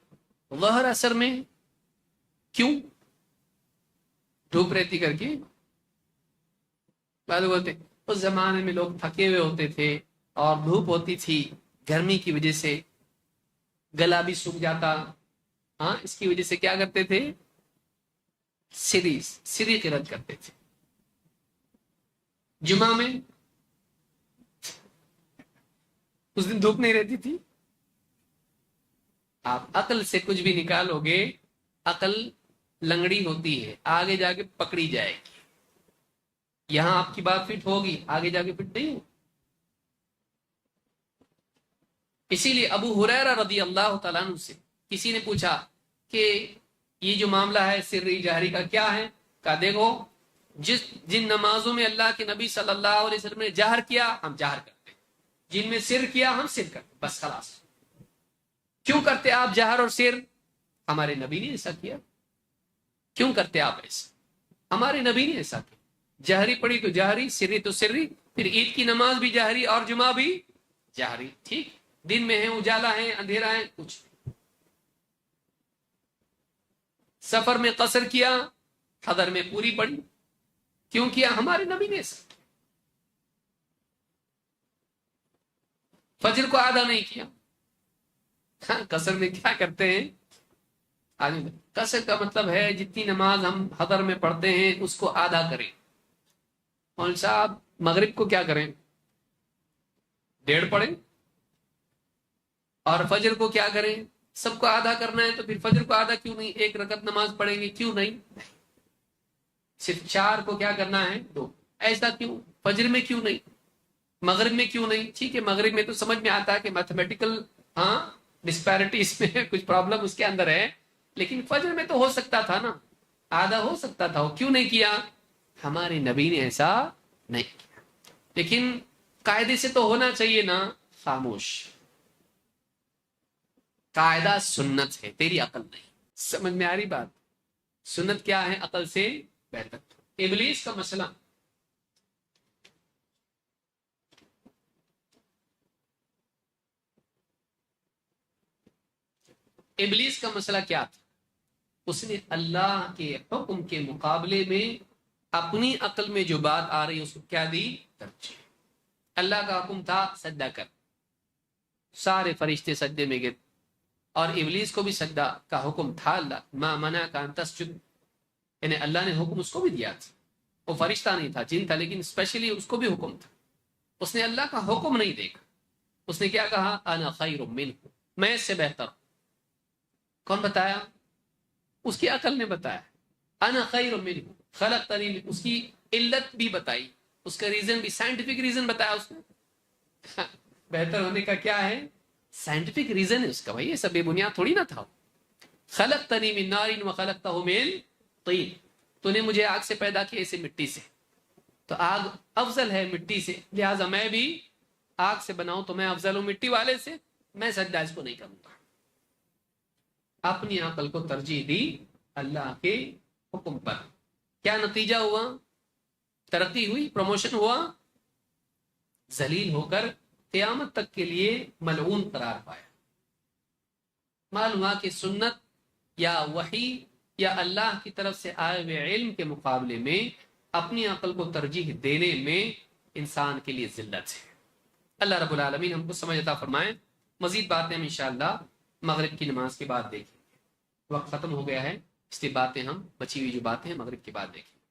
ظہر اثر میں کیوں؟ دھوپ رہتی کر کے. بعد بولتے اس زمانے میں لوگ تھکے ہوئے ہوتے تھے اور دھوپ ہوتی تھی، گرمی کی وجہ سے گلا بھی سوکھ جاتا. ہاں، اس کی وجہ سے کیا کرتے تھے؟ سری قرات کرتے تھے. جمعہ میں اس دن دھوپ نہیں رہتی تھی. آپ عقل سے کچھ بھی نکالو گے، عقل لنگڑی ہوتی ہے، آگے جا کے پکڑی جائے گی. یہاں آپ کی بات فٹ ہوگی، آگے جا کے فٹ نہیں ہوگی. اسی لیے ابو ہریرہ رضی اللہ تعالیٰ عنہ سے کسی نے پوچھا کہ یہ جو معاملہ ہے سری جہری کا کیا ہے؟ کہا دیکھو جن نمازوں میں اللہ کے نبی صلی اللہ علیہ وسلم نے جہر کیا ہم جہر کرتے ہیں، جن میں سر کیا ہم سر کرتے ہیں، بس خلاص۔ کیوں کرتے آپ جہر اور سر؟ ہمارے نبی نے ایسا کیا۔ کیوں کرتے آپ ایسا؟ ہمارے نبی نے ایسا کیا۔ جہری پڑھی تو جہری، سری تو سری، پھر عید کی نماز بھی جہری اور جمعہ بھی جہری، ٹھیک، دن میں ہے اجالا ہے اندھیرا ہے کچھ۔ سفر میں قصر کیا، حضر میں پوری پڑھی، کیوں کیا؟ ہمارے نبی نے ایسا۔ فجر کو آدھا نہیں کیا، قصر میں کیا کرتے ہیں آدمی؟ قصر کا مطلب ہے جتنی نماز ہم حضر میں پڑھتے ہیں اس کو آدھا کریں۔ مولوی صاحب مغرب کو کیا کریں؟ 1.5 پڑھیں۔ اور فجر کو کیا کریں؟ سب کو آدھا کرنا ہے تو پھر فجر کو آدھا کیوں نہیں؟ 1 رکعت نماز پڑھیں گے، کیوں نہیں؟ صرف 4 کو کیا کرنا ہے؟ 2۔ ایسا کیوں؟ فجر میں کیوں نہیں؟ مغرب میں کیوں نہیں؟ ٹھیک ہے مغرب میں تو سمجھ میں آتا ہے کہ میتھمیٹیکل ڈسپیرٹیز میں کچھ پرابلم اس کے اندر ہے، لیکن فجر میں تو ہو سکتا تھا نا، آدھا ہو سکتا تھا، وہ کیوں نہیں کیا؟ ہمارے نبی نے ایسا نہیں کیا۔ لیکن قاعدے سے تو ہونا چاہیے نا، خاموش۔ قاعدہ سنت ہے، تیری عقل نہیں۔ سمجھ میں آ رہی بات؟ سنت کیا ہے؟ عقل سے بہتر۔ ابلیس کا مسئلہ، ابلیس کا مسئلہ کیا تھا؟ اس نے اللہ کے حکم کے مقابلے میں اپنی عقل میں جو بات آ رہی ہے اس کو کیا دی؟ ترجیح۔ اللہ کا حکم تھا سجدہ کر، سارے فرشتے سجدے میں گئے، اور ابلیس کو بھی سجدہ کا حکم تھا، اللہ ما منع کا ان تسجد، یعنی اللہ نے حکم اس کو بھی دیا تھا۔ وہ فرشتہ نہیں تھا، جن تھا، لیکن اسپیشلی اس کو بھی حکم تھا۔ اس نے اللہ کا حکم نہیں دیکھا، اس نے کیا کہا؟ انا خیر منہ، میں اس سے بہتر ہوں۔ کون بتایا؟ اس کی عقل نے بتایا۔ انا خیر منہ خلقتنی، اس کی علت بھی بتائی، اس کا ریزن بھی، سائنٹیفک ریزن بتایا اس نے۔ بہتر ہونے کا کیا ہے؟ سائنٹیفک ریزن ہے اس کا، بھائی یہ سب بے بنیاد تھوڑی نہ تھا۔ خلقتنی من نار وخلقتہ من طین، تو نے مجھے آگ سے پیدا کیا، اسے مٹی سے، تو آگ افضل ہے مٹی سے، لہٰذا میں بھی آگ سے بناؤں تو میں افضل ہوں مٹی والے سے، میں سجدہ اس کو نہیں کروں گا۔ اپنی عقل کو ترجیح دی اللہ کے حکم پر۔ کیا نتیجہ ہوا؟ ترقی ہوئی، پروموشن ہوا، ذلیل ہو کر قیامت تک کے لیے ملعون قرار پایا۔ معلوم ہوا کہ سنت یا وحی یا اللہ کی طرف سے آئے ہوئے علم کے مقابلے میں اپنی عقل کو ترجیح دینے میں انسان کے لیے ذلت ہے۔ اللہ رب العالمین ہم کو سمجھ عطا فرمائے۔ مزید باتیں ہم انشاءاللہ مغرب کی نماز کے بعد دیکھیں گے۔ وقت ختم ہو گیا ہے، اس لیے باتیں ہم بچی ہوئی جو باتیں ہیں مغرب کے بعد دیکھیں گے۔